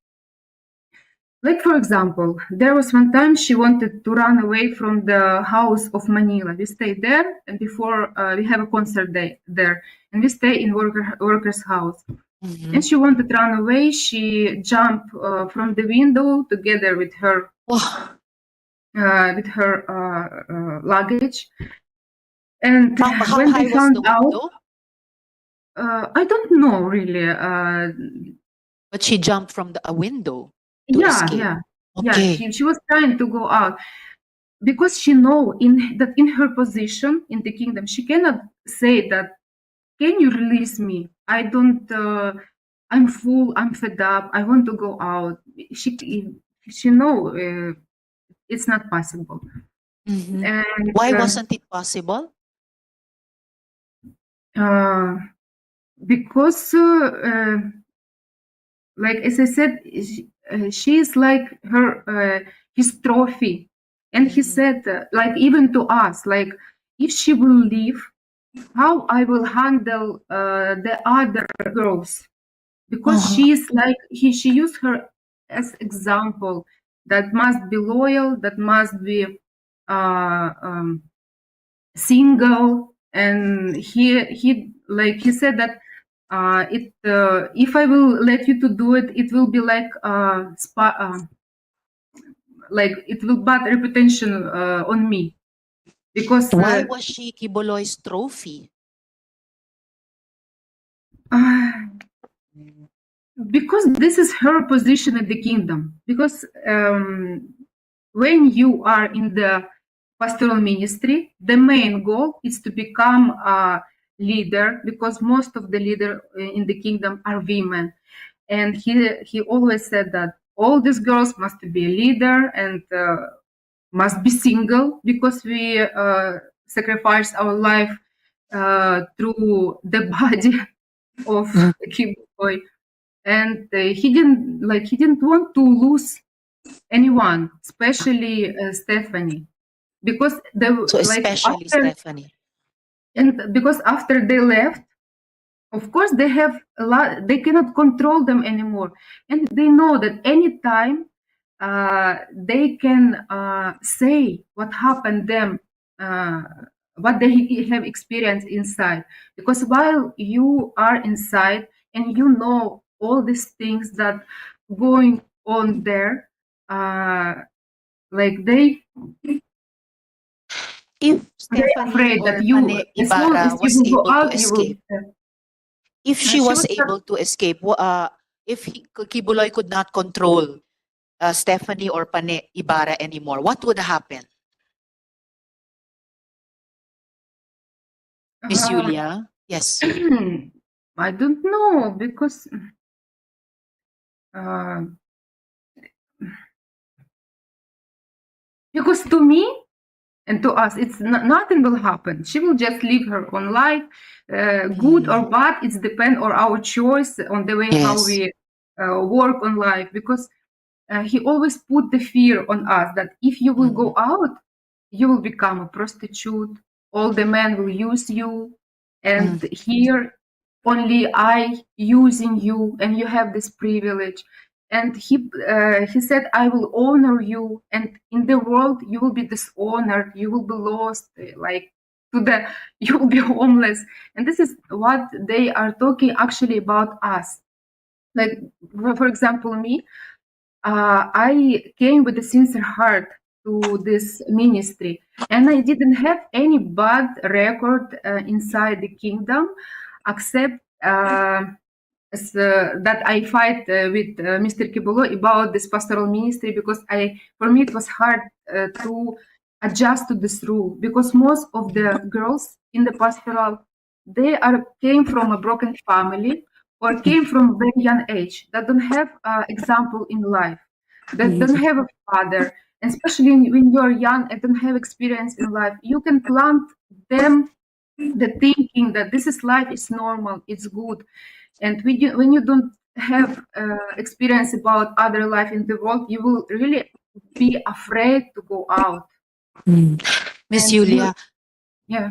Like, for example, there was one time she wanted to run away from the house of Manila. We stayed there, and before we have a concert day there, and we stay in worker's house. And she wanted to run away. She jumped from the window together with her luggage. And when they found out, I don't know really. But she jumped from a window. Yeah. Okay. She was trying to go out because she know that in her position in the kingdom, she cannot say that can you release me? I don't, I'm full, I'm fed up, I want to go out. She know it's not possible. And Why wasn't it possible? because like as I said, she is like his trophy, and he said like even to us, like if she will leave, how I will handle the other girls, because she's like she used her as example that must be loyal, that must be single, and he like he said that if I will let you to do it, it will be like like it will bad reputation on me, because Why was she Quibuloy's trophy? because this is her position in the kingdom. Because when you are in the pastoral ministry, the main goal is to become a leader, because most of the leaders in the kingdom are women. And he always said that all these girls must be a leader and must be single, because we sacrifice our life through the body of Quibuloy. And he didn't want to lose anyone, especially Stephanie, because So especially Stephanie. and because after they left, of course they have a lot, they cannot control them anymore, and they know that anytime they can say what happened them, what they have experienced inside, because while you are inside and you know all these things that going on there, like If they're Stephanie afraid or that you, Pane as long Ibarra as you was will go able to out, you will. escape, if she She was was able to escape, if Quibuloy could not control Stephanie or Pane Ibarra anymore, what would happen? Miss Julia? Yes. I don't know, because to me and to us, it's nothing will happen. She will just live her own life, good or bad. It's depend on our choice, on the way how we work on life. Because he always put the fear on us that if you will go out, you will become a prostitute. All the men will use you, and here only I using you, and you have this privilege. And he said, I will honor you, and in the world you will be dishonored, you will be lost, like you will be homeless. And this is what they are talking actually about us. Like, for example, me, I came with a sincere heart to this ministry, and I didn't have any bad record inside the kingdom, except that I fight with Mr. Quibuloy about this pastoral ministry, because for me it was hard to adjust to this rule, because most of the girls in the pastoral, they came from a broken family or came from a very young age, that don't have example in life, that don't have a father, and especially when you're young and don't have experience in life, you can plant them the thinking that this is life, is normal, it's good. And when you don't have experience about other life in the world, you will really be afraid to go out. Miss Julia? Yeah.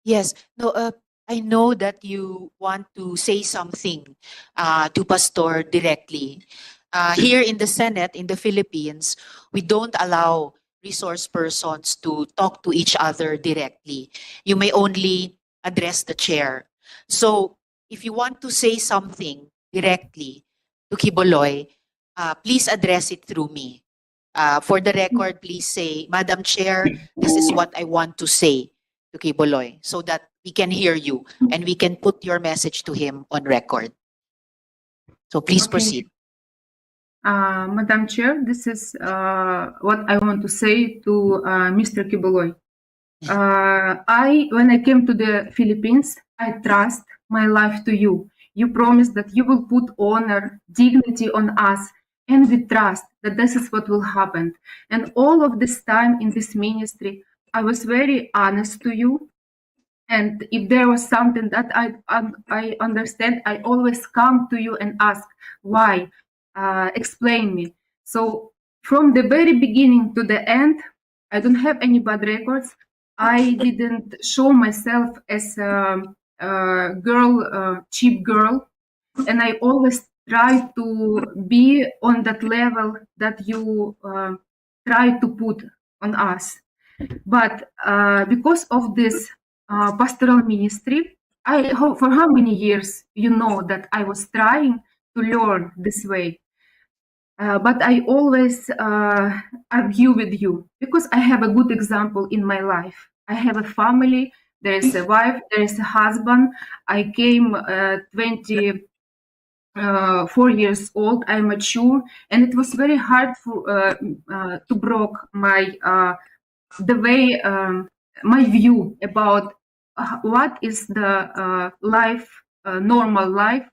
Yes. No, I know that you want to say something to Pastor directly. Here in the Senate, in the Philippines, we don't allow resource persons to talk to each other directly. You may only address the chair. So if you want to say something directly to Quibuloy, please address it through me. For the record, please say, Madam Chair, this is what I want to say to Quibuloy, so that we can hear you and we can put your message to him on record. So please proceed. Madam Chair, this is what I want to say to Mr. Quibuloy. When I came to the Philippines, I trust my life to you. You promised that you will put honor, dignity on us, and we trust that this is what will happen. And all of this time in this ministry, I was very honest to you. And if there was something that I understand, I always come to you and ask why, explain me. So from the very beginning to the end, I don't have any bad records. I didn't show myself as a girl, cheap girl, and I always try to be on that level that you try to put on us. But because of this pastoral ministry, for how many years you know that I was trying to learn this way. But I always argue with you because I have a good example in my life. I have a family, there is a wife, there is a husband. I came 24 years old, I'm mature, and it was very hard to break my my view about what is the life, normal life,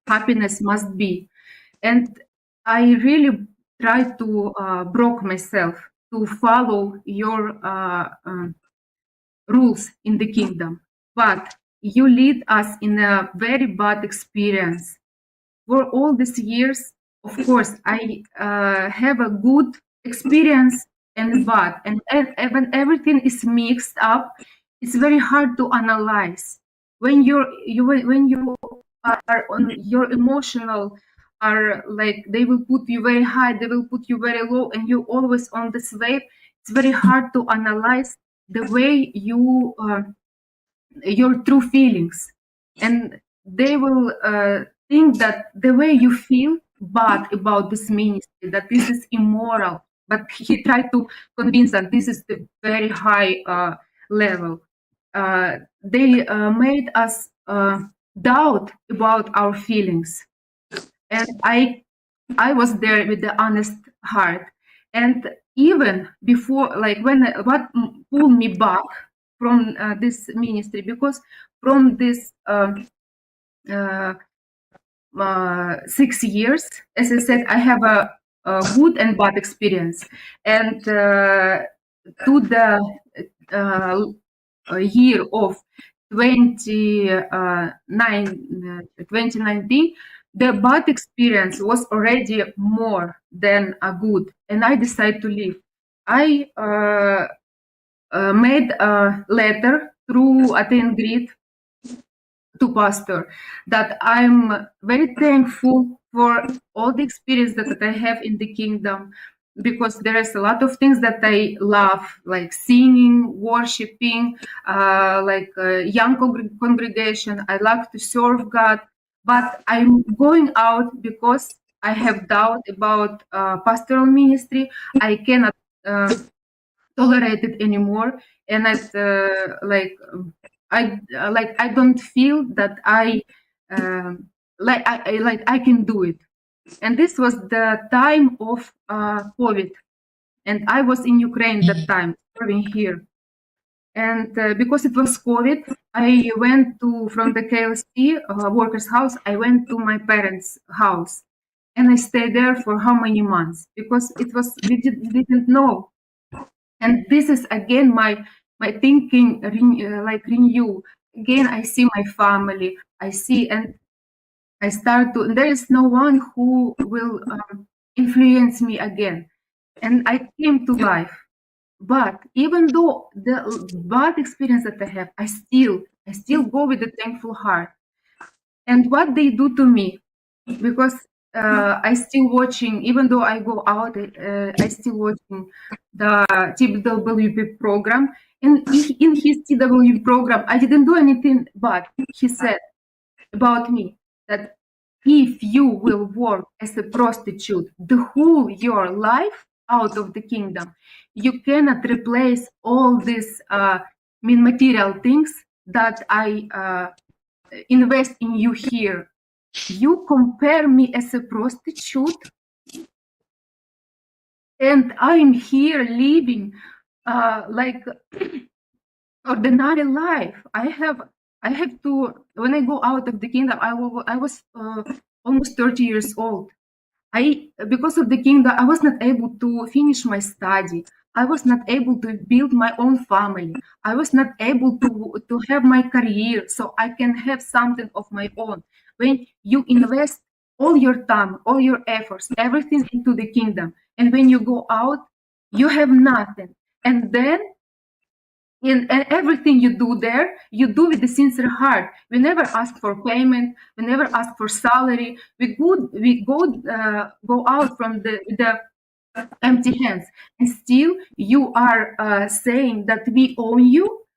happiness must be. And I really try to break myself to follow your rules in the kingdom. But you lead us in a very bad experience. For all these years, of course, I have a good experience and bad, and when everything is mixed up, it's very hard to analyze. When you are on your emotional are like they will put you very high, they will put you very low, and you're always on this wave. It's very hard to analyze the way you your true feelings, and they will think that the way you feel bad about this ministry, that this is immoral, but he tried to convince that this is the very high level. They made us doubt about our feelings, and I was there with the honest heart. And even before, like when what pulled me back from this ministry, because from this 6 years, as I said, I have a good and bad experience. And to the year of 2019, the bad experience was already more than a good, and I decided to leave. I made a letter through attendee to pastor that I'm very thankful for all the experience that I have in the kingdom, because there's a lot of things that I love, like singing, worshiping, like young congregation. I love to serve God, but I'm going out because I have doubt about pastoral ministry. I cannot tolerate it anymore, and I don't feel that I can do it. And this was the time of COVID, and I was in Ukraine that time, serving here. And because it was COVID, I went from the KLC workers' house. I went to my parents' house, and I stayed there for how many months? Because we didn't know. And this is again my thinking renew. Again, I see my family. I see, and I start to. There is no one who will influence me again, and I came to life. But even though the bad experience that I have, I still go with a thankful heart. And what they do to me, because I still watching, even though I go out, I still watching the TWP program. And in his TWP program, I didn't do anything bad. He said about me that if you will work as a prostitute the whole your life out of the kingdom, you cannot replace all these material things that I invest in you here. You compare me as a prostitute, and I'm here living like ordinary life. I I have to, when I go out of the kingdom, I was almost 30 years old. Because of the kingdom, I was not able to finish my study. I was not able to build my own family. I was not able to have my career so I can have something of my own. When you invest all your time, all your efforts, everything into the kingdom, and when you go out, you have nothing. And then in everything you do there, you do with a sincere heart. We never ask for payment. We never ask for salary. We go out from the empty hands, and still you are saying that we own you.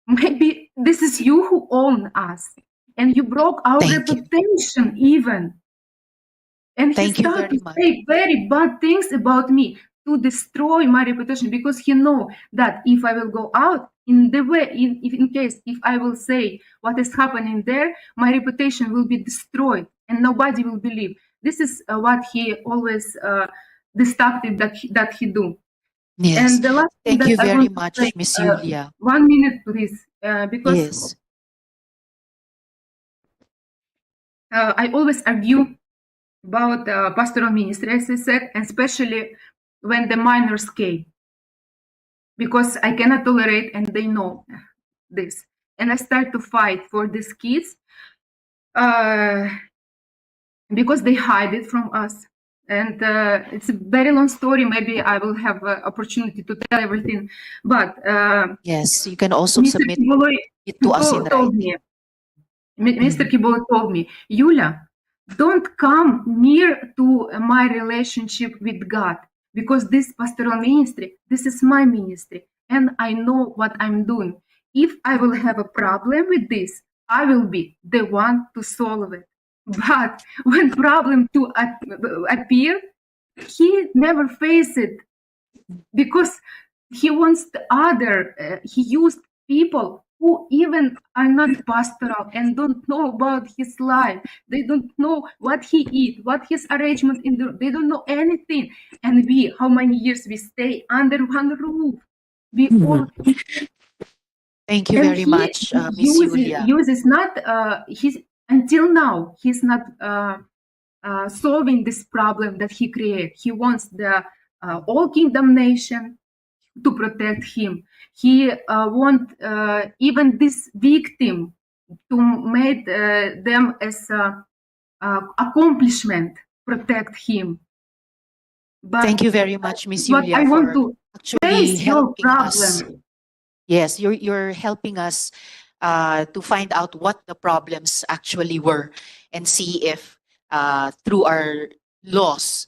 Maybe this is you who own us, and you broke our Thank you. reputation even. And Thank he you started very to much. say very bad things about me to destroy my reputation, because he know that if I will go out in the way, in case if I will say what is happening there, my reputation will be destroyed and nobody will believe. This is what he always destructive that he do. Yes. And the last thing Thank you that I very want to much, say, Miss Julia. 1 minute, please, because Yes. I always argue about pastoral ministry, as I said, and especially when the minors came, because I cannot tolerate, and they know this. And I start to fight for these kids because they hide it from us. And it's a very long story. Maybe I will have an opportunity to tell everything. But Yes, you can also Mr. submit Quibuloy it to us in told writing. me, Mr. Quibuloy told me, Yulia, don't come near to my relationship with God, because this pastoral ministry, this is my ministry, and I know what I'm doing. If I will have a problem with this, I will be the one to solve it. But when problem to appear, he never face it, because he wants the other. He used people who even are not pastoral and don't know about his life. They don't know what he eat, what his arrangement in the. They don't know anything. And we, how many years we stay under one roof? We all. Thank you And very much, Miss Julia. uses not. He's until now. He's not. Solving this problem that he created. He wants the all kingdom nation to protect him. He wants even this victim to make them as accomplishment, protect him. But Thank you very much, Miss but Julia, I want for to actually face your helping us. problem. Yes, you're helping us to find out what the problems actually were and see if through our laws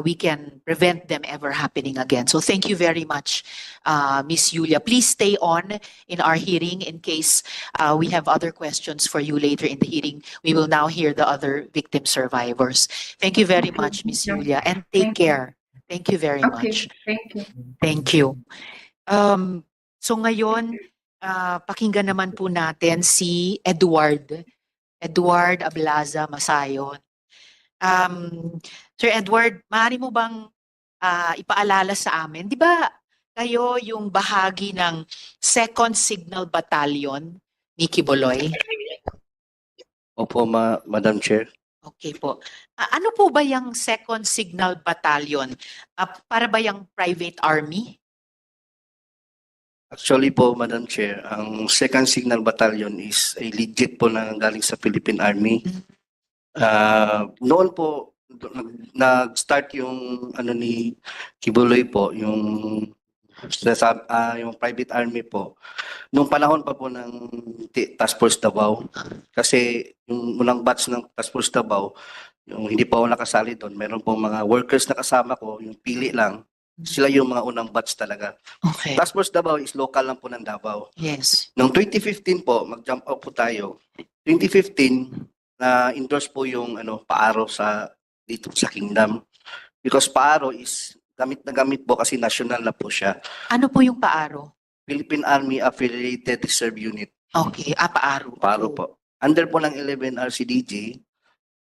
we can prevent them ever happening again. So thank you very much, Miss Julia. Please stay on in our hearing in case we have other questions for you later in the hearing. We will now hear the other victim survivors. Thank you very much, Miss Julia, and take Thank you. care. Thank you very Okay, much. thank you. Thank you. So ngayon, pakinggan naman po natin si Edward Ablaza Masayon. Sir Edward, maaari mo bang ipaalala sa amin, di ba kayo yung bahagi ng 2nd Signal Battalion ni Quibuloy? Opo, Madam Chair. Okay po. Ano po ba yung 2nd Signal Battalion? Para ba yung private army? Actually po, Madam Chair, ang 2nd Signal Battalion is a legit po na galing sa Philippine Army. Noon po, nag-start yung ano ni Quibuloy po, yung private army po. Nung panahon pa po ng Task Force Davao, kasi yung unang batch ng Task Force Davao, yung hindi pa ako nakasali doon, meron po mga workers na kasama ko, yung pili lang, sila yung mga unang batch talaga. Okay. Task Force Davao is local lang po ng Davao. Yes. Noong 2015 po, mag-jump out po tayo. 2015, na-endorse po yung paaro dito sa Kingdom. Because paaro is gamit na gamit po kasi national na po siya. Ano po yung paaro? Philippine Army Affiliated Reserve Unit. Okay, paaro. Paaro po. Under po ng 11 RCDG,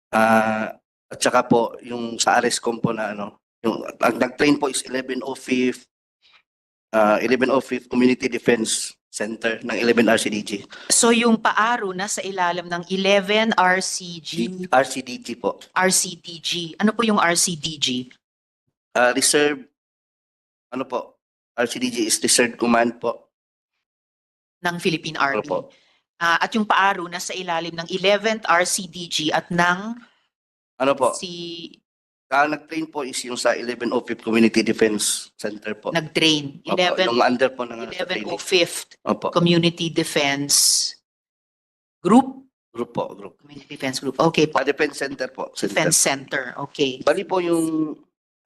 at saka po yung sa ARESCOM po na yung nag-train po is 1105th Community Defense Center ng 11 RCDG. So yung paaro na sa ilalim ng 11 RCDG po. RCDG. Ano po yung RCDG? Reserve, ano po, RCDG is Reserve Command po. Ng Philippine Army. Opo. At yung paaro na sa ilalim ng 11th RCDG at ng Ano po, nag-train nag-train po is yung sa 1105 Community Defense Center po. Opo, 11 yung under po ng 1105th Opo, Community Defense Group? group po, group. Community Defense Group. Okay po. Defense Center po. Defense Center. Okay. Bali po yung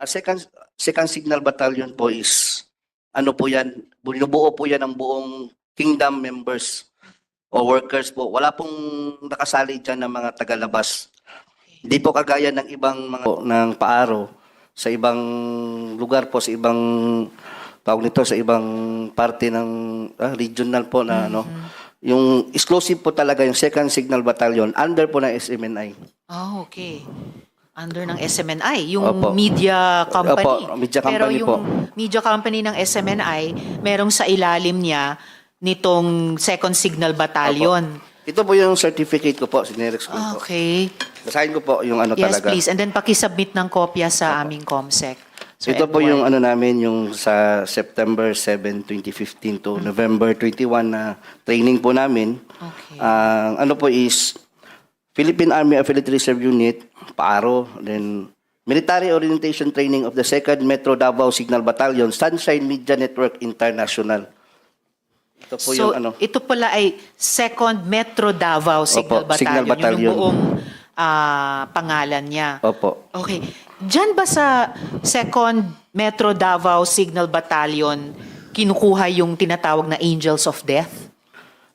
second Signal Battalion po is ano po yan, binubuo po yan ng buong kingdom members o workers po. Wala pong nakasali dyan ng mga tagalabas. Hindi po kagaya ng ibang mga ng paaro sa ibang lugar po, sa ibang tawag nito, sa ibang parte ng regional po na ano. Yung exclusive po talaga yung second Signal Battalion under po ng SMNI. Oh, okay. Under ng SMNI, yung Opo. media company. Opo, media Pero company yung po. media company ng SMNI, merong sa ilalim niya nitong Second Signal Battalion. Ito po yung certificate ko po, sinerex ko po. Okay. Basahin ko po yung ano Yes, talaga. please. And then pakisubmit ng kopya sa aming COMSEC. So, Ito po FYI. yung ano namin, yung sa September 7, 2015 to November 21 na training po namin. Okay. Ang ano po is Philippine Army Affiliate Reserve Unit, PARO, then Military Orientation Training of the 2nd Metro Davao Signal Battalion, Sunshine Media Network International. Ito po So, yung ano. ito pala ay Second Metro Davao Signal Opo, Signal Battalion. Yun Battalion. yung buong pangalan niya. Opo. Okay. Diyan ba sa Second Metro Davao Signal Battalion kinukuha yung tinatawag na Angels of Death?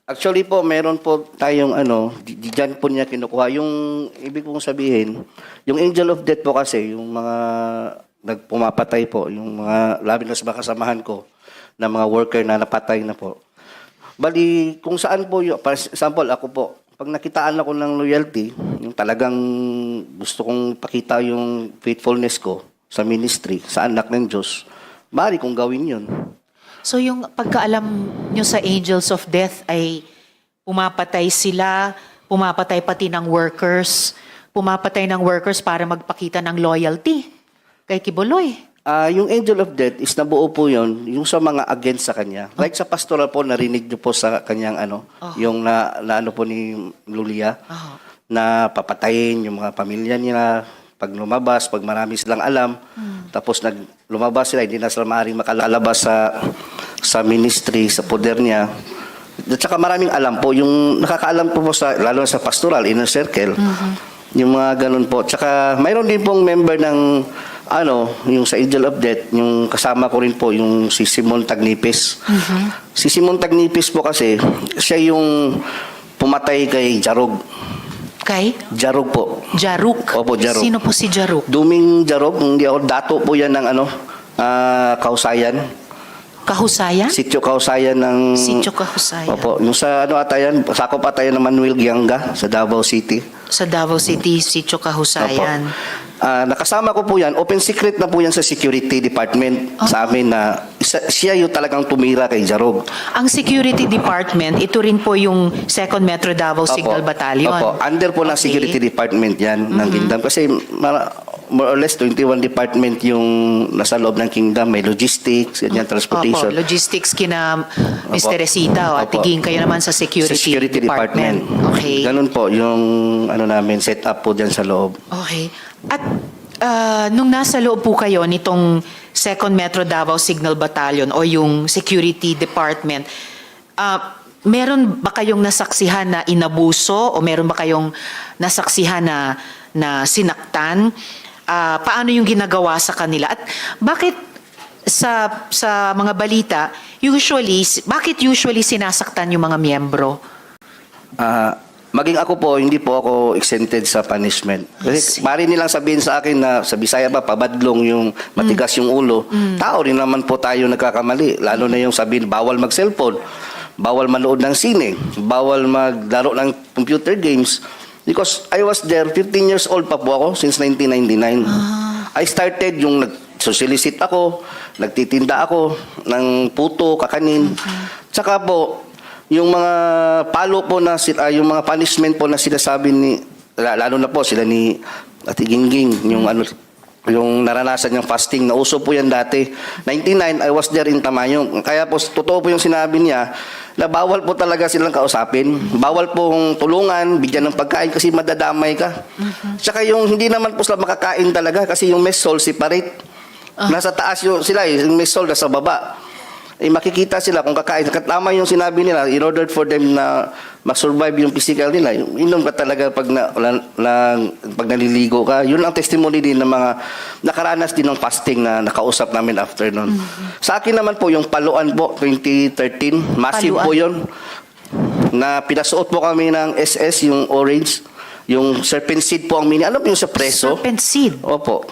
Actually po, meron po tayong ano, diyan po niya kinukuha. Yung ibig kong sabihin, yung Angel of Death po kasi, yung mga nagpumapatay po, yung mga labi na sa mga kasamahan ko, na mga worker na napatay na po. Bali, kung saan po, for example, ako po, pag nakitaan ako ng loyalty, yung talagang gusto kong pakita yung faithfulness ko sa ministry, sa anak ng Diyos, bali kong gawin yun. So yung pagkaalam nyo sa Angels of Death ay pumapatay sila, pumapatay pati ng workers, pumapatay ng workers para magpakita ng loyalty kay Quibuloy. Yung Angel of Death is nabuo po yun, yung sa mga against sa kanya. Like sa pastoral po, narinig niyo po sa kanyang ano, yung na ano po ni Lulia, na papatayin yung mga pamilya nila, pag lumabas, pag marami silang alam, tapos lumabas sila, hindi na sila maaaring makalalabas sa ministry, sa poder niya. At saka maraming alam po, yung nakakaalam po sa, lalo sa pastoral, inner circle, yung mga ganun po. Tsaka mayroon din pong member ng ano, yung sa Angel of Death, yung kasama ko rin po, yung si Simon Tagnipis. Si Simon Tagnipis po kasi, siya yung pumatay kay Jarog. Kay? Jarog po. Jaruk. Opo, Jarog. Sino po si Jaruk? Duming Jarog, hindi ako, dato po yan ng ano, Kausayan. Kahusayan? Sitio Kausayan ng... Sitio Kahusayan. Opo, yung sa ano atayan, sakop atayan ng Manuel Gianga sa Davao City. Sa Davao City, Sitio Kahusayan. Nakasama ko po yan, open secret na po yan sa security department sa amin na siya yung talagang tumira kay Jarog. Ang security department, ito rin po yung 2nd Metro Davao Signal Battalion. Opo, under po ng security department yan ng Kingdom. Kasi more or less 21 department yung nasa loob ng Kingdom. May logistics, ganyan, transportation. Opo, logistics kina Mr. Resita. At tiging kayo naman sa security department. Okay. Ganun po yung ano namin, set up po dyan sa loob. Okay. At nung nasa loob po kayo nitong 2nd Metro Davao Signal Battalion o yung security department, meron ba kayong nasaksihan na inabuso o meron ba kayong nasaksihan na sinaktan? Paano yung ginagawa sa kanila? At bakit sa mga balita, bakit usually sinasaktan yung mga miyembro? Maging ako po, hindi po ako exempted sa punishment. Kasi mari nilang sabihin sa akin na sa Bisaya ba, pabadlong yung matigas yung ulo. Tao rin naman po tayo nagkakamali. Lalo na yung sabihin, bawal mag-cellphone, bawal manood ng sine, bawal maglaro ng computer games. Because I was there, 15 years old pa po ako since 1999. I started yung nag-socialicit ako, nagtitinda ako ng puto, kakanin. Tsaka po, yung mga palo po na yung mga punishment po na sinasabi ni lalo na po sila ni Ate Gingging, yung ano yung naranasan niyang fasting, na uso po yan dati. 99, I was there in Tamayong. Kaya po, totoo po yung sinabi niya na bawal po talaga silang kausapin. Bawal pong tulungan, bigyan ng pagkain kasi madadamay ka. Tsaka yung hindi naman po sila makakain talaga kasi yung mess hall separate. Nasa taas yung sila, yung mess hall nasa baba. Makikita sila kung kakain. Tama yung sinabi nila, in order for them na ma-survive yung physical nila, inom ka talaga pag, pag naliligo ka. Yun ang testimony din ng mga nakaranas din ng fasting na nakausap namin after nun. Sa akin naman po, yung paluan po, 2013, massive po yun. Na pinasuot po kami ng SS, yung orange, yung serpent seed po ang mini. Ano po yung sa preso? Serpent seed? Opo.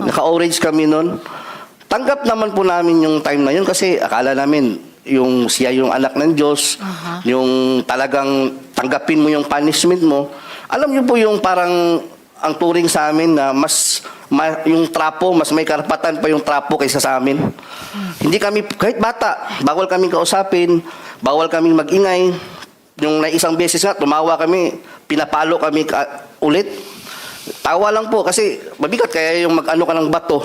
Naka-orange kami nun. Tanggap naman po namin yung time na yun kasi akala namin yung siya yung anak ng Diyos, yung talagang tanggapin mo yung punishment mo. Alam niyo po yung parang ang turing sa amin na yung trapo, mas may karapatan pa yung trapo kaysa sa amin. Hindi kami, kahit bata, bawal kaming kausapin, bawal kaming magingay. Yung na isang beses nga, tumawa kami, pinapalo kami ulit. Tawa lang po kasi mabigat kaya yung mag-ano ka ng bato.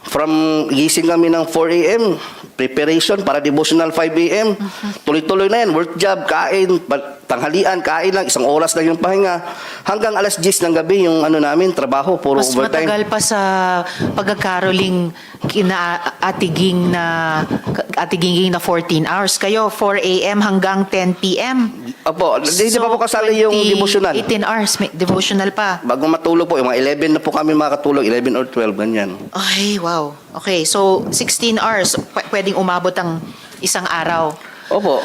From gising kami ng 4 a.m., preparation para devotional 5 a.m. Tuloy-tuloy na yan, work job, kain, tanghalian, kain lang, 1 oras lang yung pahinga. Hanggang alas 10 ng gabi yung ano namin, trabaho, puro Mas overtime. matagal pa sa pagkakaroling kina atiging na 14 hours. Kayo, 4 a.m. hanggang 10 p.m. Opo, hindi pa po kasali yung devotional. 18 hours, may devotional pa. Bago matulog po, yung mga 11 na po kami makatulog, 11 or 12, ganyan. Ay, wow. Okay, so 16 hours, pwedeng umabot ang isang araw. Opo.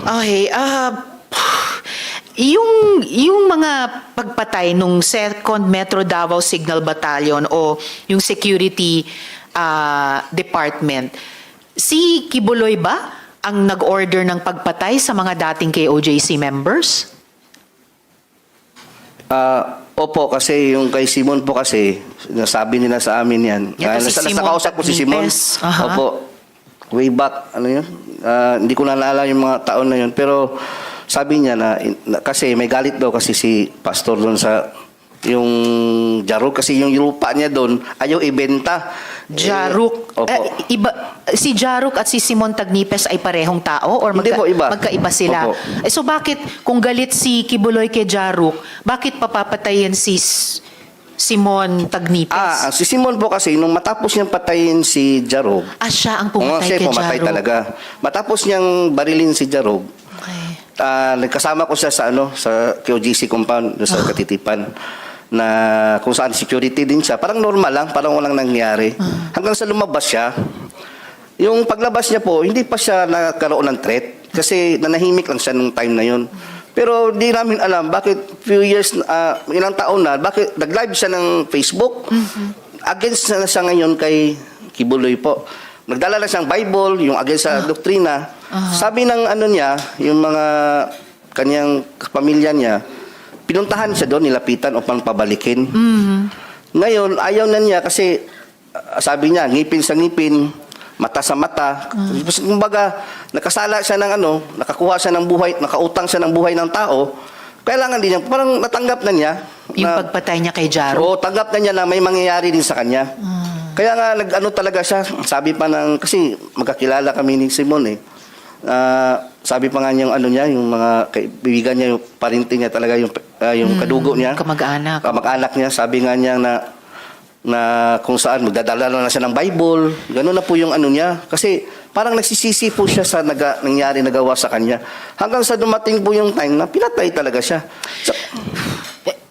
Okay, yung mga pagpatay nung 2nd Metro Davao Signal Battalion o yung security department, si Quibuloy ba ang nag-order ng pagpatay sa mga dating KOJC members? Opo, kasi yung kay Simon po kasi, nasabi nila sa amin yan. Nakausap ko si Simon. Opo, way back, ano yun? Hindi ko naalala yung mga taon na yun. Pero sabi niya na kasi may galit daw kasi si pastor doon sa yung Jaruk kasi yung lupa niya doon ayaw ibenta. Jaruk. Si Jaruk at si Simon Tagnipes ay parehong tao or Hindi po, iba. magkaiba sila? Opo. So bakit kung galit si Quibuloy kay Jaruk, bakit papapatayin si Simon Tagnipes? Si Simon po kasi nung matapos niyang patayin si Jaruk, siya ang pumatay siya kay pumatay Jaruk. talaga. Matapos niyang barilin si Jaruk, Okay. nagkasama ko siya sa KOGC compound doon sa Katitipan na kung saan security din siya. Parang normal lang, parang walang nangyari. Hanggang sa lumabas siya. Yung paglabas niya po, hindi pa siya nagkaroon ng threat kasi nanahimik lang siya nung time na yun. Pero di namin alam bakit few years, ilang taon na, bakit nag-live siya ng Facebook. Against na siya ngayon kay Quibuloy po. Nagdala na siyang Bible, yung against sa doktrina. Sabi ng niya, yung mga kanyang pamilya niya, pinuntahan siya doon, nilapitan upang pabalikin. Ngayon, ayaw na niya kasi sabi niya, ngipin sa ngipin, mata sa mata. Kumbaga, nakasala siya ng nakakuha siya ng buhay, nakautang siya ng buhay ng tao, kailangan din niya, parang natanggap na niya. Yung pagpatay niya kay Jaruk? Oo, tanggap na niya na may mangyayari din sa kanya. Kaya nga, talaga siya, sabi pa kasi magkakilala kami ni Simon sabi pa nga niya yung mga kaibigan niya, yung parinting niya talaga, yung kadugo niya. Kamag-anak niya, sabi nga niya na kung saan magdadala na siya ng Bible, gano'n na po yung niya. Kasi parang nagsisisi po siya sa nangyari, nagawa sa kanya. Hanggang sa dumating po yung time na pinatay talaga siya.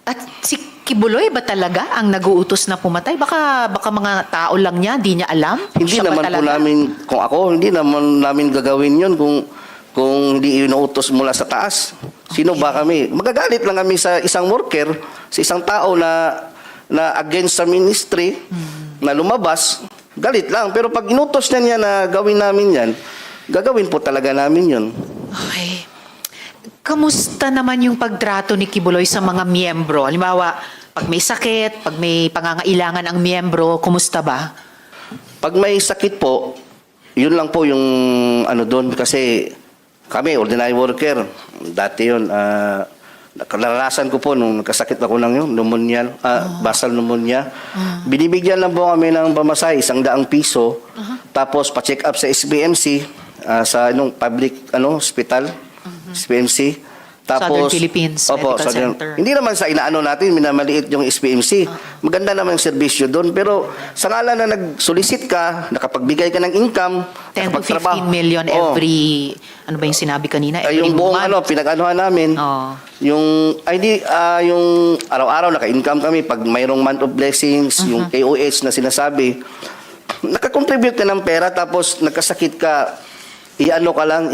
At si Quibuloy ba talaga ang nag-uutos na pumatay? Baka mga tao lang niya, di niya alam? Hindi naman po namin, hindi naman namin gagawin yun kung hindi inuutos mula sa taas. Sino ba kami? Magagalit lang kami sa isang worker, sa isang tao na against sa ministry, na lumabas, galit lang. Pero pag inutos na niya na gawin namin yan, gagawin po talaga namin yun. Okay. Kamusta naman yung pagtrato ni Quibuloy sa mga miyembro? Halimbawa, pag may sakit, pag may pangangailangan ang miyembro, kumusta ba? Pag may sakit po, yun lang po yung doon kasi kami, ordinary worker. Dati yun, naranasan ko po nung nagkasakit ako ng yun, pneumonia, basal pneumonia. Binibigyan lang po kami ng pamasahe, 100 piso. Tapos pa-check up sa SBMC, sa public hospital, SBMC. Southern Philippines Medical Center. Hindi naman sa inaano natin, minamaliit yung SPMC. Maganda naman yung serbisyo doon. Pero sa ngala na nag-solicit ka, nakapagbigay ka ng income, 10 to 15 million every, ano ba yung sinabi kanina? Every yung buong month. pinag-anuhan namin, yung araw-araw naka-income kami pag mayroong month of blessings, yung KOH na sinasabi, nakakontribute ka ng pera tapos nagkasakit ka, i-ano ka lang,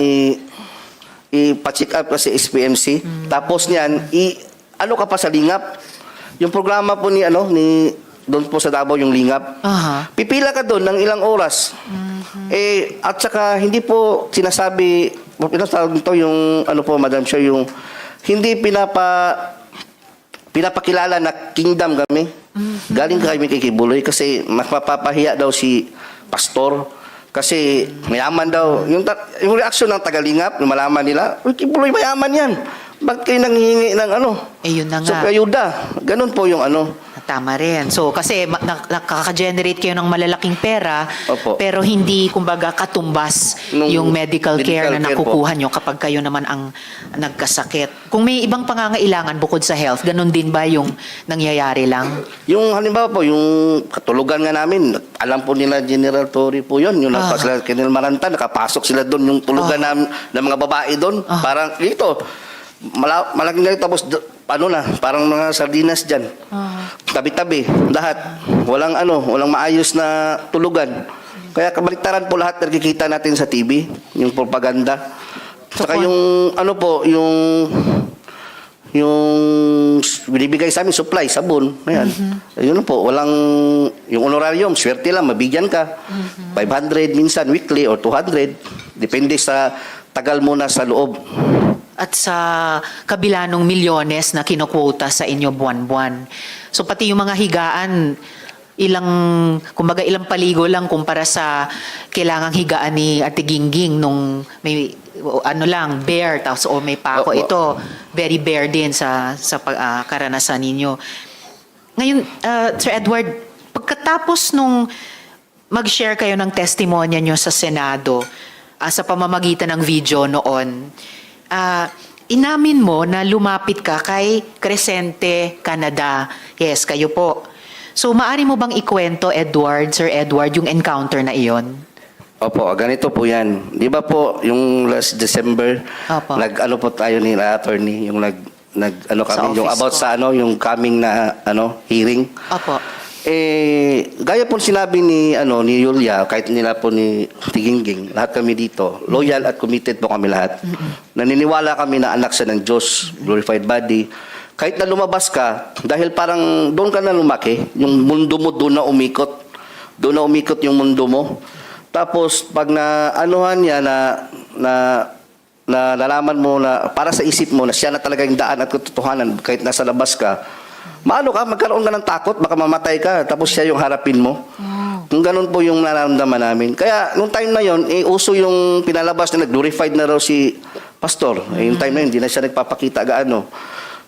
ipa-check up ka sa SPMC. Tapos niyan, ano ka pa sa lingap. Yung programa po ni doon po sa Davao yung lingap. Pipila ka doon ng ilang oras. At saka hindi po sinasabi, yung Madam Chair, yung hindi pinapakilala na kingdom kami. Galing kami kay Quibuloy kasi mapapahiya daw si pastor. Kasi mayaman daw. Yung reaksyon ng tagalingap, nung malaman nila, Quibuloy mayaman yan. Bakit kayo nanghihingi ng yun na nga. So, ayuda. Ganun po yung Tama rin. So, kasi nakaka-generate kayo ng malalaking pera, Opo. pero hindi, kumbaga, katumbas yung medical care na nakukuha nyo kapag kayo naman ang nagkasakit. Kung may ibang pangangailangan bukod sa health, ganun din ba yung nangyayari lang? Yung halimbawa po, yung katulugan nga namin, alam po nila General Torre po yun. Yung sila Kenel Maranta, nakapasok sila doon, yung tulugan ng mga babae doon. Parang dito, malaking ganito, tapos parang mga sardinas dyan. Tabi-tabi, lahat. Walang maayos na tulugan. Kaya kabaliktaran po lahat nakikita natin sa TV, yung propaganda. Saka yung binibigay sa amin supply, sabon. Ayan. Yun po, yung honorarium, swerte lang, mabigyan ka. 500 minsan weekly or 200. Depende sa tagal mo na sa loob. At sa kabila ng milyones na kinukwota sa inyo buwan-buwan. So pati yung mga higaan, ilang paligo lang kumpara sa kailangang higaan ni Ate Gingging nung may bare tapos may pako. Ito very bare din sa karanasan ninyo. Ngayon, Sir Edward, pagkatapos nung mag-share kayo ng testimonya nyo sa Senado sa pamamagitan ng video noon, inamin mo na lumapit ka kay Crescente Canada. Yes, kayo po. So, maari mo bang ikwento, Sir Edward, yung encounter na iyon? Opo, ganito po yan. Di ba po, yung last December, nag-ano po tayo ni attorney, yung kami, yung about sa yung coming na hearing. Opo. Gaya po sinabi ni Yulia, kahit nila po ni Gingging, lahat kami dito, loyal at committed po kami lahat. Naniniwala kami na anak siya ng Diyos, glorified body. Kahit na lumabas ka, dahil parang doon ka na lumaki, yung mundo mo doon na umikot. Doon na umikot yung mundo mo. Tapos pag na-anuhan niya na nalaman mo na para sa isip mo na siya na talaga yung daan at katotohanan kahit nasa labas ka, magkaroon ka ng takot, baka mamatay ka, tapos siya yung harapin mo. Kung ganun po yung nararamdaman namin. Kaya, nung time na yon, uso yung pinalabas na nag-glorified na raw si Pastor. Yung time na yun, hindi na siya nagpapakita gaano.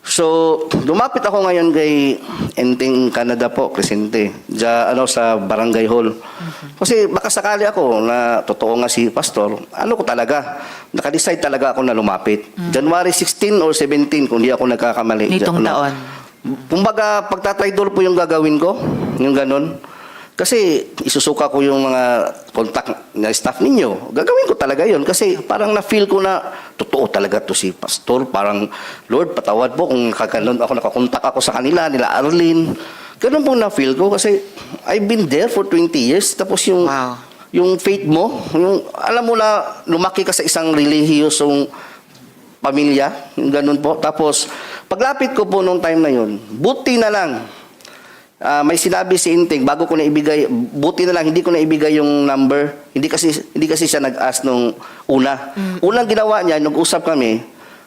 So, lumapit ako ngayon kay Enteng Canada po, Crescente, sa Barangay Hall. Kasi baka sakali ako na totoo nga si Pastor, ko talaga, naka-decide talaga ako na lumapit. January 16 or 17, kung di ako nagkakamali. Nitong taon. Kumbaga, pagtatraidor po yung gagawin ko, yung ganun. Kasi isusuka ko yung mga contact na staff ninyo. Gagawin ko talaga yun. Kasi parang na-feel ko na totoo talaga to si Pastor. Parang, Lord, patawad po kung nakakontak ako sa kanila, nila Arlene. Ganun po na-feel ko kasi I've been there for 20 years. Tapos yung faith mo, alam mo na lumaki ka sa isang relihiyosong pamilya, yung ganun po. Tapos, paglapit ko po nung time na yun, buti na lang, may sinabi si Inteng, bago ko na ibigay, buti na lang, hindi ko na ibigay yung number. Hindi kasi siya nag-ask nung una. Unang ginawa niya, nag-usap kami,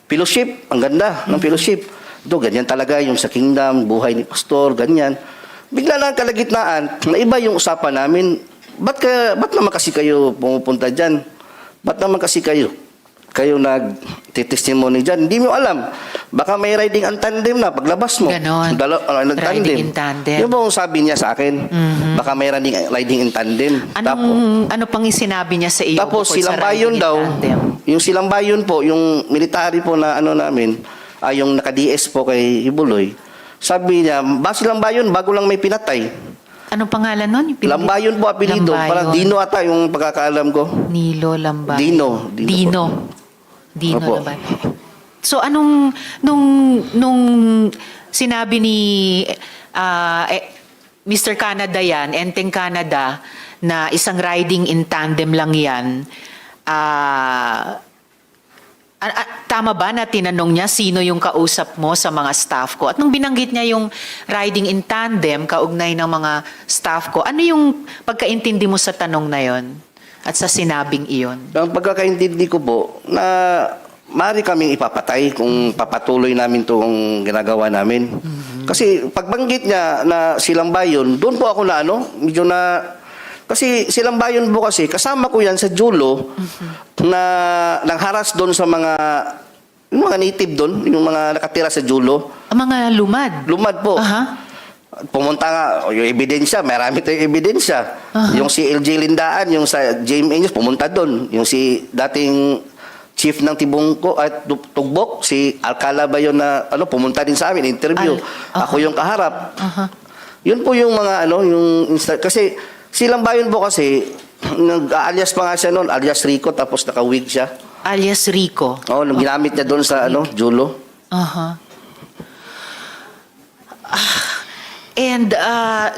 fellowship, ang ganda ng fellowship. Ito, ganyan talaga yung sa kingdom, buhay ni Pastor, ganyan. Bigla lang kalagitnaan, naiba yung usapan namin. Ba't naman kasi kayo pumupunta dyan? Ba't naman kasi kayo kayo nag-testimony dyan, hindi mo alam. Baka may riding in tandem na paglabas mo. Ganon. Riding in tandem. Yung bang sabi niya sa akin, baka may riding in tandem. Ano pang sinabi niya sa iyo? Tapos bukod sa silang bayon riding in daw, tandem? yung silang bayon po, yung military po na ano namin, yung naka-DS po kay Quibuloy, sabi niya, silang bayon, bago lang may pinatay. Anong pangalan nun? Lambayon po apelido. Lambayon. Parang Dino ata yung pagkakaalam ko. Nilo Lambayon. Dino Opo. Lambayon. So nung sinabi ni Mr. Canada yan, Enteng Canada, na isang riding in tandem lang yan, tama ba na tinanong niya sino yung kausap mo sa mga staff ko? At nung binanggit niya yung riding in tandem, kaugnay ng mga staff ko, ano yung pagkaintindi mo sa tanong na yon at sa sinabing iyon? Ang pagkakaintindi ko po, na maaari kaming ipapatay kung papatuloy namin itong ginagawa namin. Kasi pagbanggit niya na silang bayon, doon po ako na medyo na... Kasi silang bayon po kasi, kasama ko yan sa Julo na nangharas doon sa yung mga native doon, yung mga nakatira sa Julo. Ang mga lumad? Lumad po. Pumunta nga, yung ebidensya, marami tayong ebidensya. Yung si LJ Lindaan, yung sa JMA, pumunta doon. Yung si dating chief ng Tibungko at Tugbok, si Alcala ba yun na pumunta din sa amin, interview. Ako yung kaharap. Yun po yung mga kasi silang bayon po kasi, nag-alias pa nga siya noon, alias Rico, tapos naka-wig siya. Alias Rico? Oo, ginamit niya doon sa Julo. And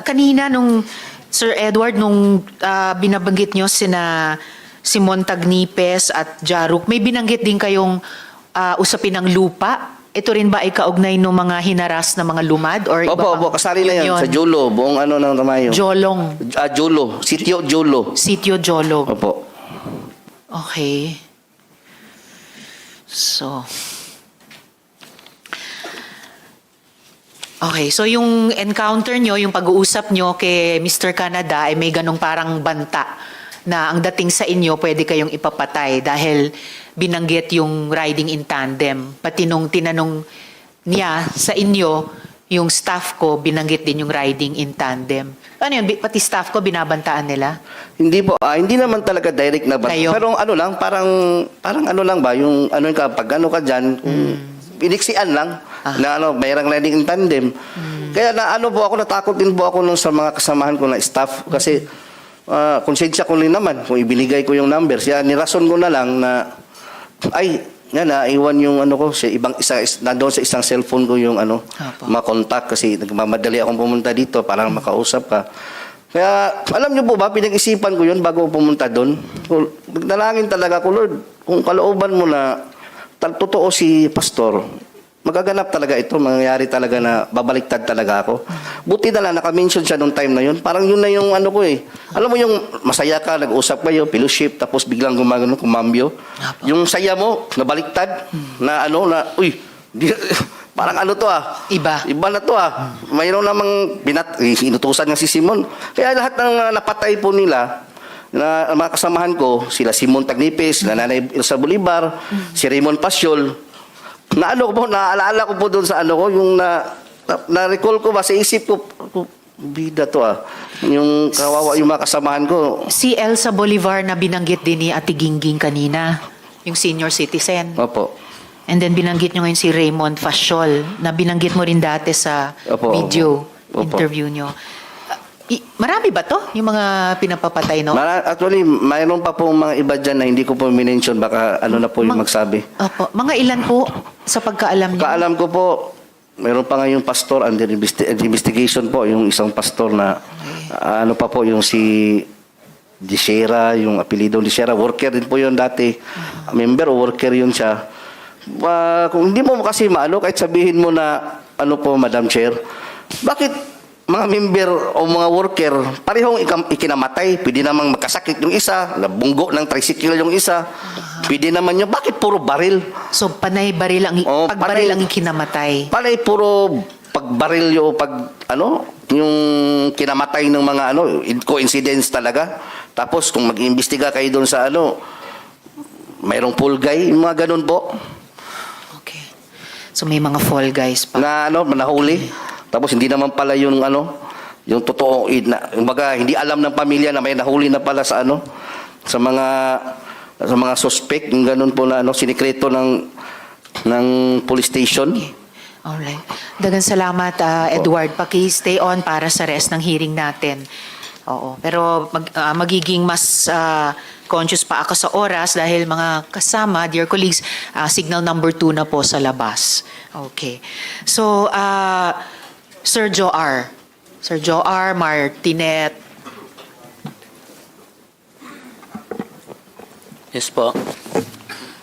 kanina nung, Sir Edward, nung binabanggit nyo si Montagnies at Jaruk, may binanggit din kayong usapin ng lupa. Ito rin ba ay kaugnay ng mga hinaras na mga lumad? Or Opo, kasali na yan sa Julo, buong ng Tamayo. Jolong. Julo, Sitio Julo. Sitio Jolo. Opo. Okay. So yung encounter nyo, yung pag-uusap nyo kay Mr. Canada ay may ganong parang banta na ang dating sa inyo pwede kayong ipapatay dahil binanggit yung riding in tandem. Pati nung tinanong niya sa inyo, yung staff ko, binanggit din yung riding in tandem. Ano yun? Pati staff ko, binabantaan nila? Hindi po. Hindi naman talaga direct na banta. Pero parang lang ba, yung pag ka dyan, iniksian lang na mayroong riding in tandem. Kaya natakot din po ako nung sa mga kasamahan ko na staff kasi konsensya ko rin naman kung ibinigay ko yung number. Siya nirason ko na lang na naiwan yung ko sa ibang nandoon sa isang cellphone ko yung makontak kasi nagmamadali akong pumunta dito para makausap ka. Kaya alam niyo po ba, pinag-isipan ko yun bago pumunta doon. Nagdalangin talaga ko, Lord, kung kalooban mo na totoo si pastor, magaganap talaga ito, mangyayari talaga na babaliktad talaga ako. Buti na lang, naka-mention siya nung time na yun. Parang yun na yung Alam mo yung masaya ka, nag-usap kayo, fellowship, tapos biglang kumambyo. Yung saya mo, nabaliktad, parang to Iba. Iba na to Mayroon namang inutusan nga si Simon. Kaya lahat ng napatay po nila, na mga kasamahan ko, sila Simon Tagnipes, sila Nanay Elsa Bolivar, si Raymond Pasyol, naaalala ko po doon sa yung na-recall ko ba sa isip ko, bida to yung kawawa yung mga kasamahan ko. Si Elsa Bolivar na binanggit din ni Ate Gingging kanina, yung senior citizen. Opo. And then binanggit nyo ngayon si Raymond Fasiol, na binanggit mo rin dati sa video interview nyo. Marami ba to? Yung mga pinapapatay, no? Actually, mayroon pa po mga iba dyan na hindi ko po minention. Baka na po yung magsabi. Opo. Mga ilan po sa pagkaalam niyo? Pagkaalam ko po, mayroon pa nga yung pastor under investigation po. Yung isang pastor na pa po yung si Disera, yung apelido Disera. Worker din po yun dati. Member o worker yun siya. Kung hindi mo kasi kahit sabihin mo na po, Madam Chair, bakit mga member o mga worker, parehong ikinamatay. Pwede namang magkasakit yung isa, nabunggo ng tricycle yung isa. Pwede naman yun. Bakit puro baril? So, panay baril ang, pagbaril ang ikinamatay? Panay puro pagbaril yung yung kinamatay ng mga coincidence talaga. Tapos, kung mag-iimbestiga kayo doon sa mayroong pool guy, yung mga ganun po. Okay. So may mga fall guys pa. Na nahuli. Tapos hindi naman pala yung yung totoo, kumbaga hindi alam ng pamilya na may nahuli na pala sa sa mga suspect, yung ganun po na sinikreto ng police station. Alright. Dagang salamat, Edward. Paki-stay on para sa rest ng hearing natin. Oo. Pero magiging mas conscious pa ako sa oras dahil mga kasama, dear colleagues, signal number 2 na po sa labas. Okay. So, Sir Joar. Sir Joar Martinet. Yes po.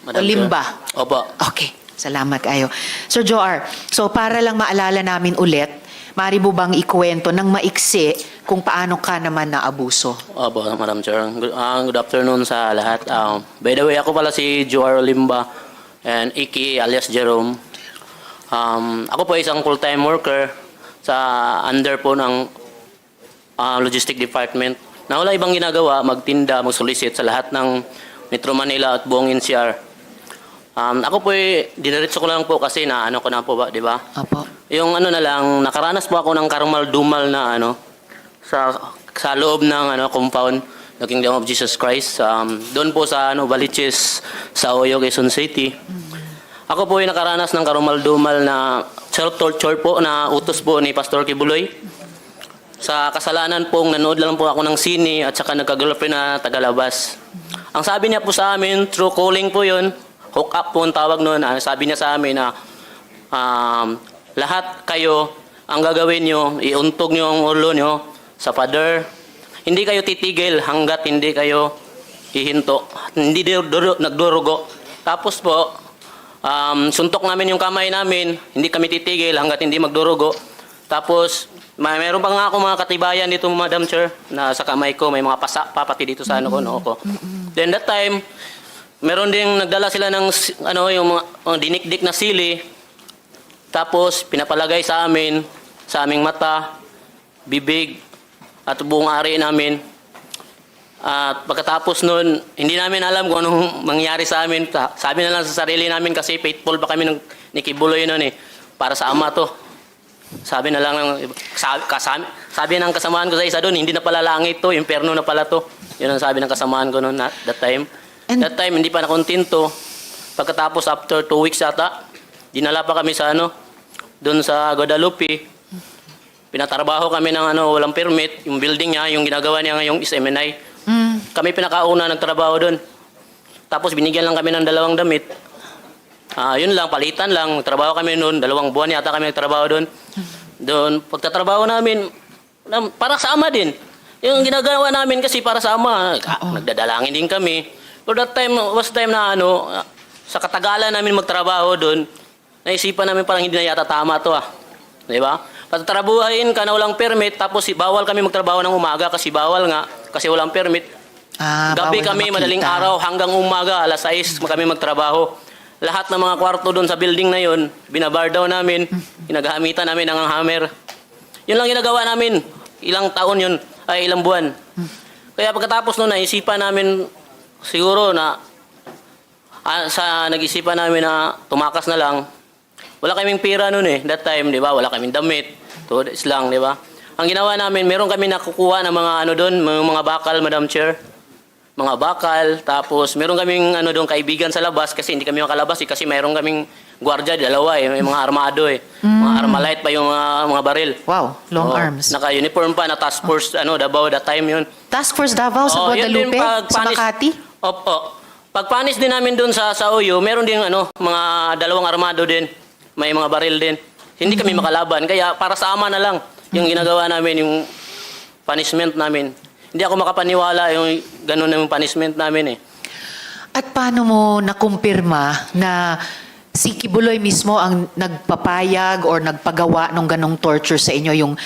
Madam Olimba. Chair. Opo. Okay. Salamat kayo. Sir Joar, so para lang maalala namin ulit, maaari mo bang ikwento ng maiksi kung paano ka naman naabuso? Opo, Madam Chair. Good afternoon sa lahat. By the way, ako pala si Joar Olimba and Iki alias Jerome. Ako po isang full-time worker sa under po ng logistic department na wala ibang ginagawa, magtinda, mag-solicit sa lahat ng Metro Manila at buong NCR. Ako po diniretso ko lang po kasi na ko na po ba, di ba? Apo. Yung na lang, nakaranas po ako ng karumal-dumal na sa loob ng compound ng Kingdom of Jesus Christ. Doon po sa Baliches sa Oyo, Quezon City. Ako po ay nakaranas ng karumal-dumal na self-torture po na utos po ni Pastor Quibuloy. Sa kasalanan pong nanood lang po ako ng sine at saka nagka-girlfriend na tagalabas. Ang sabi niya po sa amin, through calling po yun, hook up po ang tawag noon. Sabi niya sa amin na lahat kayo, ang gagawin nyo, iuntog nyo ang ulo nyo sa pader. Hindi kayo titigil hanggat hindi kayo hihinto. Hindi nagdurugo. Tapos po, suntok namin yung kamay namin, hindi kami titigil hanggat hindi magdurugo. Tapos, mayroon pa nga ako mga katibayan dito, Madam Chair, na sa kamay ko, may mga pasa pa pati dito sa noo ko. Then that time, meron ding nagdala sila ng yung mga dinikdik na sili. Tapos pinapalagay sa aming mata, bibig at buong ari namin. At pagkatapos noon, hindi namin alam kung anong mangyari sa amin. Sabi na lang sa sarili namin kasi faithful pa kami ni Quibuloy noon para sa ama to. Sabi na lang sabi ng kasamaan ko sa isa doon, hindi na pala langit to, impyerno na pala to. Yun ang sabi ng kasamaan ko noon that time. That time, hindi pa nakontinto. Pagkatapos, after 2 weeks yata, dinala pa kami sa doon sa Guadalupe. Pinatrabaho kami ng walang permit. Yung building niya, yung ginagawa niya ngayong SMNI. Kami pinakauna nagtrabaho doon. Tapos, binigyan lang kami ng 2 damit. Yun lang, palitan lang. Trabaho kami noon. 2 buwan yata kami nagtrabaho doon. Doon, pagtatrabaho namin, para sa ama din. Yung ginagawa namin kasi para sa ama, nagdadalangin din kami. Pero that time, was time na sa katagalan namin magtrabaho doon, naisipan namin parang hindi na yata tama to Di ba? Patatrabuhain ka na walang permit, tapos bawal kami magtrabaho ng umaga kasi bawal nga, kasi walang permit. Gabi kami, madaling araw, hanggang umaga, alas 6 kami magtrabaho. Lahat ng mga kwarto doon sa building na yun, binabar daw namin, ginagamitan namin ng hammer. Yun lang ginagawa namin. Ilang taon yun, ay ilang buwan. Kaya pagkatapos noon, naisipan namin, siguro na nag-isipan namin na tumakas na lang. Wala kaming pera noon that time, di ba? Wala kaming damit. Tudes lang, di ba? Ang ginawa namin, meron kami nakukuha ng mga doon, mga bakal, Madam Chair. Mga bakal, tapos meron kaming doon kaibigan sa labas kasi hindi kami makalabas kasi meron kaming gwardiya, 2 may mga armado Mga armalite pa yung mga baril. Wow, long arms. Naka-uniform pa na task force, Davao that time yun. Task Force Davao sa Guadalupe, sa Makati? Opo. Pagpanis din namin doon sa Oyo, meron din mga 2 armado din. May mga baril din. Hindi kami makalaban. Kaya para sa ama na lang yung ginagawa namin, yung punishment namin. Hindi ako makapaniwala yung ganun yung punishment namin At paano mo nakumpirma na si Quibuloy mismo ang nagpapayag or nagpagawa ng ganong torture sa inyo, yung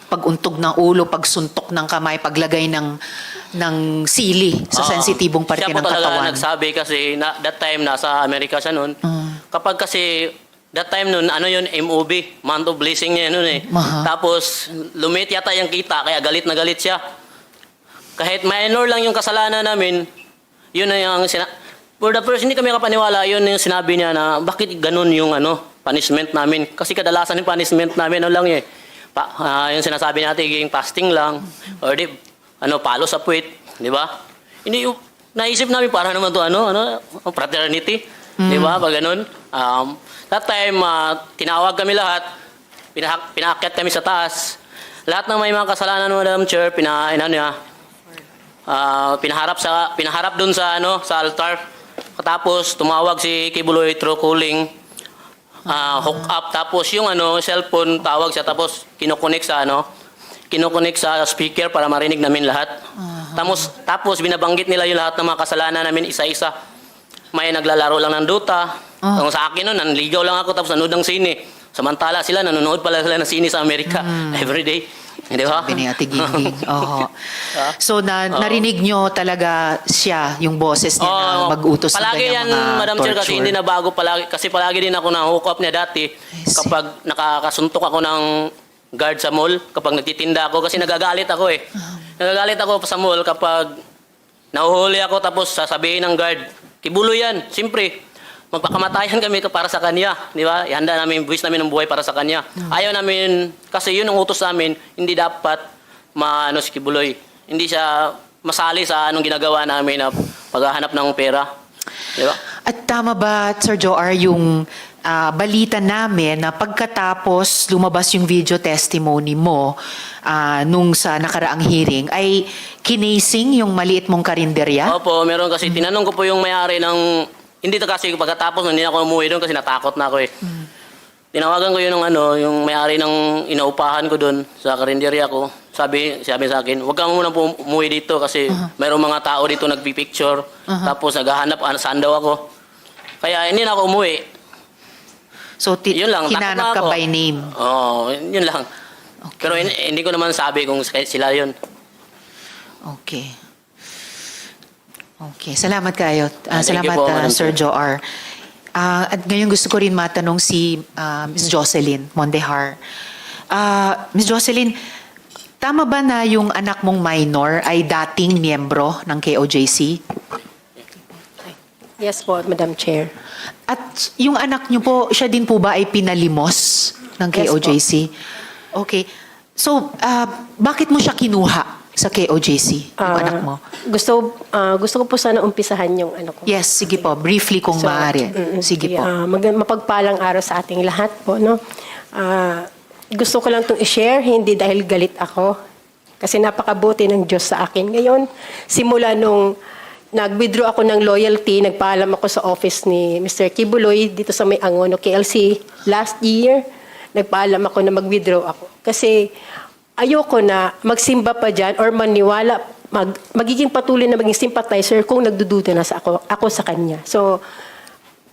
paguntog ng ulo, pagsuntok ng kamay, paglagay ng sili sa sensitibong parte ng katawan? Siya po talaga nagsabi kasi that time nasa Amerika siya noon. Kapag kasi that time noon, yun, MOB, month of blessing niya noon Tapos lumit yata yung kita, kaya galit na galit siya. Kahit minor lang yung kasalanan namin, yun na yung For the first, hindi kami kapaniwala yun yung sinabi niya na bakit ganun yung punishment namin. Kasi kadalasan yung punishment namin, lang yung sinasabi natin, yung fasting lang, or di, palo sa puwit, di ba? Hindi yung, naisip namin para naman to fraternity, di ba? Pag ganun. That time, tinawag kami lahat, pinaakyat kami sa taas. Lahat ng may mga kasalanan, Madam Chair, pinaharap dun sa altar. Tapos tumawag si Quibuloy through calling, hook up, tapos yung cellphone tawag siya, tapos kinokonek sa speaker para marinig namin lahat. Tapos binabanggit nila yung lahat ng mga kasalanan namin isa-isa. May naglalaro lang ng Dota. Kung sa akin nun, nanligaw lang ako tapos nanood ng sine. Samantala sila, nanonood pala sila ng sine sa Amerika everyday. Di ba? Sabi ni Ate Gingging. Oo. So, narinig nyo talaga siya, yung boses niya na mag-utos ng palagi kanyang yan, mga Madam Chair, kasi hindi na bago palagi. Kasi palagi din ako na-hook up niya dati kapag nakakasuntok ako ng guard sa mall, kapag nagtitinda ako, kasi nagagalit ako eh. Nagagalit ako sa mall kapag nahuhuli ako tapos sasabihin ng guard, Quibuloy yan, siyempre. Magpakamatayan kami para sa kanya, di ba? Ihanda namin, buwis namin ng buhay para sa kanya. Ayaw namin, kasi yun ang utos namin, hindi dapat si Quibuloy. Hindi siya masali sa anong ginagawa namin na paghahanap ng pera. Di ba? At tama ba, Sir Joar, yung balita namin na pagkatapos lumabas yung video testimony mo nung sa nakaraang hearing, ay kinasing yung maliit mong karinderya? Opo, meron kasi. Tinanong ko po yung may-ari ng... Hindi to kasi pagkatapos hindi na ako umuwi doon kasi natakot na ako eh. Tinawagan ko yun yung may-ari ng inaupahan ko doon sa karinderya ko. Sabi sa akin, huwag ka muna umuwi dito kasi mayroong mga tao dito nagpipicture. Tapos naghahanap saan daw ako. Kaya hindi na ako umuwi. So, yun lang, hinanap ka by name? Oo, yun lang. Okay. Pero hindi ko naman sabi kung sila yun. Okay. Okay, salamat kayo. Salamat, po, Sir Joar. At ngayon gusto ko rin matanong si Ms. Jocelyn Mondehar. Ms. Jocelyn, tama ba na yung anak mong minor ay dating miyembro ng KOJC? Yes po, Madam Chair. At yung anak niyo po, siya din po ba ay pinalimos ng KOJC? Okay. So, bakit mo siya kinuha sa KOJC, yung anak mo? Gusto ko po sana umpisahan yung ano ko. Yes, sige po. Briefly kung maaari. Sige po. Mapagpalang araw sa ating lahat po, no? Gusto ko lang itong i-share, hindi dahil galit ako. Kasi napakabuti ng Diyos sa akin. Ngayon, simula nung nag-withdraw ako ng loyalty, nagpaalam ako sa office ni Mr. Quibuloy dito sa May Angono, KLC. Last year, nagpaalam ako na mag-withdraw ako. Kasi ayoko na magsimba pa dyan or maniwala, magiging patuloy na maging sympathizer kung nagdududa na ako sa kanya. So,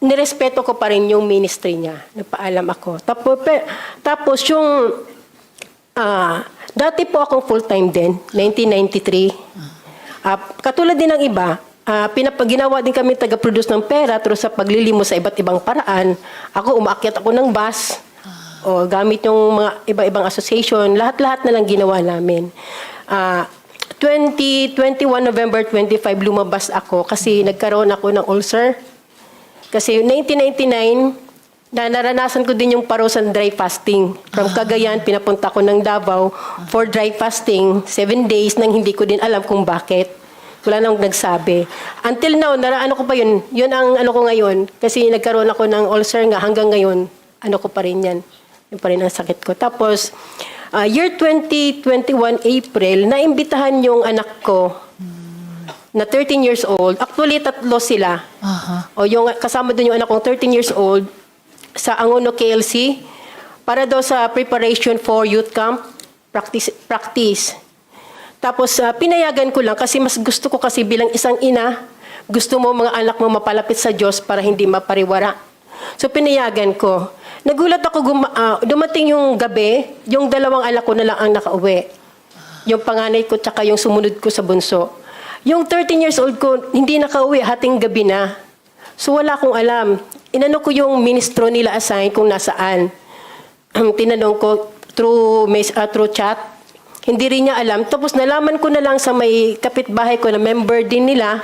nirespeto ko pa rin yung ministry niya. Nagpaalam ako. Tapos yung, dati po akong full-time din, 1993. Katulad din ng iba, ginawa din kami taga-produce ng pera through sa paglilimo sa iba't ibang paraan. Ako, umaakyat ako ng bus, o gamit yung mga iba-ibang association, lahat-lahat na lang ginawa namin. 21 November 25, lumabas ako kasi nagkaroon ako ng ulcer. Kasi 1999, naranasan ko din yung parusan dry fasting. From Cagayan, pinapunta ko ng Davao for dry fasting, 7 days, nang hindi ko din alam kung bakit. Wala nang nagsabi. Until now, ano ko pa yun? Yun ang ano ko ngayon. Kasi nagkaroon ako ng ulcer nga hanggang ngayon, ano ko pa rin yan. Yun pa rin ang sakit ko. Tapos, year 2021 April, naimbitahan yung anak ko na 13 years old. Actually, 3 sila. O yung kasama doon yung anak kong 13 years old sa Angono KLC para daw sa preparation for youth camp practice. Tapos, pinayagan ko lang kasi mas gusto ko kasi bilang isang ina, gusto mo mga anak mo mapalapit sa Diyos para hindi mapariwara. So, pinayagan ko. Nagulat ako, dumating yung gabi, yung 2 anak ko na lang ang nakauwi. Yung panganay ko tsaka yung sumunod ko sa bunso. Yung 13 years old ko, hindi nakauwi, hating gabi na. So wala akong alam. Inano ko yung ministro nila assign kung nasaan. Tinanong ko through chat. Hindi rin niya alam. Tapos nalaman ko na lang sa may kapitbahay ko na member din nila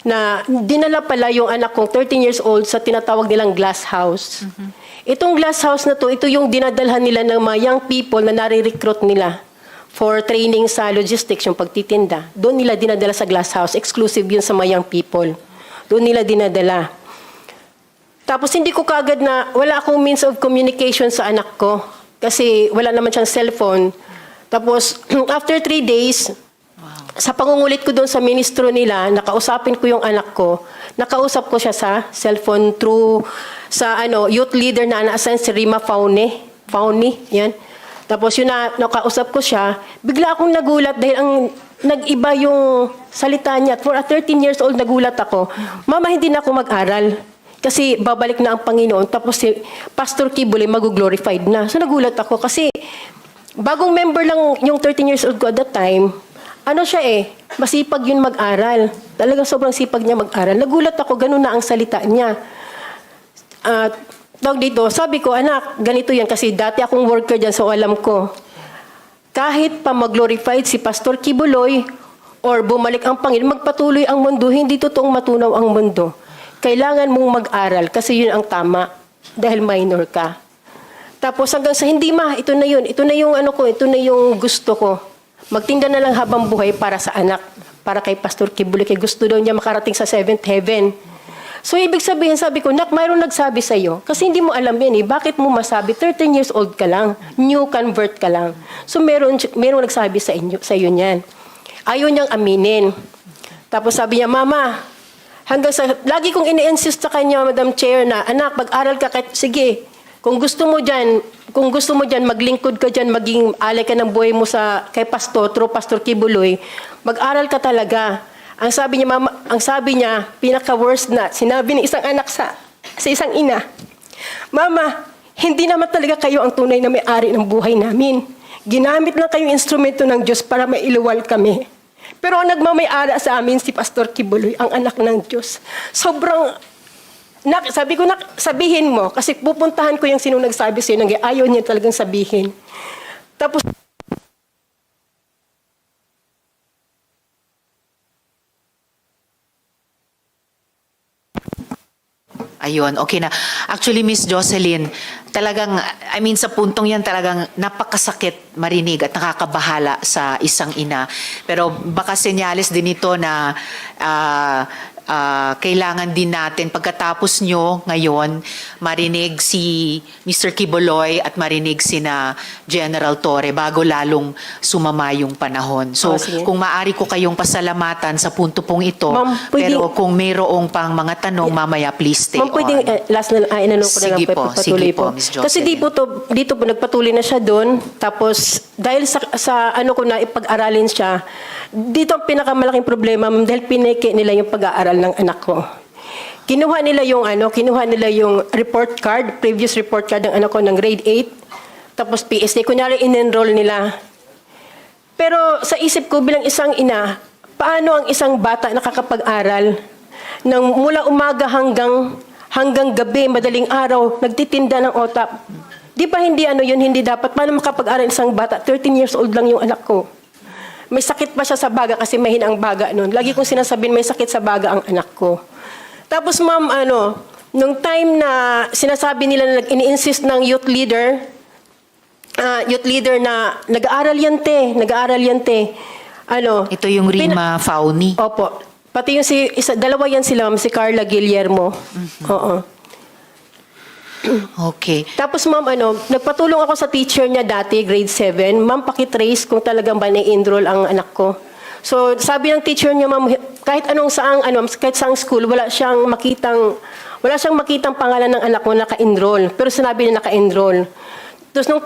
na dinala pala yung anak kong 13 years old sa tinatawag nilang glass house. Itong glass house na to, ito yung dinadalhan nila ng mga young people na nare-recruit nila for training sa logistics, yung pagtitinda. Doon nila dinadala sa glass house. Exclusive yun sa mga young people. Doon nila dinadala. Tapos hindi ko kagad na, wala akong means of communication sa anak ko. Kasi wala naman siyang cellphone. Tapos, after 3 days, sa pangungulit ko doon sa ministro nila, nakausapin ko yung anak ko. Nakausap ko siya sa cellphone through sa youth leader na na-assign si Rima Fauni, yan. Tapos yun nakausap ko siya, bigla akong nagulat dahil ang nag-iba yung salita niya. For a 13 years old, nagulat ako. Mama, hindi na ako mag-aral. Kasi babalik na ang Panginoon. Tapos si Pastor Quibuloy mag-glorified na. So nagulat ako kasi bagong member lang yung 13 years old ko at that time. Masipag yun mag-aral. Talagang sobrang sipag niya mag-aral. Nagulat ako, ganun na ang salita niya. Sabi ko, anak, ganito yan kasi dati akong worker dyan, so alam ko. Kahit pa mag-glorified si Pastor Quibuloy or bumalik ang Panginoon, magpatuloy ang mundo, hindi totoong matunaw ang mundo. Kailangan mong mag-aral kasi yun ang tama dahil minor ka. Tapos hanggang sa hindi ito na yun. Ito na yung ito na yung gusto ko. Magtinda na lang habang buhay para sa anak, para kay Pastor Quibuloy, kay gusto daw niya makarating sa 7th heaven. So ibig sabihin, sabi ko, nak, mayroong nagsabi sa iyo kasi hindi mo alam yan Bakit mo masabi? 13 years old ka lang, new convert ka lang. So mayroong nagsabi sa iyo niyan. Ayaw niyang aminin. Tapos sabi niya, mama, lagi kong ini-insist sa kanya, Madam Chair, na anak, mag-aral ka sige. Kung gusto mo diyan, maglingkod ka diyan, maging alay ka ng buhay mo kay Pastor, through Pastor Quibuloy, mag-aral ka talaga. Ang sabi niya, pinaka-worst na, sinabi ni isang anak sa isang ina, Mama, hindi naman talaga kayo ang tunay na may-ari ng buhay namin. Ginamit lang kayong instrumento ng Diyos para mailuwal kami. Pero ang nagmamay-ara sa amin si Pastor Quibuloy, ang anak ng Diyos. Sabi ko, sabihin mo, kasi pupuntahan ko yung sinong nagsabi sa'yo, ayaw niya talagang sabihin. Tapos, Ayun, okay na. Actually, Miss Jocelyn, talagang, sa puntong yan talagang napakasakit marinig at nakakabahala sa isang ina. Pero baka senyales din ito na kailangan din natin pagkatapos nyo ngayon marinig si Mr. Quibuloy at marinig sina General Torre bago lalong sumama yung panahon. So kung maaari ko kayong pasalamatan sa punto pong ito, pero kung mayroong pang mga tanong mamaya please stay on. Pwedeng last na inanong ko na lang po patuloy po. Ms. Jocelyn. Kasi dito po nagpatuloy na siya doon. Tapos dahil sa ko na ipag-aralin siya, dito ang pinakamalaking problema dahil pineke nila yung pag-aaral ng anak ko. Kinuha nila yung report card, previous report card ng anak ko ng grade 8, tapos PSA, kunyari in-enroll nila. Pero sa isip ko bilang isang ina, paano ang isang bata nakakapag-aral ng mula umaga hanggang gabi, madaling araw, nagtitinda ng otap? Di ba hindi hindi dapat? Paano makapag-aral isang bata? 13 years old lang yung anak ko. May sakit pa siya sa baga kasi mahina ang baga noon. Lagi kong sinasabihin may sakit sa baga ang anak ko. Tapos ma'am, nung time na sinasabi nila na ini-insist ng youth leader na nag-aaral yan te. Ito yung Rima Fauni. Opo. Pati yung dalawa yan sila, si Carla Guillermo. Oo. Okay. Tapos ma'am, nagpatulong ako sa teacher niya dati, grade 7. Ma'am, pakitrace kung talagang ba na-enroll ang anak ko. So, sabi ng teacher niya, ma'am, kahit saang school, wala siyang makitang pangalan ng anak mo naka-enroll. Pero sinabi niya naka-enroll. Tapos nung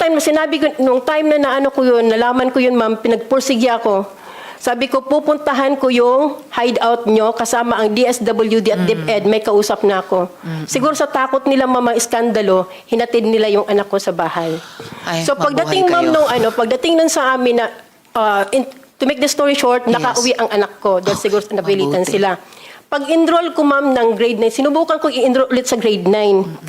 time na nalaman ko yun, ma'am, pinagpursigi ako. Sabi ko, pupuntahan ko yung hideout nyo kasama ang DSWD at DepEd, may kausap na ako. Siguro sa takot nila iskandalo, hinatid nila yung anak ko sa bahay. So pagdating ma'am pagdating nun sa amin na to make the story short, nakauwi ang anak ko dahil siguro napilitan sila. Pag-enroll ko ma'am ng grade 9, sinubukan ko i-enroll ulit sa grade 9.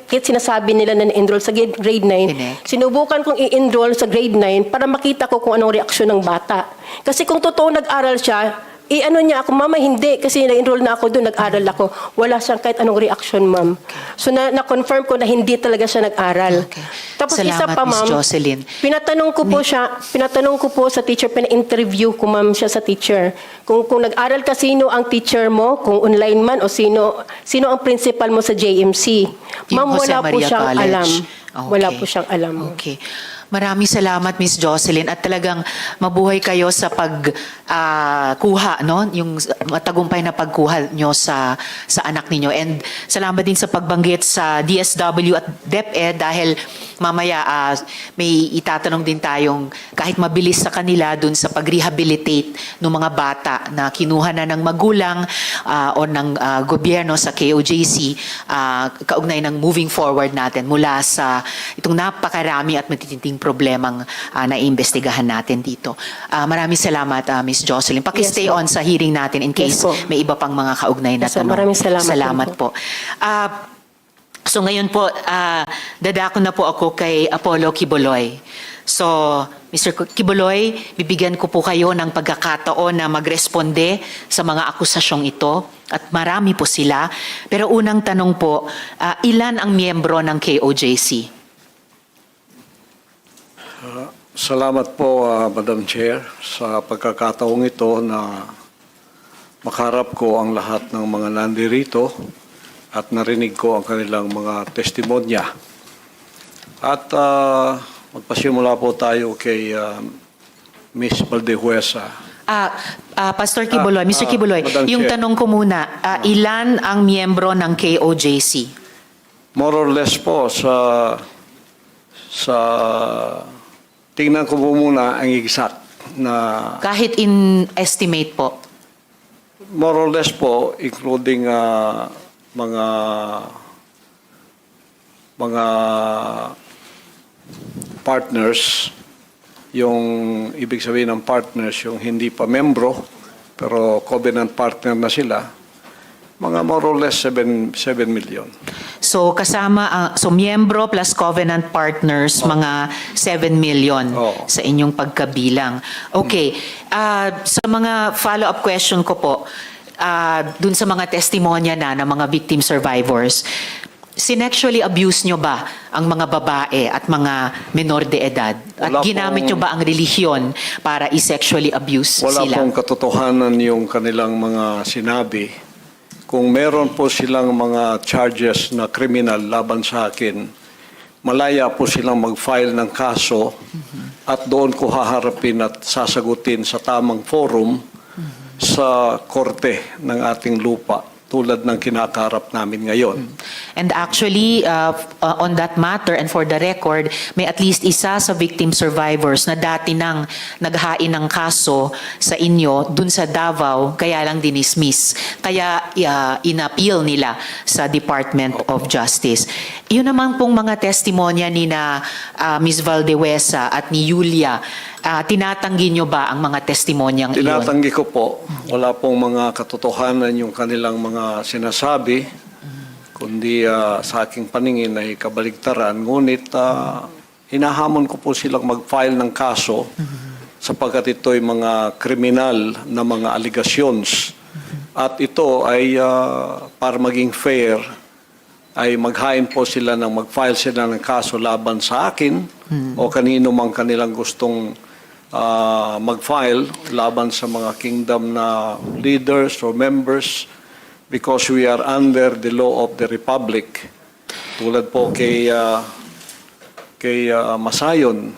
Kahit sinasabi nila na na-enroll sa grade 9, sinubukan kong i-enroll sa grade 9 para makita ko kung anong reaksyon ng bata. Kasi kung totoo nag-aral siya, ano niya ako, mama, hindi, kasi na-enroll na ako doon, nag-aral ako. Wala siyang kahit anong reaction, ma'am. So, na-confirm ko na hindi talaga siya nag-aral. Tapos isa Salamat, pa, Miss ma'am, Jocelyn. pinatanong ko po sa teacher, pina-interview ko, ma'am, siya sa teacher. Kung nag-aral ka, sino ang teacher mo, kung online man, o sino ang principal mo sa JMC. Yung Ma'am, Jose wala po Maria siyang College. alam. Okay. Wala po siyang alam. Okay. Maraming salamat, Miss Jocelyn, at talagang mabuhay kayo sa pagkuha, no? Yung matagumpay na pagkuha nyo sa anak ninyo. And salamat din sa pagbanggit sa DSW at DepEd dahil mamaya may itatanong din tayong kahit mabilis sa kanila dun sa pag-rehabilitate ng mga bata na kinuha na ng magulang o ng gobyerno sa KOJC, kaugnay ng moving forward natin mula sa itong napakarami at matitinding problemang naiimbestigahan natin dito. Maraming salamat, Ms. Jocelyn. Paki-stay on sa hearing natin in case may iba pang mga kaugnay na tanong. Maraming salamat. Salamat po. So ngayon po, dadako na po ako kay Apollo Quibuloy. So, Mr. Quibuloy, bibigyan ko po kayo ng pagkakataon na magresponde sa mga akusasyong ito at marami po sila. Pero unang tanong po, ilan ang miyembro ng KOJC? Salamat po, Madam Chair, sa pagkakataong ito na makaharap ko ang lahat ng mga nandirito at narinig ko ang kanilang mga testimonya. At magpasimula po tayo kay Ms. Valdehuesa. Pastor Quibuloy, Mr. Quibuloy, yung Chair. tanong ko muna, ilan ang miyembro ng KOJC? More or less po sa tingnan ko po muna ang exact na Kahit in estimate po. more or less po including mga partners, yung ibig sabihin ng partners yung hindi pa membro pero covenant partner na sila, mga more or less 7 million. So kasama, so miyembro plus covenant partners, mga 7 million sa inyong pagkabilang. Okay, sa mga follow-up question ko po, dun sa mga testimonya na ng mga victim survivors, sinexually abuse nyo ba ang mga babae at mga menor de edad? At ginamit nyo ba ang relihiyon para i-sexually abuse Wala sila? pong katotohanan yung kanilang mga sinabi. Kung meron po silang mga charges na criminal laban sa akin, malaya po silang mag-file ng kaso at doon ko haharapin at sasagutin sa tamang forum sa korte ng ating lupa tulad ng kinakaharap namin ngayon. And actually, on that matter and for the record, may at least isa sa victim survivors na dati nang naghain ng kaso sa inyo dun sa Davao, kaya lang dinismiss. Kaya inappeal nila sa Department of Justice. Yun naman pong mga testimonya ni na Ms. Valdehuesa at ni Julia, tinatanggi nyo ba ang mga testimonyang iyon? Tinatanggi ko po. Wala pong mga katotohanan yung kanilang mga sinasabi, kundi sa aking paningin ay kabaligtaran. Ngunit hinahamon ko po silang mag-file ng kaso sapagkat ito'y mga kriminal na mga allegations. At ito ay para maging fair, ay maghain po sila ng mag-file sila ng kaso laban sa akin o kanino mang kanilang gustong mag-file laban sa mga kingdom na leaders or members because we are under the law of the Republic. Tulad po kay Masayon,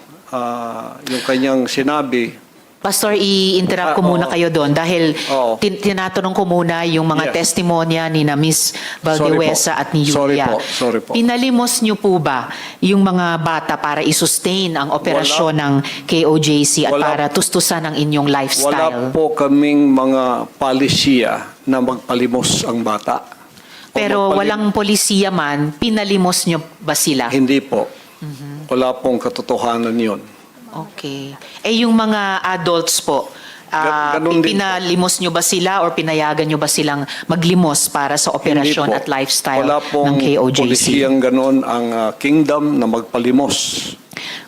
yung kanyang sinabi. Pastor, i-interrupt ko muna kayo doon dahil tinatanong ko muna yung mga testimonya ni na Ms. Valdehuesa at ni Julia. Sorry po. Pinalimos niyo po ba yung mga bata para i-sustain ang operasyon ng KOJC at para tustusan ang inyong lifestyle? Wala po kaming mga palisiya na magpalimos ang bata. Pero walang polisiya man, pinalimos niyo ba sila? Hindi po. Wala pong katotohanan yun. Okay. Yung mga adults po, Ganun din pinalimos nyo ba sila or pinayagan nyo ba silang maglimos para sa operasyon Hindi po. at lifestyle Wala pong ng KOJC? polisiyang ganon ang kingdom na magpalimos.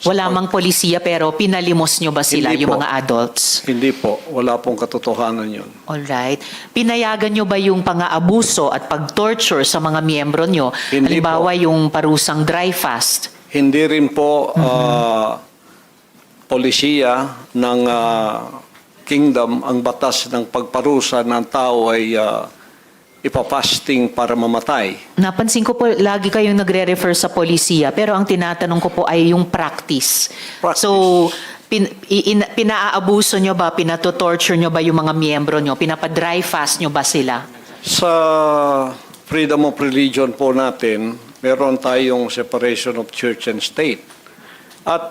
Wala mang polisiya pero pinalimos nyo ba sila, Hindi yung po. mga adults? Hindi po, wala pong katotohanan yun. Alright. Pinayagan nyo ba yung pang-aabuso at pag-torture sa mga miyembro nyo? Hindi Halimbawa yung parusang dry fast. Hindi rin po polisiya ng kingdom ang batas ng pagparusa ng tao ay ipapasting para mamatay. Napansin ko po, lagi kayong nagre-refer sa polisiya, pero ang tinatanong ko po ay yung practice. So, pinaabuso nyo ba, pinatotorture nyo ba yung mga miyembro nyo? Pinapa-dry fast nyo ba sila? Sa freedom of religion po natin, meron tayong separation of church and state. At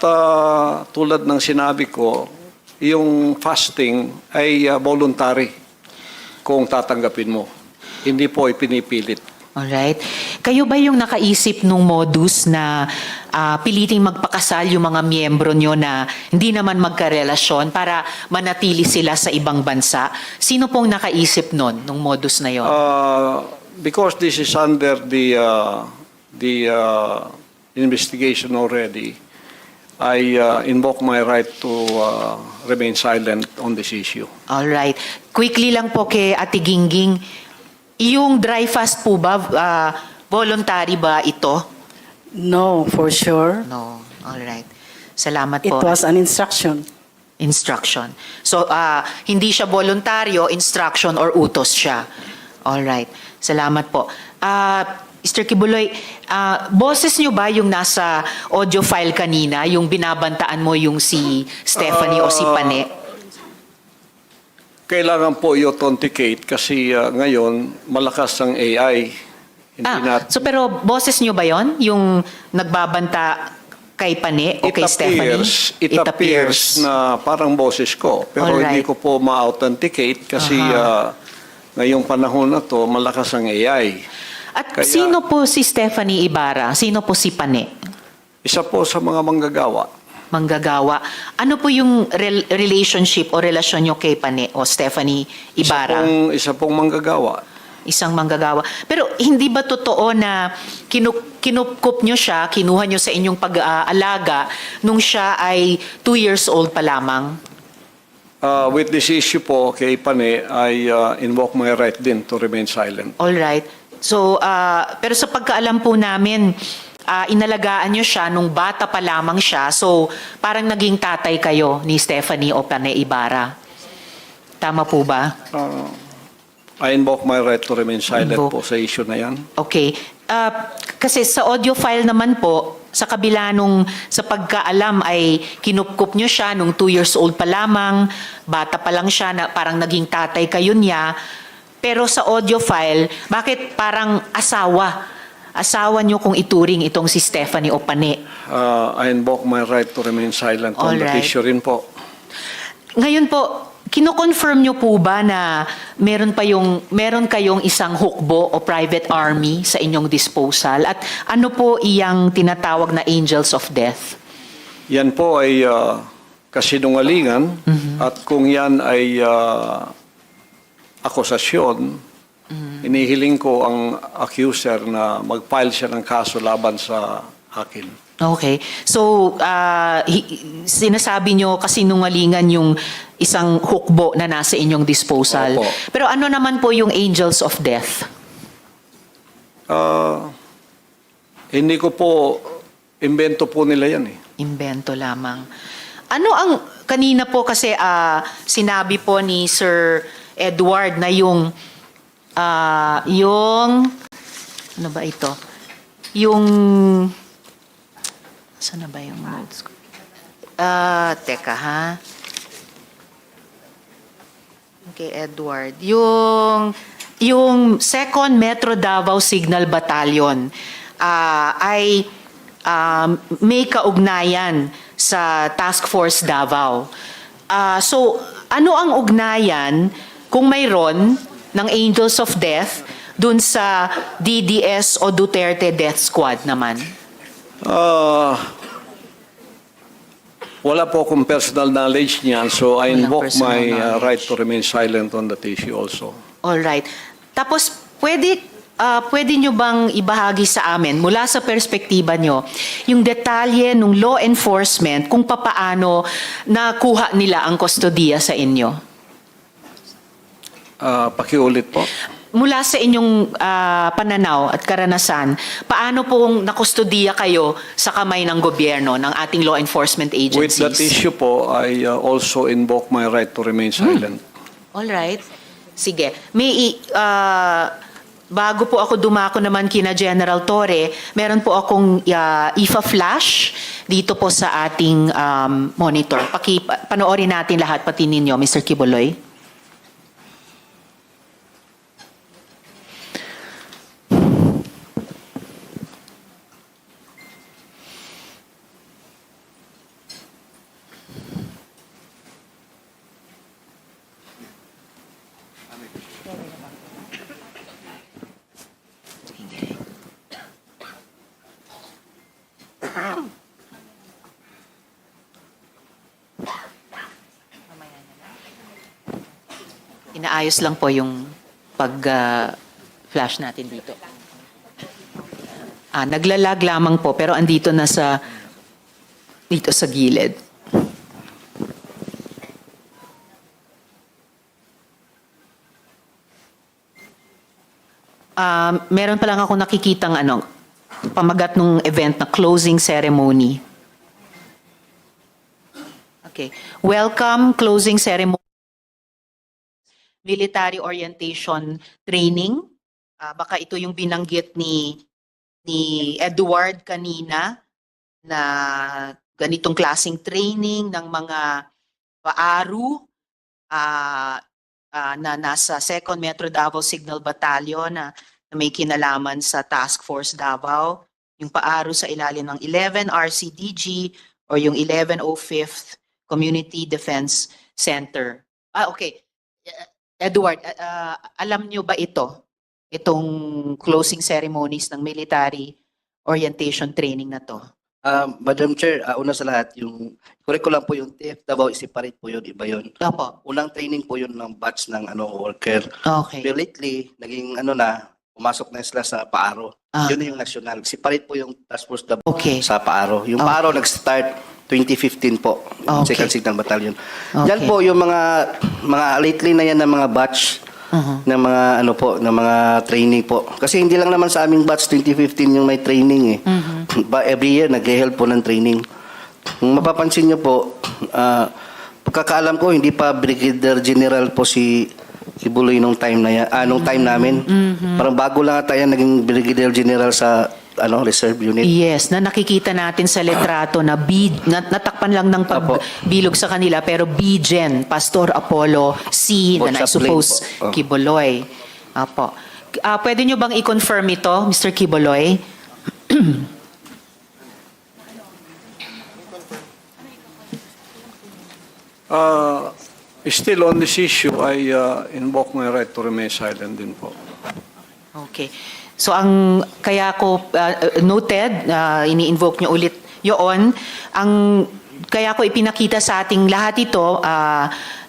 tulad ng sinabi ko, yung fasting ay voluntary kung tatanggapin mo. Hindi po ipinipilit. Alright. Kayo ba yung nakaisip nung modus na piliting magpakasal yung mga miyembro nyo na hindi naman magkarelasyon para manatili sila sa ibang bansa? Sino pong nakaisip nun, nung modus na yon? Because this is under the investigation already, I invoke my right to remain silent on this issue. Alright. Quickly lang po kay Ate Gingging, yung dry fast po ba, voluntary ba ito? No, for sure. No. Alright. Salamat It po. was an instruction. Instruction. So, hindi siya voluntaryo, instruction or utos siya. Alright. Salamat po. Mr. Quibuloy, boses nyo ba yung nasa audio file kanina, yung binabantaan mo yung si Stephanie o si Pane? Kailangan po i-authenticate kasi ngayon malakas ang AI. So pero boses nyo ba yon yung nagbabanta kay Pane o kay Stephanie? It appears na parang boses ko. Pero hindi ko po ma-authenticate kasi ngayong panahon na to malakas ang AI. At sino po si Stephanie Ibarra? Sino po si Pane? Isa po sa mga manggagawa. Manggagawa. Ano po yung relationship o relasyon nyo kay Pane o Stephanie Ibarra? Isa pong manggagawa. Isang manggagawa. Pero hindi ba totoo na kinupkup nyo siya, kinuha nyo sa inyong pag-aalaga nung siya ay 2 years old pa lamang? With this issue po kay Pane, I invoke my right din to remain silent. All right. So, pero sa pagkaalam po namin, inalagaan nyo siya nung bata pa lamang siya. So, parang naging tatay kayo ni Stephanie o Pane Ibarra. Tama po ba? I invoke my right to remain silent po sa issue na yan. Okay. Kasi sa audio file naman po, sa kabila nung sa pagkaalam ay kinupkup nyo siya nung 2 years old pa lamang, bata pa lang siya, na parang naging tatay kayo niya. Pero sa audio file, bakit parang asawa? Asawa nyo kung ituring itong si Stephanie o Pane? I invoke my right to remain silent on that issue rin po. Ngayon po, kino-confirm nyo po ba na meron kayong isang hukbo o private army sa inyong disposal? At ano po iyang tinatawag na angels of death? Yan po ay kasinungalingan at kung yan ay akusasyon, inihiling ko ang accuser na mag-file siya ng kaso laban sa akin. Okay. So, sinasabi nyo kasinungalingan yung isang hukbo na nasa inyong disposal. Opo. Pero ano naman po yung angels of death? Hindi ko po, imbento po nila yan eh. Imbento lamang. Ano ang, kanina po kasi sinabi po ni Sir Edward na yung, ano ba ito? Yung, saan na ba yung notes ko? Teka ha. Okay, Edward. Yung 2nd Metro Davao Signal Battalion ay may kaugnayan sa Task Force Davao. So, ano ang ugnayan kung mayroon ng Angels of Death dun sa DDS o Duterte Death Squad naman? Wala po akong personal knowledge niyan, so I invoke my right to remain silent on that issue also. All right. Tapos, pwede pwede nyo bang ibahagi sa amin, mula sa perspektiba nyo, yung detalye ng law enforcement kung papaano nakuha nila ang kustodiya sa inyo? Pakiulit po. Mula sa inyong pananaw at karanasan, paano pong nakustodiya kayo sa kamay ng gobyerno, ng ating law enforcement With agencies? that issue po, I also invoke my right to remain silent. All right. Sige. Bago po ako dumako naman kina General Torre, meron po akong IFA-flash dito po sa ating monitor. Panoorin natin lahat, pati ninyo, Mr. Quibuloy. Inaayos lang po yung pag-flash natin dito. Naglalag lamang po, pero andito na dito sa gilid. Meron pa lang ako nakikitang pamagat ng event na closing ceremony. Okay. Welcome, closing ceremony. Military orientation training. Baka ito yung binanggit ni Edward kanina na ganitong klaseng training ng mga paaru na nasa 2nd Metro Davao Signal Battalion na may kinalaman sa Task Force Davao, yung paaru sa ilalim ng 11 RCDG or yung 1105th Community Defense Center. Okay. Edward, alam nyo ba itong closing ceremonies ng military orientation training na to? Madam Chair, una sa lahat, yung correct ko lang po yung TF Davao, separate po yun, iba yun. Opo. Unang training po yun ng batch ng worker. Okay. Pero lately, naging pumasok na sila sa Paaro. Yun na yung national. Separate po yung Task Force Davao sa Paaro. Yung Paaro nag-start 2015 po, Second Signal Battalion. Diyan po yung mga lately na yan ng mga batch ng mga ng mga training po. Kasi hindi lang naman sa aming batch 2015 yung may training Every year nag-help po ng training. Kung mapapansin niyo po, pagkakaalam ko hindi pa Brigadier General po si Quibuloy nung time na yan, nung time namin. Parang bago lang tayo naging Brigadier General sa reserve unit. Yes, na nakikita natin sa litrato na natakpan lang ng pagbilog sa kanila, pero B-Gen, Pastor Apollo C, na I suppose Quibuloy. Apo. Pwede nyo bang i-confirm ito, Mr. Quibuloy? Still on this issue, I invoke my right to remain silent din po. Okay. So kaya ko noted, ini-invoke nyo ulit yun, kaya ko ipinakita sa ating lahat ito,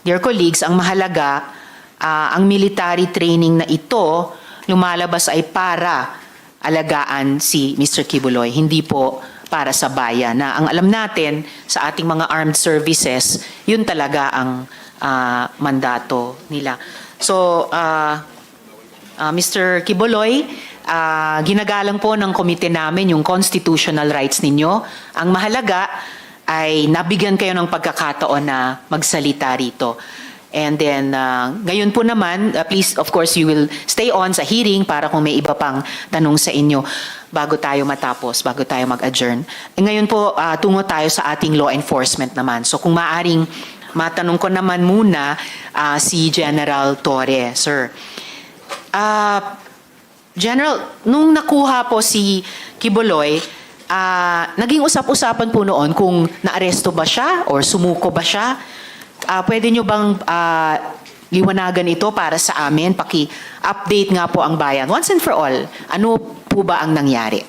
dear colleagues, ang mahalaga, ang military training na ito, lumalabas ay para alagaan si Mr. Quibuloy, hindi po para sa bayan. Na ang alam natin sa ating mga armed services, yun talaga ang mandato nila. So, Mr. Quibuloy, ginagalang po ng komite namin yung constitutional rights ninyo. Ang mahalaga ay nabigyan kayo ng pagkakataon na magsalita rito. And then, ngayon po naman, please, of course, you will stay on sa hearing para kung may iba pang tanong sa inyo bago tayo matapos, bago tayo mag-adjourn. Ngayon po, tungo tayo sa ating law enforcement naman. So kung maaring matanong ko naman muna si General Torre, sir. General, nung nakuha po si Quibuloy, naging usap-usapan po noon kung naaresto ba siya or sumuko ba siya. Pwede nyo bang liwanagan ito para sa amin? Paki-update nga po ang bayan. Once and for all, ano po ba ang nangyari?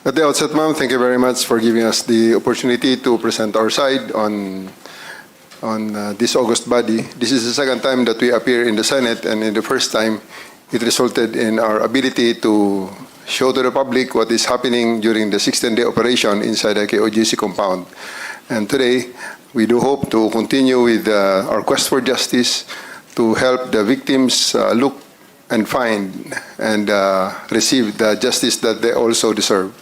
At the outset, ma'am, thank you very much for giving us the opportunity to present our side on on this August body. This is the second time that we appear in the Senate, and in the first time, it resulted in our ability to show to the public what is happening during the 16-day operation inside the KOGC compound. And today, we do hope to continue with our quest for justice to help the victims look and find and receive the justice that they also deserve.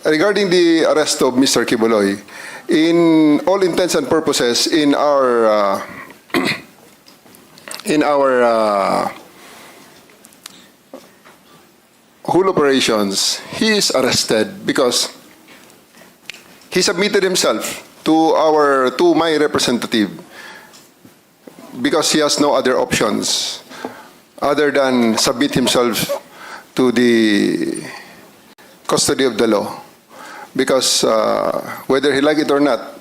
Regarding the arrest of Mr. Quibuloy, in all intents and purposes, in our whole operations, he is arrested because he submitted himself to my representative because he has no other options other than submit himself to the custody of the law. Because whether he like it or not,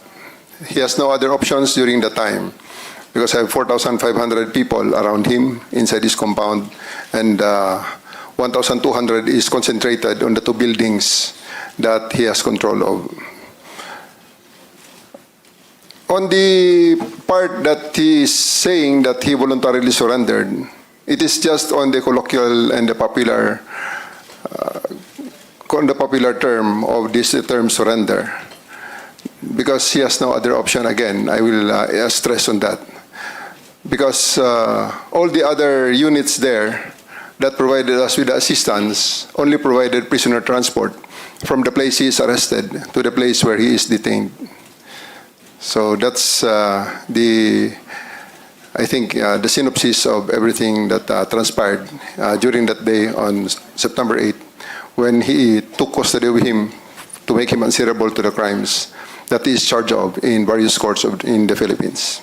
he has no other options during the time. Because I have 4,500 people around him inside this compound, and 1,200 is concentrated on the 2 buildings that he has control of. On the part that he is saying that he voluntarily surrendered, it is just on the colloquial and the popular term of this term surrender, because he has no other option. Again, I will stress on that, because all the other units there that provided us with assistance only provided prisoner transport from the place he is arrested to the place where he is detained. So that's I think the synopsis of everything that transpired during that day on September 8th, when he took custody of him to make him answerable to the crimes that he is charged of in various courts in the Philippines.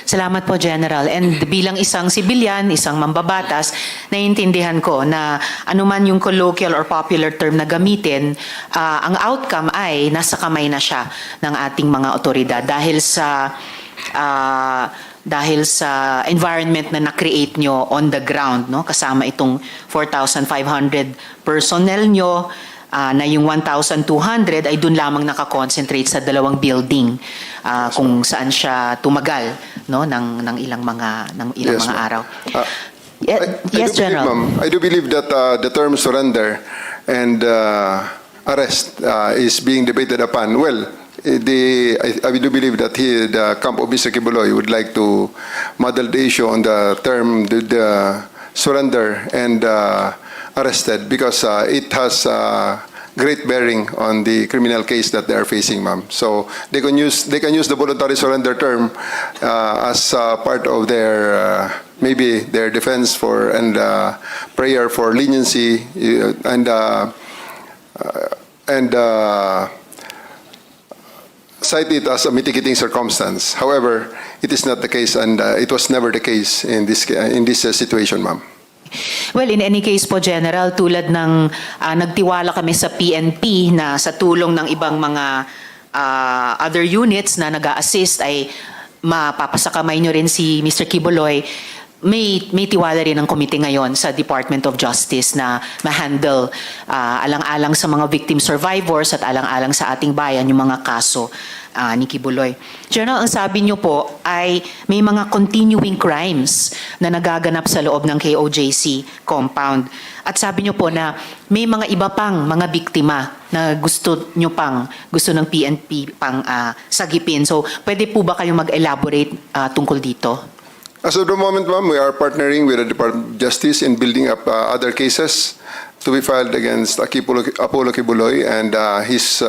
Salamat po, General. And bilang isang sibilyan, isang mambabatas, naiintindihan ko na anuman yung colloquial or popular term na gamitin, ang outcome ay nasa kamay na siya ng ating mga otoridad dahil sa environment na na-create nyo on the ground, no? Kasama itong 4,500 personnel nyo, na yung 1,200 ay dun lamang nakakonsentrate sa 2 building kung saan siya tumagal, no, ng ilang mga araw. Yes, General. I do believe that the term surrender and arrest is being debated upon. Well, I do believe that the camp of Mr. Quibuloy would like to model the issue on the term the surrender and arrested, because it has great bearing on the criminal case that they are facing, ma'am. So they can use the voluntary surrender term as part of their maybe their defense for and prayer for leniency and cite it as a mitigating circumstance. However, it is not the case, and it was never the case in this situation, ma'am. Well, in any case po, General, tulad ng nagtiwala kami sa PNP na sa tulong ng ibang mga other units na nag-a-assist ay mapapasakamay nyo rin si Mr. Quibuloy, may tiwala rin ang komite ngayon sa Department of Justice na ma-handle alang-alang sa mga victim survivors at alang-alang sa ating bayan yung mga kaso ni Quibuloy. General, ang sabi niyo po ay may mga continuing crimes na nagaganap sa loob ng KOJC compound. At sabi niyo po na may mga iba pang mga biktima na gusto ng PNP pang sagipin. So, pwede po ba kayong mag-elaborate tungkol dito? As of the moment, ma'am, we are partnering with the Department of Justice in building up other cases to be filed against Apollo Quibuloy and his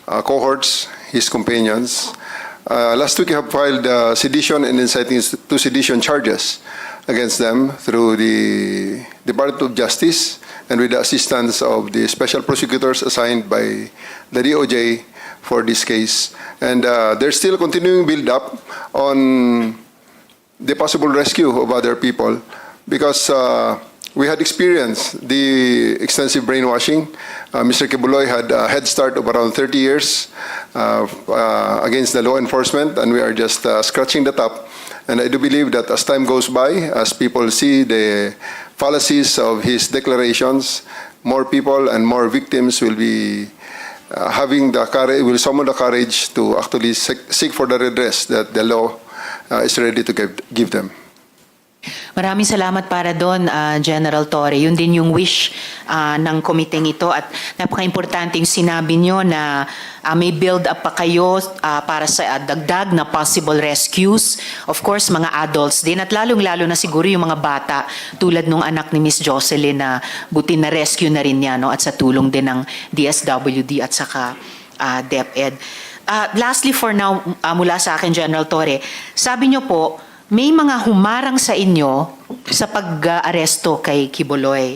cohorts, his companions. Last week, we have filed sedition and inciting to sedition charges against them through the Department of Justice and with the assistance of the special prosecutors assigned by the DOJ for this case. And there's still continuing build-up on the possible rescue of other people, because we had experienced the extensive brainwashing. Mr. Quibuloy had a head start of around 30 years against the law enforcement, and we are just scratching the top. And I do believe that as time goes by, as people see the fallacies of his declarations, more people and more victims will be having the courage, will summon the courage to actually seek for the redress that the law is ready to give them. Maraming salamat para doon, General Torre. Yun din yung wish ng komiteng ito at napaka-importante yung sinabi nyo na may build up pa kayo para sa dagdag na possible rescues. Of course, mga adults din at lalong-lalo na siguro yung mga bata tulad nung anak ni Miss Jocelyn na buti na rescue na rin niya, no? At sa tulong din ng DSWD at saka DepEd. Lastly for now, mula sa akin, General Torre, sabi nyo po, may mga humarang sa inyo sa pag-aresto kay Quibuloy.